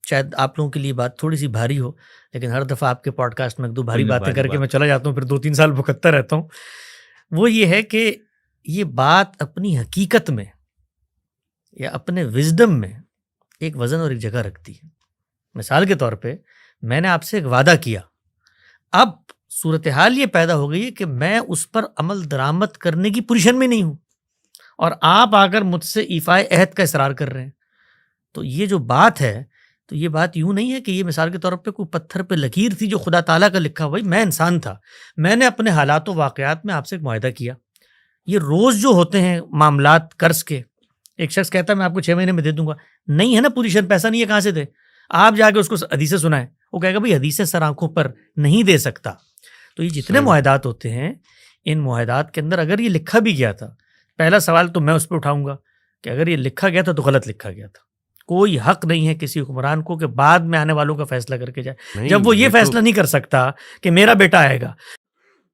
شاید آپ لوگوں کے لیے بات تھوڑی سی بھاری ہو, لیکن ہر دفعہ آپ کے پوڈ کاسٹ میں 1-2 بھاری باتیں کر کے میں چلا جاتا ہوں, پھر 2-3 سال بھگتتا رہتا ہوں. وہ یہ ہے کہ یہ بات اپنی حقیقت میں یا اپنے وزڈم میں ایک وزن اور ایک جگہ رکھتی ہے. مثال کے طور پہ میں نے آپ سے ایک وعدہ کیا, اب صورتحال یہ پیدا ہو گئی ہے کہ میں اس پر عمل درآمد کرنے کی پوزیشن میں نہیں ہوں, اور آپ آ کر مجھ سے ایفائے عہد کا اصرار کر رہے ہیں. تو یہ جو بات ہے, تو یہ بات یوں نہیں ہے کہ یہ مثال کے طور پہ کوئی پتھر پہ لکیر تھی جو خدا تعالیٰ کا لکھا ہوا. میں انسان تھا, میں نے اپنے حالات و واقعات میں آپ سے ایک معاہدہ کیا. یہ روز جو ہوتے ہیں معاملات قرض کے, ایک شخص کہتا ہے میں آپ کو 6 مہینے میں دے دوں گا, نہیں ہے نا پوزیشن, پیسہ نہیں ہے, کہاں سے دے؟ آپ جا کے اس کو حدیثیں سنائیں, وہ کہے گا بھائی حدیثیں سر آنکھوں پر نہیں دے سکتا. تو یہ جتنے معاہدات ہوتے ہیں, ان معاہدات کے اندر اگر یہ لکھا بھی گیا تھا, پہلا سوال تو میں اس پہ اٹھاؤں گا کہ اگر یہ لکھا گیا تھا تو غلط لکھا گیا تھا. کوئی حق نہیں ہے کسی حکمران کو کہ بعد میں آنے والوں کا فیصلہ کر کے جائے. جب وہ یہ فیصلہ نہیں کر سکتا کہ میرا بیٹا آئے گا,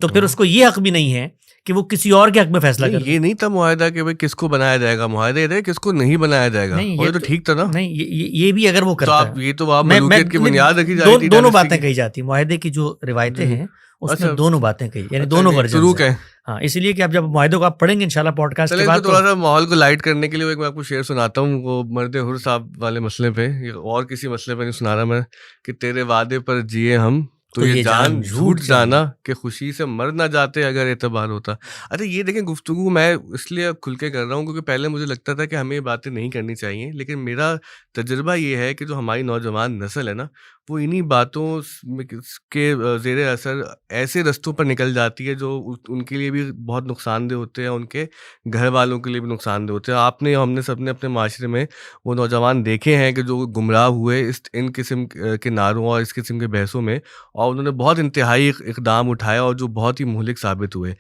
تو پھر اس کو یہ حق بھی نہیں ہے کہ وہ کسی اور کے حق میں فیصلہ کرے.
یہ نہیں تھا معاہدہ کہ بھائی کس کو بنایا جائے گا, معاہدہ یہ تھا کس کو نہیں بنایا جائے گا. یہ تو ٹھیک تھا نا.
نہیں, یہ بھی اگر وہ کرتا ہے,
یہ تو ملوکیت کی بنیاد رکھی جاتی تھی.
دونوں باتیں کہی جاتی, معاہدے کی جو روایتیں ہیں اس میں دونوں باتیں کہی, یعنی دونوں ورژن ہیں. ہاں, اس لیے کہ اب جب معاہدے کو آپ پڑھیں گے انشاءاللہ پوڈ کاسٹ کے بعد,
تھوڑا سا ماحول کو لائٹ کرنے کے لیے میں آپ کو شعر سناتا ہوں, وہ مرد حر صاحب والے مسئلے پہ, اور کسی مسئلے پہ نہیں سنا رہا میں, کہ تیرے وعدے پر جیے ہم تو یہ جان جھوٹ جانا کہ خوشی سے مر نہ جاتے اگر اعتبار ہوتا. اچھا یہ دیکھیں, گفتگو میں اس لیے کھل کے کر رہا ہوں کیونکہ پہلے مجھے لگتا تھا کہ ہمیں یہ باتیں نہیں کرنی چاہیے, لیکن میرا تجربہ یہ ہے کہ جو ہماری نوجوان نسل ہے نا, وہ انہی باتوں کے زیر اثر ایسے رستوں پر نکل جاتی ہے جو ان کے لیے بھی بہت نقصان دہ ہوتے ہیں, ان کے گھر والوں کے لیے بھی نقصان دہ ہوتے ہیں. آپ نے, ہم نے سب نے اپنے معاشرے میں وہ نوجوان دیکھے ہیں کہ جو گمراہ ہوئے ان قسم کے نعروں اور اس قسم کے بحثوں میں, اور انہوں نے بہت انتہائی اقدام اٹھایا اور جو بہت ہی مہلک ثابت ہوئے.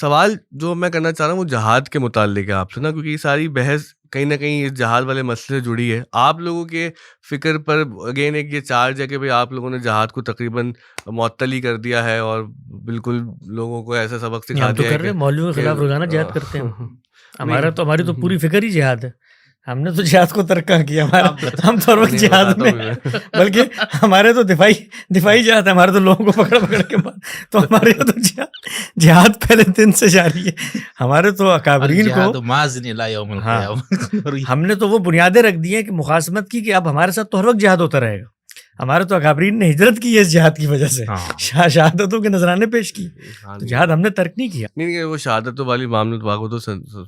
سوال جو میں کرنا چاہ رہا ہوں وہ جہاد کے متعلق ہے آپ سے نا، کیونکہ یہ ساری بحث کہیں نہ کہیں اس جہاد والے مسئلے سے جڑی ہے. آپ لوگوں کے فکر پر اگین ایک یہ چارج ہے کہ بھئی آپ لوگوں نے جہاد کو تقریباً معطل ہی کر دیا ہے اور بالکل لوگوں کو ایسا سبق سکھا
ہم تو
دیا
کر
ہے
رہے ہیں، مولویوں کے خلاف روزانہ جہاد کرتے ہیں ہماری تو پوری فکر ہی جہاد ہے. ہم نے تو جہاد کو ترک کیا، ہم تو ہر وقت جہاد میں، بلکہ ہمارے تو دفاعی جہاد ہے، ہمارے تو لوگوں کو پکڑ کے تو ہمارے تو جہاد پہلے دن سے جاری ہے. ہمارے تو اکابرین کو ہم نے تو وہ بنیادیں رکھ دی ہیں کہ مخاصمت کی، کہ اب ہمارے ساتھ تو ہر وقت جہاد ہوتا رہے گا. ہمارے تو اکابرین نے ہجرت کی ہے اس جہاد کی وجہ سے، شہادتوں کے نذرانے پیش کی، تو جہاد ہم نے ترک نہیں کیا.
نہیں وہ شہادتوں والی معاملے واقع تو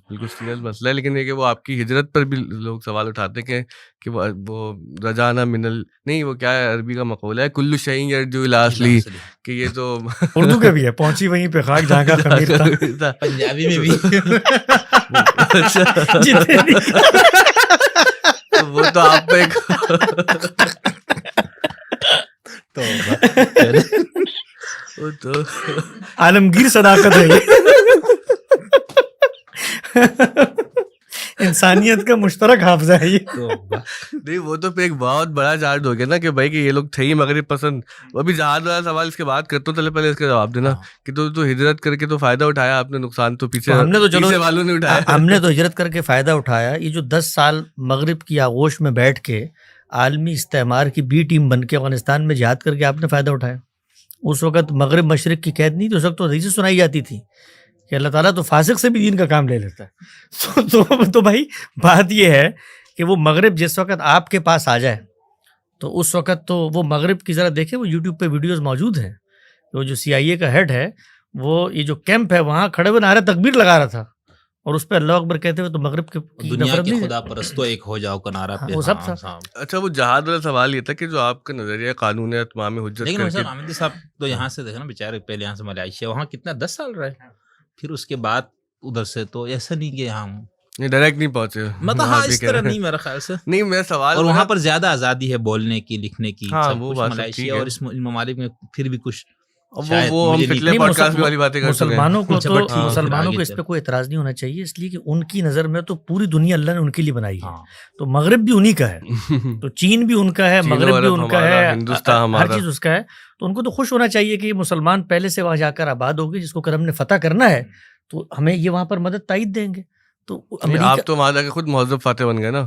بالکل سیریس مسئلہ ہے، لیکن یہ کہ وہ آپ کی ہجرت پر بھی لوگ سوال اٹھاتے ہیں کہ وہ رجانا نہیں وہ کیا ہے، عربی کا مقولہ ہے کلو شیء یرجو الی اصلہ، کہ یہ تو
اردو کا بھی ہے، پہنچی وہیں پہ خاک جہاں کا خمیر تھا،
پنجابی میں بھی
وہ تو آپ پہ
عالمگیر صداقت ہے یہ، انسانیت کا مشترک حافظہ ہے یہ.
نہیں وہ تو پھر ایک بہت بڑا چارج ہو گیا نا کہ بھائی کہ یہ لوگ تھے ہی مغرب پسند. ابھی جہاد والا سوال اس کے بعد کرتا ہوں، پہلے اس کا جواب دینا کہ تو ہجرت کر کے تو فائدہ اٹھایا آپ نے، نقصان تو پیچھے
ہم نے تو چلو
والوں نے اٹھایا.
ہم نے تو ہجرت کر کے فائدہ اٹھایا. یہ جو 10 سال مغرب کی آغوش میں بیٹھ کے عالمی استعمار کی بی ٹیم بن کے افغانستان میں جہاد کر کے آپ نے فائدہ اٹھایا. اس وقت مغرب مشرق کی قید نہیں تھی، اس وقت تو حدیثیں سنائی جاتی تھی کہ اللہ تعالیٰ تو فاسق سے بھی دین کا کام لے لیتا ہے. تو بھائی بات یہ ہے کہ وہ مغرب جس وقت آپ کے پاس آ جائے تو اس وقت تو وہ مغرب کی ذرا دیکھیں، وہ یوٹیوب پہ ویڈیوز موجود ہیں. وہ جو CIA کا ہیڈ ہے، وہ یہ جو کیمپ ہے وہاں کھڑے ہوئے نعرہ تکبیر لگا رہا تھا، اور اس پہ اللہ اکبر کہتے ہوئے تو مغرب کے
دنیا کے خدا پرستو ایک ہو جاؤ کا نعرہ پہ
وہ سب تھا.
اچھا وہ جہاد والا سوال یہ تھا کہ جو آپ کا نظریہ قانون اتمام حجت،
لیکن سر حامد صاحب تو یہاں سے دیکھنا بیچارے، پہلے یہاں سے ملائیشیا، وہاں کتنا 10 سال رہے، پھر اس کے بعد ادھر سے تو ایسا نہیں کہ ہم
ڈائریکٹ نہیں پہنچے،
مطلب ہاں اس طرح نہیں میرا خیال سے.
نہیں میرا سوال،
اور وہاں پر زیادہ آزادی ہے بولنے کی، لکھنے کی،
وہ بات
ملائیشیا اور اس ممالک میں پھر بھی کچھ
وہ ہم پچھلے پوڈ کاسٹ والی باتیں کر چکے ہیں.
مسلمانوں کو اس پہ کوئی اعتراض نہیں ہونا چاہیے، اس لیے کہ ان کی نظر میں تو پوری دنیا اللہ نے ان کے لیے بنائی ہے. تو مغرب بھی انہی کا ہے، تو چین بھی ان کا ہے، مغرب بھی ان کا ہے، ہر چیز اس کا ہے. تو ان کو تو خوش ہونا چاہیے کہ مسلمان پہلے سے وہاں جا کر آباد ہوگی، جس کو کرم نے فتح کرنا ہے تو ہمیں یہ وہاں پر مدد تائید دیں گے. تو
آپ تو وہاں جا کے خود مہذب فاتح بن گئے نا،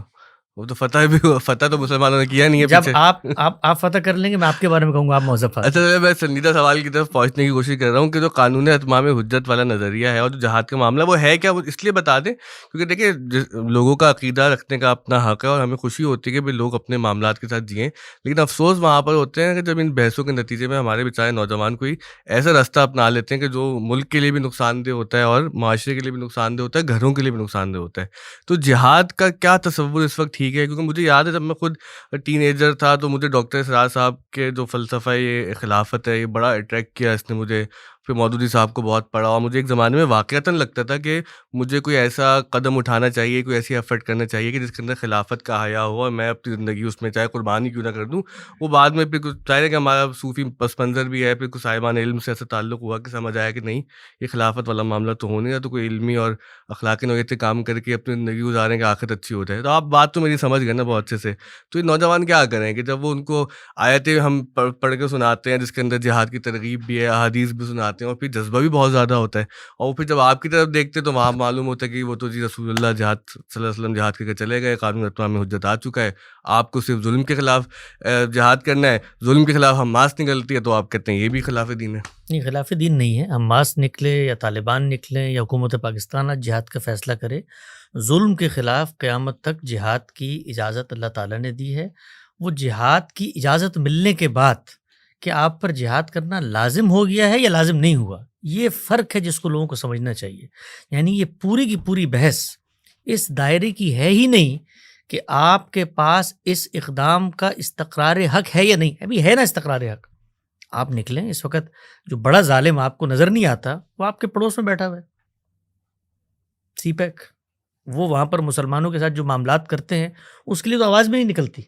وہ تو فتح تو مسلمانوں نے کیا نہیں ہے.
جب آپ فتح کر لیں گے میں آپ کے بارے میں کہوں گا آپ مہذب فاتح.
اچھا میں سنجیدہ سوال کی طرف پہنچنے کی کوشش کر رہا ہوں کہ جو قانون اتمام حجت والا نظریہ ہے اور جو جہاد کا معاملہ وہ ہے کیا، وہ اس لیے بتا دیں کیونکہ دیکھیں لوگوں کا عقیدہ رکھنے کا اپنا حق ہے اور ہمیں خوشی ہوتی ہے کہ لوگ اپنے معاملات کے ساتھ جئیں، لیکن افسوس وہاں پر ہوتے ہیں کہ جب ان بحثوں کے نتیجے میں ہمارے بیچارے نوجوان کوئی ایسا راستہ اپنا لیتے ہیں کہ جو ملک کے لیے بھی نقصان دہ ہوتا ہے اور معاشرے کے لیے بھی نقصان دہ ہوتا ہے، گھروں کے لیے بھی نقصان دہ ہوتا ہے. تو جہاد کا کیا تصور اس وقت ٹھیک ہے؟ کیونکہ مجھے یاد ہے جب میں خود ٹین ایجر تھا تو مجھے ڈاکٹر اسرار صاحب کے جو فلسفہ یہ خلافت ہے یہ بڑا اٹریکٹ کیا اس نے مجھے. پھر مودودی صاحب کو بہت پڑھا اور مجھے ایک زمانے میں واقعتاً لگتا تھا کہ مجھے کوئی ایسا قدم اٹھانا چاہیے، کوئی ایسی ایفرٹ کرنا چاہیے کہ جس کے اندر خلافت کا حیا ہو اور میں اپنی زندگی اس میں چاہے قربانی کیوں نہ کر دوں. وہ بعد میں پھر کچھ ظاہر ہے کہ ہمارا صوفی پس منظر بھی ہے، پھر کچھ صاحبان علم سے ایسا تعلق ہوا کہ سمجھ آیا کہ نہیں یہ خلافت والا معاملہ تو ہو نہیں رہا، تو کوئی علمی اور اخلاقی نوعیت سے کام کر کے اپنی زندگی گزاریں کہ آخرت اچھی ہو جائے. تو آپ بات تو میری سمجھ گئے نا بہت اچھے سے. تو یہ نوجوان کیا کریں کہ جب وہ ان کو آیتیں ہم پڑھ کے سناتے ہیں جس کے اندر جہاد کی ترغیب بھی ہے، احادیث بھی سناتے ہیں اور پھر جذبہ بھی بہت زیادہ ہوتا ہے، اور پھر جب آپ کی طرف دیکھتے تو وہاں معلوم ہوتا ہے کہ وہ تو جی رسول اللہ جہاد صلی اللہ علیہ وسلم جہاد کر کے چلے گئے، قانون اتمام حجت آ چکا ہے، آپ کو صرف ظلم کے خلاف جہاد کرنا ہے، ظلم کے خلاف حماس نکلتی ہے تو آپ کہتے ہیں یہ بھی خلاف دین ہے.
نہیں خلاف دین نہیں ہے، حماس نکلے یا طالبان نکلیں یا حکومت پاکستان آج جہاد کا فیصلہ کرے، ظلم کے خلاف قیامت تک جہاد کی اجازت اللہ تعالیٰ نے دی ہے. وہ جہاد کی اجازت ملنے کے بعد کہ آپ پر جہاد کرنا لازم ہو گیا ہے یا لازم نہیں ہوا، یہ فرق ہے جس کو لوگوں کو سمجھنا چاہیے. یعنی یہ پوری کی پوری بحث اس دائرے کی ہے ہی نہیں کہ آپ کے پاس اس اقدام کا استقرار حق ہے یا نہیں. ابھی ہے نا استقرار حق، آپ نکلیں. اس وقت جو بڑا ظالم آپ کو نظر نہیں آتا وہ آپ کے پڑوس میں بیٹھا ہوا ہے، سی پیک. وہ وہاں پر مسلمانوں کے ساتھ جو معاملات کرتے ہیں اس کے لیے تو آواز بھی نہیں نکلتی.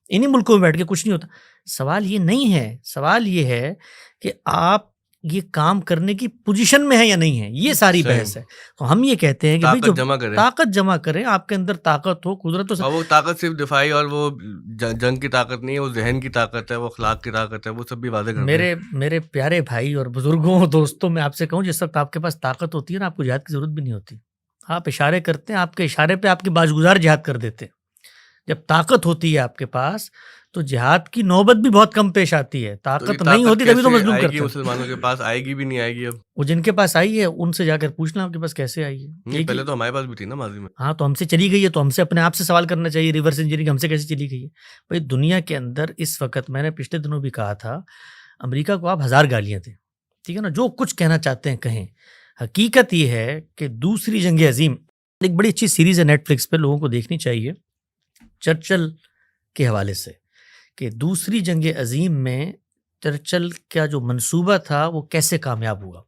انہی ملکوں میں بیٹھ کے کچھ نہیں ہوتا. سوال یہ نہیں ہے، سوال یہ ہے کہ آپ یہ کام کرنے کی پوزیشن میں ہے یا نہیں ہے، یہ ساری بحث ہے. تو ہم یہ کہتے ہیں کہ بھائی جو طاقت جمع کریں، آپ کے اندر طاقت ہو، قدرت ہو.
اور وہ طاقت صرف دفاعی اور وہ جنگ کی طاقت نہیں ہے، وہ ذہن کی طاقت ہے، وہ اخلاق کی طاقت ہے، وہ سب بھی واضح کرتے ہیں.
میرے پیارے بھائی اور بزرگوں دوستوں، میں آپ سے کہوں جس وقت آپ کے پاس طاقت ہوتی ہے نا، آپ کو جہاد کی ضرورت بھی نہیں ہوتی. آپ اشارے کرتے ہیں، آپ کے اشارے پہ آپ کے باجگزار جہاد کر دیتے ہیں. جب طاقت ہوتی ہے آپ کے پاس تو جہاد کی نوبت بھی بہت کم پیش آتی ہے. طاقت نہیں ہوتی تبھی تو مظلوم کرتے ہیں.
مسلمانوں کے پاس آئے گی بھی نہیں آئے گی. اب
وہ جن کے پاس آئی ہے ان سے جا کر پوچھنا آپ کے پاس کیسے آئی ہے.
پہلے تو ہمارے پاس بھی تھی نا ماضی میں.
ہاں تو ہم سے چلی گئی ہے تو ہم سے اپنے آپ سے سوال کرنا چاہیے، ریورس انجینئرنگ ہم سے کیسے چلی گئی ہے. بھائی دنیا کے اندر اس وقت، میں نے پچھلے دنوں بھی کہا تھا، امریکہ کو آپ 1000 گالیاں دیں، ٹھیک ہے نا، جو کچھ کہنا چاہتے ہیں کہیں. حقیقت یہ ہے کہ دوسری جنگ عظیم، ایک بڑی اچھی سیریز ہے نیٹ فلکس پہ، لوگوں کو دیکھنی چاہیے، چرچل کے حوالے سے، کہ دوسری جنگ عظیم میں چرچل کا جو منصوبہ تھا وہ کیسے کامیاب ہوا.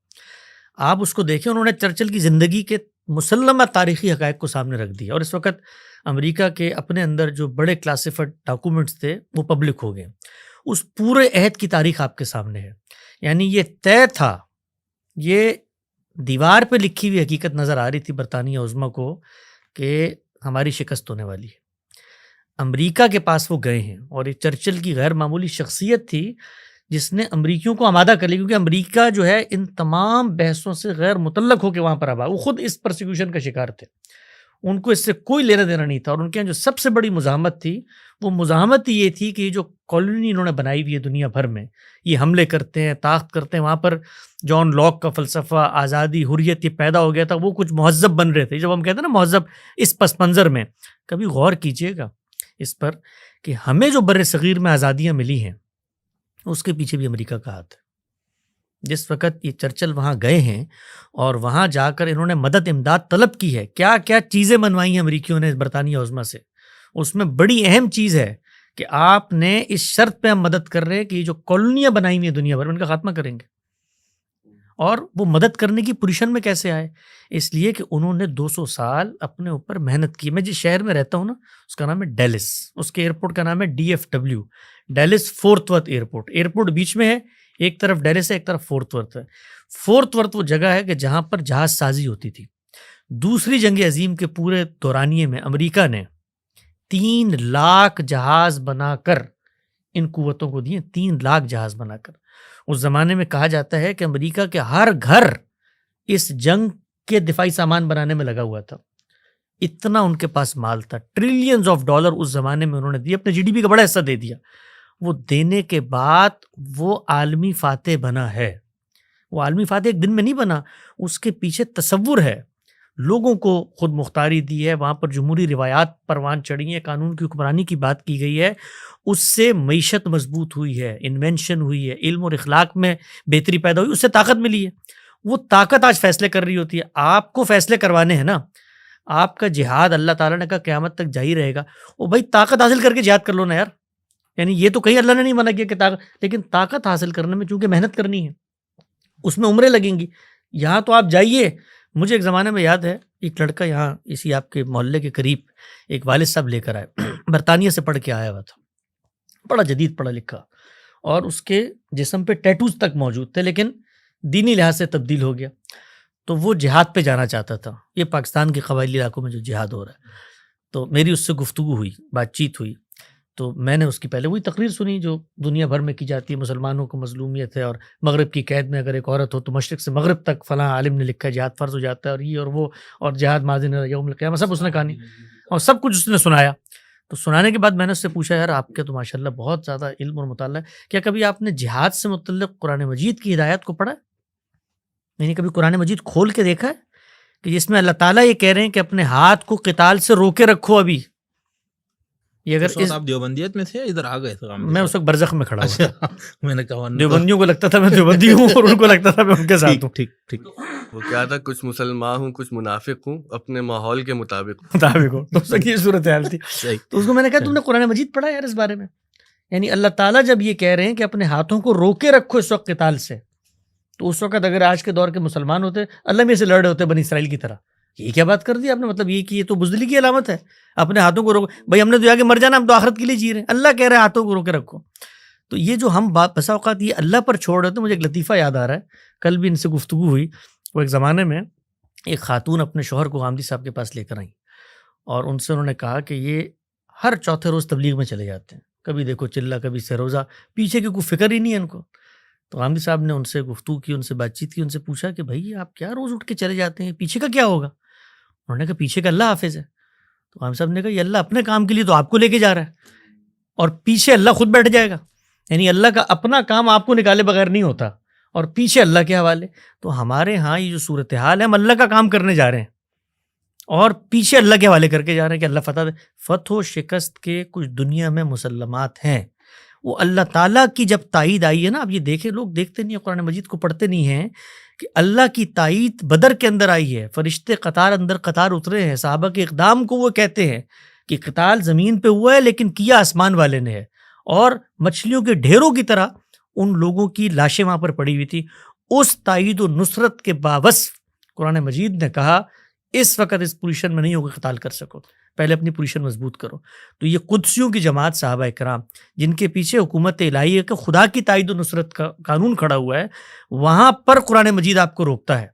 آپ اس کو دیکھیں، انہوں نے چرچل کی زندگی کے مسلمہ تاریخی حقائق کو سامنے رکھ دیا. اور اس وقت امریکہ کے اپنے اندر جو بڑے کلاسیفائڈ ڈاکومنٹس تھے وہ پبلک ہو گئے. اس پورے عہد کی تاریخ آپ کے سامنے ہے. یعنی یہ طے تھا، یہ دیوار پہ لکھی ہوئی حقیقت نظر آ رہی تھی برطانیہ عظمیٰ کو کہ ہماری شکست ہونے والی ہے. امریکہ کے پاس وہ گئے ہیں، اور یہ چرچل کی غیر معمولی شخصیت تھی جس نے امریکیوں کو آمادہ کر لیا، کیونکہ امریکہ جو ہے ان تمام بحثوں سے غیر متعلق ہو کے وہاں پر آباد، وہ خود اس پرسیکیوشن کا شکار تھے، ان کو اس سے کوئی لینا دینا نہیں تھا. اور ان کے یہاں جو سب سے بڑی مزاحمت تھی وہ مزاحمت یہ تھی کہ یہ جو کالونی انہوں نے بنائی ہوئی ہے دنیا بھر میں، یہ حملے کرتے ہیں، طاقت کرتے ہیں. وہاں پر جان لاک کا فلسفہ آزادی حریت یہ پیدا ہو گیا تھا، وہ کچھ مہذب بن رہے تھے. جب ہم کہتے ہیں نا مہذب، اس پس منظر میں کبھی غور کیجئے گا اس پر کہ ہمیں جو بر صغیر میں آزادیاں ملی ہیں اس کے پیچھے بھی امریکہ کا ہاتھ ہے. جس وقت یہ چرچل وہاں گئے ہیں اور وہاں جا کر انہوں نے مدد امداد طلب کی ہے، کیا کیا چیزیں منوائی ہیں امریکیوں نے برطانیہ عظمیٰ سے. اس میں بڑی اہم چیز ہے کہ آپ نے اس شرط پہ ہم مدد کر رہے ہیں کہ یہ جو کالونیاں بنائی ہوئی ہیں دنیا بھر میں ان کا خاتمہ کریں گے. اور وہ مدد کرنے کی پوزیشن میں کیسے آئے؟ اس لیے کہ انہوں نے 200 سال اپنے اوپر محنت کی. میں جس شہر میں رہتا ہوں نا اس کا نام ہے ڈیلس، اس کے ایئرپورٹ کا نام ہے DFW، Dallas Fort Worth airport. Airport بیچ میں ہے، ایک طرف ڈیلس ہے، ایک طرف فورتھ ورتھ ہے. فورتھ ورتھ وہ جگہ ہے کہ جہاں پر جہاز سازی ہوتی تھی. دوسری جنگ عظیم کے پورے دورانیے میں امریکہ نے 3 لاکھ جہاز بنا کر ان قوتوں کو دیے، 3 لاکھ جہاز بنا کر. اس زمانے میں کہا جاتا ہے کہ امریکہ کے ہر گھر اس جنگ کے دفاعی سامان بنانے میں لگا ہوا تھا. اتنا ان کے پاس مال تھا، ٹریلینز آف ڈالر اس زمانے میں انہوں نے دیے، اپنے GDP کا بڑا حصہ دے دیا. وہ دینے کے بعد وہ عالمی فاتح بنا ہے. وہ عالمی فاتح ایک دن میں نہیں بنا، اس کے پیچھے تصور ہے. لوگوں کو خود مختاری دی ہے، وہاں پر جمہوری روایات پروان چڑھی ہیں، قانون کی حکمرانی کی بات کی گئی ہے. اس سے معیشت مضبوط ہوئی ہے، انوینشن ہوئی ہے، علم اور اخلاق میں بہتری پیدا ہوئی، اس سے طاقت ملی ہے. وہ طاقت آج فیصلے کر رہی ہوتی ہے. آپ کو فیصلے کروانے ہیں نا. آپ کا جہاد اللہ تعالیٰ نے کہا قیامت تک جاری رہے گا. وہ بھائی طاقت حاصل کر کے جہاد کر لو نا یار. یعنی یہ تو کہیں اللہ نے نہیں منع کیا کہ طاقت، لیکن طاقت حاصل کرنے میں چونکہ محنت کرنی ہے، اس میں عمریں لگیں گی. یہاں تو آپ جائیے. مجھے ایک زمانے میں یاد ہے ایک لڑکا یہاں اسی آپ کے محلے کے قریب ایک والد صاحب لے کر آئے، برطانیہ سے پڑھ کے آیا ہوا تھا، بڑا جدید پڑھا لکھا، اور اس کے جسم پہ ٹیٹوز تک موجود تھے، لیکن دینی لحاظ سے تبدیل ہو گیا. تو وہ جہاد پہ جانا چاہتا تھا. یہ پاکستان کے قبائلی علاقوں میں جو جہاد ہو رہا ہے. تو میری اس سے گفتگو ہوئی، بات چیت ہوئی. تو میں نے اس کی پہلے وہی تقریر سنی جو دنیا بھر میں کی جاتی ہے، مسلمانوں کو مظلومیت ہے، اور مغرب کی قید میں اگر ایک عورت ہو تو مشرق سے مغرب تک فلاں عالم نے لکھا ہے جہاد فرض ہو جاتا ہے، اور یہ اور وہ، اور جہاد ماضٍ یوم القیامہ، سب اس نے کہانی اور سب کچھ اس نے سنایا. تو سنانے کے بعد میں نے اس سے پوچھا یار آپ کے تو ماشاءاللہ بہت زیادہ علم اور مطالعہ ہے، کیا کبھی آپ نے جہاد سے متعلق قرآن مجید کی ہدایات کو پڑھا ہے؟ یعنی کبھی قرآن مجید کھول کے دیکھا ہے کہ جس میں اللہ تعالیٰ یہ کہہ رہے ہیں کہ اپنے ہاتھ کو قتال سے روکے رکھو. ابھی یہ اگر
آپ دیوبندیت میں تھے ادھر آ گئے تھے؟
میں اس وقت برزخ میں کھڑا ہوا.
میں نے کہا
دیوبندیوں کو لگتا تھا میں دیوبندی ہوں اور ان کو لگتا تھا میں ان کے ساتھ ہوں.
ٹھیک.
وہ کیا تھا، کچھ مسلمان ہوں کچھ منافق ہوں، اپنے ماحول کے مطابق
ہو. تو اس کی صورتحال تھی. تو اس کو میں نے کہا تم نے قرآن مجید پڑھا یار اس بارے میں؟ یعنی اللہ تعالیٰ جب یہ کہہ رہے ہیں کہ اپنے ہاتھوں کو روکے رکھو اس وقت قتال سے، تو اس وقت اگر آج کے دور کے مسلمان ہوتے اللہ میں سے لڑ رہے ہوتے بنی اسرائیل کی طرح. یہ کیا بات کر دی آپ نے؟ مطلب یہ کہ یہ تو بزدلی کی علامت ہے، اپنے ہاتھوں کو روکو. بھائی ہم نے تو آگے مر جانا، ہم تو آخرت کے لیے جی رہے ہیں. اللہ کہہ رہے ہیں ہاتھوں کو روکے رکھو. تو یہ جو ہم بسا اوقات یہ اللہ پر چھوڑ رہے تھے. مجھے ایک لطیفہ یاد آ رہا ہے, کل بھی ان سے گفتگو ہوئی. وہ ایک زمانے میں ایک خاتون اپنے شوہر کو غامدی صاحب کے پاس لے کر آئیں اور ان سے انہوں نے کہا کہ یہ ہر چوتھے روز تبلیغ میں چلے جاتے ہیں, کبھی دیکھو چلہ کبھی سروزہ, پیچھے کی کوئی فکر ہی نہیں ہے ان کو. تو غامدی صاحب نے ان سے گفتگو کی, ان سے بات چیت کی, ان سے پوچھا کہ بھائی آپ کیا روز اٹھ کے چلے جاتے ہیں, پیچھے کا کیا ہوگا؟ انہوں نے کہا پیچھے کا اللہ حافظ ہے. تو غامدی صاحب نے کہا یہ اللہ اپنے کام کے لیے تو آپ کو لے کے جا رہا ہے اور پیچھے اللہ خود بیٹھ جائے گا. یعنی اللہ کا اپنا کام آپ کو نکالے بغیر نہیں ہوتا اور پیچھے اللہ کے حوالے. تو ہمارے ہاں یہ جو صورتحال ہے, ہم اللہ کا کام کرنے جا رہے ہیں اور پیچھے اللہ کے حوالے کر کے جا رہے ہیں کہ اللہ فتح دے. فتح و شکست کے کچھ دنیا میں مسلمات ہیں, وہ اللہ تعالیٰ کی جب تائید آئی ہے نا. اب یہ دیکھیں, لوگ دیکھتے نہیں ہیں, قرآن مجید کو پڑھتے نہیں ہیں کہ اللہ کی تائید بدر کے اندر آئی ہے, فرشتے قطار اندر قطار اترے ہیں, صحابہ کے اقدام کو وہ کہتے ہیں کہ قتال زمین پہ ہوا ہے لیکن کیا آسمان والے نے ہے, اور مچھلیوں کے ڈھیروں کی طرح ان لوگوں کی لاشیں وہاں پر پڑی ہوئی تھی. اس تائید و نصرت کے باوصف قرآن مجید نے کہا اس وقت اس پوزیشن میں نہیں ہو کہ قتال کر سکو, پہلے اپنی پوزیشن مضبوط کرو. تو یہ قدسیوں کی جماعت صحابہ کرام جن کے پیچھے حکومت الہی کا خدا کی تائید و نصرت کا قانون کھڑا ہوا ہے, وہاں پر قرآن مجید آپ کو روکتا ہے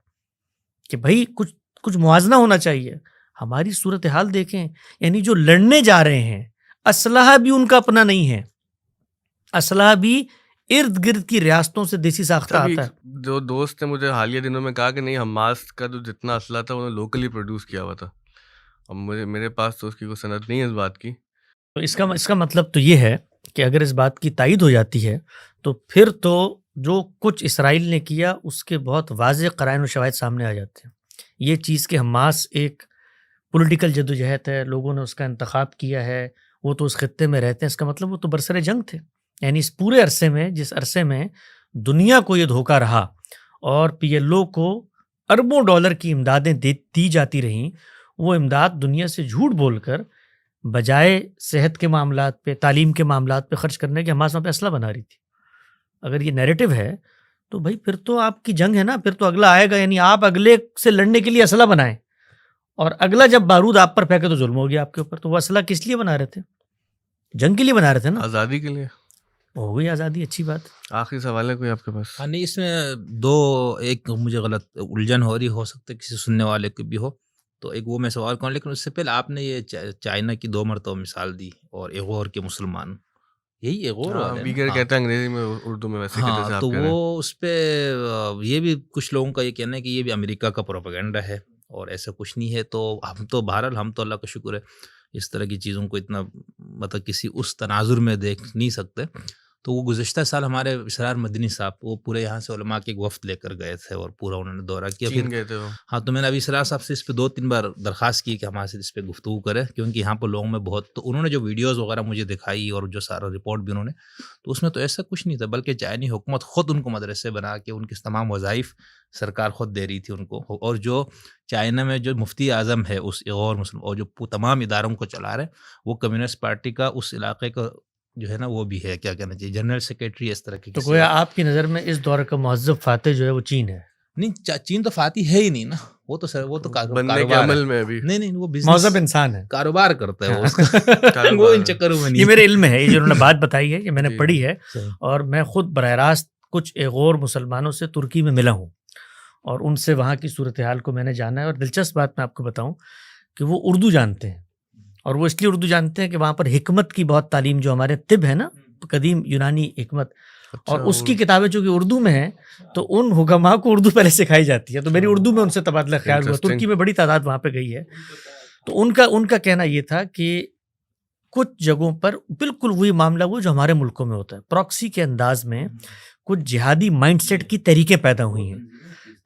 کہ بھائی کچھ موازنہ ہونا چاہیے. ہماری صورتحال دیکھیں, یعنی جو لڑنے جا رہے ہیں اسلحہ بھی ان کا اپنا نہیں ہے, اسلحہ بھی ارد گرد کی ریاستوں سے دیسی ساختہ آتا ہے.
جو دوست نے مجھے حالیہ دنوں میں کہا کہ نہیں حماس کا جو جتنا اسلحہ تھا انہوں نے لوکلی پروڈیوس کیا ہوا تھا. اب میرے پاس تو اس کی کوئی سند نہیں ہے اس بات کی.
تو اس کا مطلب تو یہ ہے کہ اگر اس بات کی تائید ہو جاتی ہے تو پھر تو جو کچھ اسرائیل نے کیا اس کے بہت واضح قرائن و شواہد سامنے آ جاتے ہیں. یہ چیز کہ حماس ایک پولیٹیکل جدوجہد ہے, لوگوں نے اس کا انتخاب کیا ہے, وہ تو اس خطے میں رہتے ہیں, اس کا مطلب وہ تو برسر جنگ تھے. یعنی اس پورے عرصے میں, جس عرصے میں دنیا کو یہ دھوکہ رہا اور پی ایل او کو اربوں ڈالر کی امدادیں دی جاتی رہیں, وہ امداد دنیا سے جھوٹ بول کر بجائے صحت کے معاملات پہ, تعلیم کے معاملات پہ خرچ کرنے کے حماس وہاں پہ اسلحہ بنا رہی تھی. اگر یہ نیریٹو ہے تو بھائی پھر تو آپ کی جنگ ہے نا, پھر تو اگلا آئے گا. یعنی آپ اگلے سے لڑنے کے لیے اسلحہ بنائیں اور اگلا جب بارود آپ پر پھینکے تو ظلم ہو گیا آپ کے اوپر. تو وہ اسلحہ کس لیے بنا رہے تھے؟ جنگ کے لیے بنا رہے تھے نا,
آزادی کے لیے.
ہو گئی آزادی, اچھی بات.
آخری سوال ہے کوئی آپ کے پاس؟
ہاں نہیں, اس میں ایک مجھے غلط الجھن ہو رہی, ہو سکتا ہے کسی سننے والے کو بھی ہو, تو ایک وہ میں سوال کروں. لیکن اس سے پہلے آپ نے یہ چائنا کی 2 مرتبہ مثال دی اور ایغور کے مسلمان, یہی ایغور والے
بیگر کہتے ہیں انگریزی میں, اردو میں ویسے کہتے ہیں.
تو وہ اس پہ یہ بھی کچھ لوگوں کا یہ کہنا ہے کہ یہ بھی امریکہ کا پروپیگنڈا ہے اور ایسا کچھ نہیں ہے. تو ہم تو بہرحال ہم تو اللہ کا شکر ہے اس طرح کی چیزوں کو اتنا مطلب کسی اس تناظر میں دیکھ نہیں سکتے. تو وہ گزشتہ سال ہمارے اسرار مدنی صاحب وہ پورے یہاں سے علماء کے ایک وفد لے کر گئے تھے اور پورا انہوں نے دورہ کیا.
چین گئے تھے وہ.
ہاں, تو میں نے ابھی اسرار صاحب سے اس پہ 2-3 بار درخواست کی کہ ہمارے سے اس پہ گفتگو کرے, کیونکہ یہاں پر لوگوں میں بہت, تو انہوں نے جو ویڈیوز وغیرہ مجھے دکھائی اور جو سارا رپورٹ بھی انہوں نے, تو اس میں تو ایسا کچھ نہیں تھا, بلکہ چائنی حکومت خود ان کو مدرسے بنا کے ان کے تمام وظائف سرکار خود دے رہی تھی ان کو. اور جو چائنا میں جو مفتی اعظم ہے اس ایغور مسلم اور جو تمام اداروں کو چلا رہے ہیں وہ کمیونسٹ پارٹی کا اس علاقے کا جو ہے نا وہ بھی ہے, کیا کہنا چاہیے, جنرل سیکریٹری اس طرح کی.
تو گویا آپ کی نظر میں اس دور کا مہذب فاتح جو ہے وہ چین ہے؟
نہیں, چین تو فاتح ہے ہی نہیں نا, وہ تو سر وہ تو
بننے کے عمل میں ابھی
نہیں, وہ
مہذب انسان ہے,
کاروبار کرتا ہے وہ, وہ ان چکروں میں نہیں.
یہ میرے علم ہے, یہ جو انہوں نے بات بتائی ہے یہ میں نے پڑھی ہے, اور میں خود براہ راست کچھ ایغور مسلمانوں سے ترکی میں ملا ہوں اور ان سے وہاں کی صورتحال کو میں نے جانا ہے. اور دلچسپ بات میں آپ کو بتاؤں کہ وہ اردو جانتے ہیں, اور وہ اس لیے اردو جانتے ہیں کہ وہاں پر حکمت کی بہت تعلیم, جو ہمارے طب ہے نا, قدیم یونانی حکمت, اور اس کی کتابیں چونکہ اردو میں ہیں تو ان حکماء کو اردو پہلے سکھائی جاتی ہے. تو میری اردو میں ان سے تبادلہ خیال ہوا, ترکی میں بڑی تعداد وہاں پہ گئی ہے. تو ان کا کہنا یہ تھا کہ کچھ جگہوں پر بالکل وہی معاملہ وہ جو ہمارے ملکوں میں ہوتا ہے, پراکسی کے انداز میں کچھ جہادی مائنڈ سیٹ کی تحریکیں پیدا ہوئی ہیں,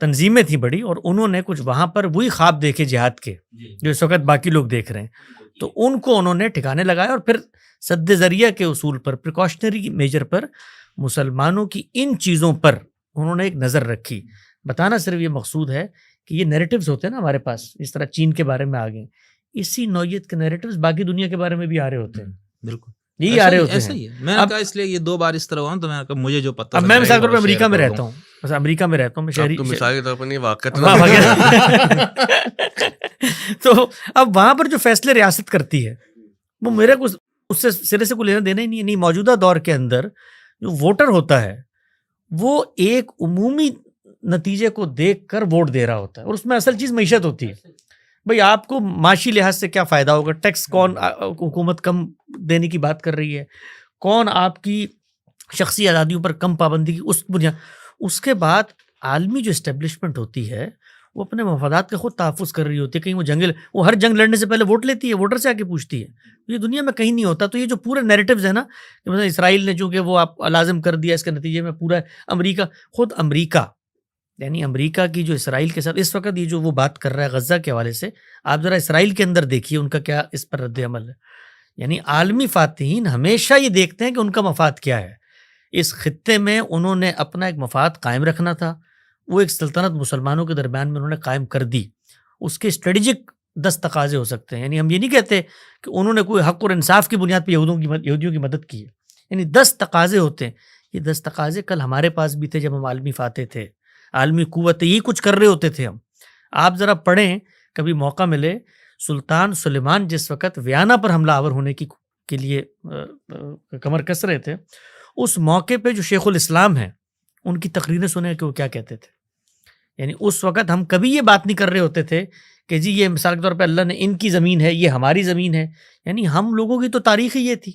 تنظیمیں تھیں بڑی, اور انہوں نے کچھ وہاں پر وہی خواب دیکھے جہاد کے جو اس وقت باقی لوگ دیکھ رہے ہیں. تو ان کو انہوں نے ٹھکانے لگایا اور پھر سد ذریعہ کے اصول پر, پریکاشنری میجر پر, مسلمانوں کی ان چیزوں پر انہوں نے ایک نظر رکھی. بتانا صرف یہ مقصود ہے کہ یہ نیریٹیوز ہوتے ہیں نا ہمارے پاس, اس طرح چین کے بارے میں آ گئے, اسی نوعیت کے نیریٹیوز باقی دنیا کے بارے میں بھی آ رہے ہوتے ہیں.
بالکل
یہی آ رہے ہوتے
ایسا
ہیں.
ہی ہے. میں نے کہا اس لیے یہ 2 بار اس طرح ہوا تو میں نے کہا مجھے جو پتہ,
اب میں مثال کے طور پہ امریکہ میں رہتا ہوں, بس امریکہ میں رہتا ہوں میں, شہری
مثال کے طور پر نہیں, واقع
تو اب وہاں پر جو فیصلے ریاست کرتی ہے وہ میرے کو اس سے سرے سے کوئی لینا دینا ہی نہیں ہے. موجودہ دور کے اندر جو ووٹر ہوتا ہے وہ ایک عمومی نتیجے کو دیکھ کر ووٹ دے رہا ہوتا ہے، اور اس میں اصل چیز معیشت ہوتی ہے. بھئی آپ کو معاشی لحاظ سے کیا فائدہ ہوگا، ٹیکس کون حکومت کم دینے کی بات کر رہی ہے، کون آپ کی شخصی آزادیوں پر کم پابندی کی اس بنیاد. اس کے بعد عالمی جو اسٹیبلشمنٹ ہوتی ہے وہ اپنے مفادات کا خود تحفظ کر رہی ہوتی ہے. کہیں وہ ہر جنگ لڑنے سے پہلے ووٹ لیتی ہے، ووٹر سے آ کے پوچھتی ہے. یہ دنیا میں کہیں نہیں ہوتا. تو یہ جو پورے نیریٹیوز ہیں نا کہ مثلا اسرائیل نے چونکہ وہ آپ لازم کر دیا، اس کے نتیجے میں پورا امریکہ یعنی امریکہ کی جو اسرائیل کے ساتھ اس وقت یہ جو وہ بات کر رہا ہے غزہ کے حوالے سے، آپ ذرا اسرائیل کے اندر دیکھیے ان کا کیا اس پر رد عمل ہے. یعنی عالمی فاتحین ہمیشہ یہ دیکھتے ہیں کہ ان کا مفاد کیا ہے. اس خطے میں انہوں نے اپنا ایک مفاد قائم رکھنا تھا، وہ ایک سلطنت مسلمانوں کے درمیان میں انہوں نے قائم کر دی. اس کے اسٹریٹجک 10 تقاضے ہو سکتے ہیں. یعنی ہم یہ نہیں کہتے کہ انہوں نے کوئی حق اور انصاف کی بنیاد پہ یہودیوں کی مدد کی ہے. یعنی 10 تقاضے ہوتے ہیں. یہ 10 تقاضے کل ہمارے پاس بھی تھے جب ہم عالمی فاتح تھے، عالمی قوت یہ کچھ کر رہے ہوتے تھے ہم. آپ ذرا پڑھیں کبھی موقع ملے، سلطان سلیمان جس وقت ویانا پر حملہ آور ہونے کے لیے کمر کس رہے تھے، اس موقع پہ جو شیخ الاسلام ہیں ان کی تقریریں سنیں کہ وہ کیا کہتے تھے. یعنی اس وقت ہم کبھی یہ بات نہیں کر رہے ہوتے تھے کہ جی یہ مثال کے طور پہ اللہ نے ان کی زمین ہے، یہ ہماری زمین ہے. یعنی ہم لوگوں کی تو تاریخ ہی یہ تھی.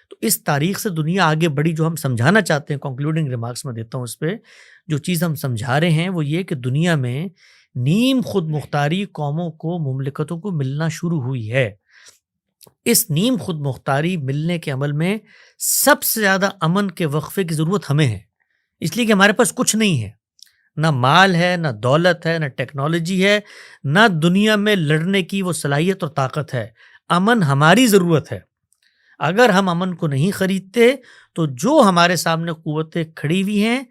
تو اس تاریخ سے دنیا آگے بڑھی. جو ہم سمجھانا چاہتے ہیں، کنکلوڈنگ ریمارکس میں دیتا ہوں اس پہ، جو چیز ہم سمجھا رہے ہیں وہ یہ کہ دنیا میں نیم خود مختاری قوموں کو، مملکتوں کو ملنا شروع ہوئی ہے. اس نیم خود مختاری ملنے کے عمل میں سب سے زیادہ امن کے وقفے کی ضرورت ہمیں ہے، اس لیے کہ ہمارے پاس کچھ نہیں ہے، نہ مال ہے، نہ دولت ہے، نہ ٹیکنالوجی ہے، نہ دنیا میں لڑنے کی وہ صلاحیت اور طاقت ہے. امن ہماری ضرورت ہے. اگر ہم امن کو نہیں خریدتے تو جو ہمارے سامنے قوتیں کھڑی ہوئی ہیں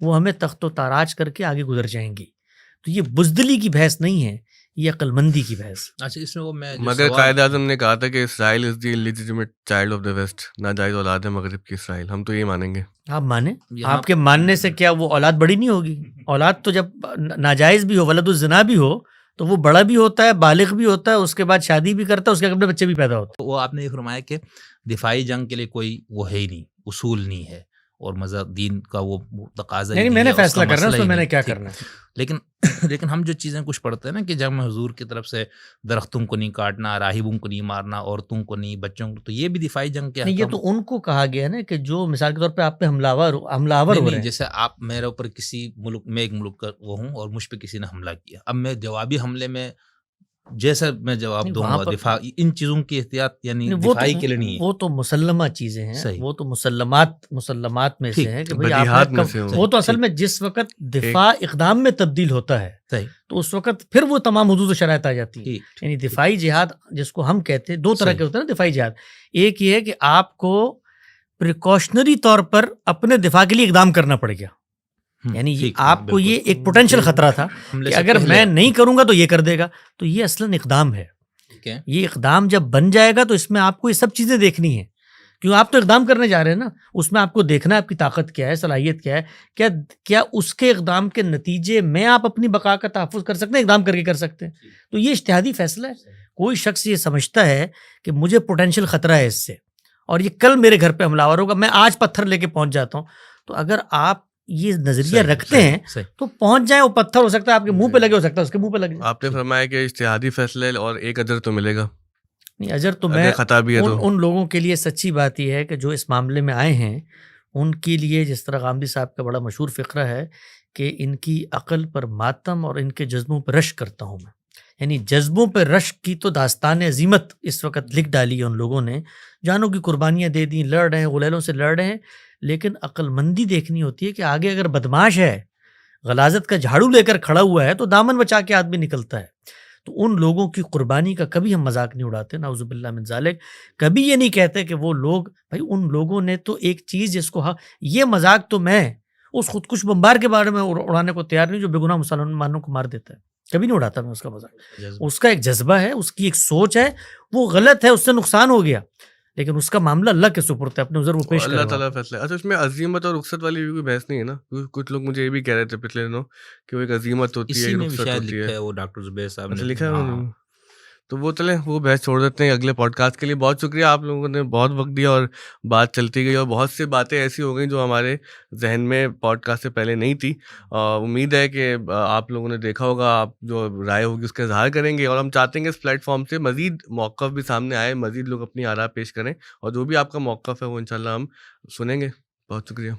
وہ ہمیں تخت و تاراج کر کے آگے گزر جائیں گی. تو یہ بزدلی کی بحث نہیں ہے، یہ عقل مندی کی بحث.
اچھا، اس میں وہ میں
مگر قائد اعظم نے کہا تھا کہ Israel is the legitimate child of the West, ناجائز اولاد ہے مغرب کی اسرائیل. ہم تو یہ مانیں گے.
آپ مانیں، آپ کے ماننے سے کیا وہ اولاد بڑی نہیں ہوگی؟ اولاد تو جب ناجائز بھی ہو، ولد الزنا بھی ہو، تو وہ بڑا بھی ہوتا ہے، بالغ بھی ہوتا ہے، اس کے بعد شادی بھی کرتا ہے، اس کے اپنے بچے بھی پیدا ہوتے ہیں.
وہ آپ نے یہ فرمایا کہ دفاعی جنگ کے لیے کوئی وہ ہے ہی نہیں، اصول نہیں ہے، اور مذہب دین کا وہ تقاضا ہی
یعنی
نہیں
میں
ہے،
نے
اس کا
فیصلہ کرنا ہے،
مسئلہ
اس
ہی
میں میں نے
نہیں.
کیا
ٹھیک.
کرنا ہے.
لیکن ہم جو چیزیں کچھ پڑھتے ہیں نا کہ جنگ حضور کی طرف سے درختوں کو نہیں کاٹنا، راہبوں کو نہیں مارنا، عورتوں کو نہیں، بچوں کو، تو یہ بھی دفاعی جنگ کے
نہیں، یہ
احکام.
تو ان کو کہا گیا نا کہ جو مثال کے طور پہ آپ پہ حملہ آور ہو رہے ہیں.
جیسے آپ میرے اوپر کسی ملک میں، ایک ملک کا وہ ہوں اور مجھ پہ کسی نے حملہ کیا، اب میں جوابی حملے میں جیسا میں جواب دوں گا، دفاع، ان چیزوں کی احتیاط یعنی دفاعی کے لیے نہیں ہے.
وہ تو مسلمہ چیزیں ہیں.
صحیح.
وہ تو مسلمات میں سے ہے کہ بھئی
بدیہات میں
آپ
سے
وہ تو اصل میں جس وقت دفاع اقدام میں تبدیل ہوتا ہے
صحیح،
تو اس وقت پھر وہ تمام حدود و شرائط آ جاتی ہے. یعنی دفاعی جہاد جس کو ہم کہتے ہیں، 2 طرح کے ہوتے ہیں نا دفاعی جہاد. ایک یہ ہے کہ آپ کو پریکاشنری طور پر اپنے دفاع کے لیے اقدام کرنا پڑ گیا. یعنی آپ کو یہ ایک پوٹینشیل خطرہ تھا کہ اگر میں نہیں کروں گا تو یہ کر دے گا. تو یہ اصلاً اقدام ہے. یہ اقدام جب بن جائے گا تو اس میں آپ کو یہ سب چیزیں دیکھنی ہیں، کیوں آپ تو اقدام کرنے جا رہے ہیں نا. اس میں آپ کو دیکھنا ہے آپ کی طاقت کیا ہے، صلاحیت کیا ہے، کیا اس کے اقدام کے نتیجے میں آپ اپنی بقا کا تحفظ کر سکتے ہیں، اقدام کر کے کر سکتے ہیں. تو یہ اجتہادی فیصلہ ہے. کوئی شخص یہ سمجھتا ہے کہ مجھے پوٹینشیل خطرہ ہے اس سے اور یہ کل میرے گھر پہ حملہ آور ہوگا، میں آج پتھر لے کے پہنچ جاتا ہوں. تو اگر آپ یہ نظریہ رکھتے ہیں تو پہنچ جائیں. وہ پتھر ہو سکتا ہے آپ کے منہ پہ لگے، ہو سکتا ہے اس کے منہ پہ لگے.
آپ نے فرمایا کہ اجتہادی فیصلے اور ایک اجر تو ملے گا.
نہیں، اجر تو میں
خطا بھی ہے تو
ان لوگوں کے لیے سچی بات یہ ہے کہ جو اس معاملے میں آئے ہیں ان کے لیے، جس طرح غامدی صاحب کا بڑا مشہور فقرہ ہے کہ ان کی عقل پر ماتم اور ان کے جذبوں پر رشک کرتا ہوں میں. یعنی جذبوں پہ رشک کی تو داستان عظیمت اس وقت لکھ ڈالی ہے ان لوگوں نے، جانوں کی قربانیاں دے دیں، لڑ رہے ہیں، غلیلوں سے لڑ رہے ہیں. لیکن عقل مندی دیکھنی ہوتی ہے کہ آگے اگر بدماش ہے، غلاظت کا جھاڑو لے کر کھڑا ہوا ہے تو دامن بچا کے آدمی نکلتا ہے. تو ان لوگوں کی قربانی کا کبھی ہم مذاق نہیں اڑاتے، نعوذ باللہ من ذالک. کبھی یہ نہیں کہتے کہ وہ لوگ، بھائی ان لوگوں نے تو ایک چیز جس کو یہ مذاق تو میں اس خودکش بمبار کے بارے میں اڑانے کو تیار نہیں جو بے گناہ مسلمانوں کو مار دیتا ہے. کبھی نہیں اڑاتا میں اس کا مذاق. اس کا ایک جذبہ ہے، اس کی ایک سوچ ہے، وہ غلط ہے، اس سے نقصان ہو گیا، لیکن اس کا معاملہ اللہ کے سپرد ہے، اپنے عذر وہ پیش کرے.
اللہ تعالیٰ فیصلہ. اچھا، اس میں عزیمت اور رخصت والی بھی کوئی بحث نہیں ہے نا؟ کچھ لوگ مجھے یہ بھی کہہ رہے تھے پچھلے دنوں کہ وہ ایک عزیمت ہوتی ہے،
اسی میں
رخصت
شاید
ہوتی
لکھا ہے
ہے.
وہ ڈاکٹر زبیر صاحب نے
لکھا ہے. تو وہ چلیں وہ بحث چھوڑ دیتے ہیں اگلے پوڈ کاسٹ کے لیے. بہت شکریہ, آپ لوگوں نے بہت وقت دیا اور بات چلتی گئی, اور بہت سی باتیں ایسی ہو گئیں جو ہمارے ذہن میں پوڈ کاسٹ سے پہلے نہیں تھی. امید ہے کہ آپ لوگوں نے دیکھا ہوگا, آپ جو رائے ہوگی اس کا اظہار کریں گے, اور ہم چاہتے ہیں کہ اس پلیٹ فارم سے مزید موقف بھی سامنے آئے, مزید لوگ اپنی آراء پیش کریں, اور جو بھی آپ کا موقف ہے وہ انشاءاللہ ہم سنیں گے. بہت شکریہ.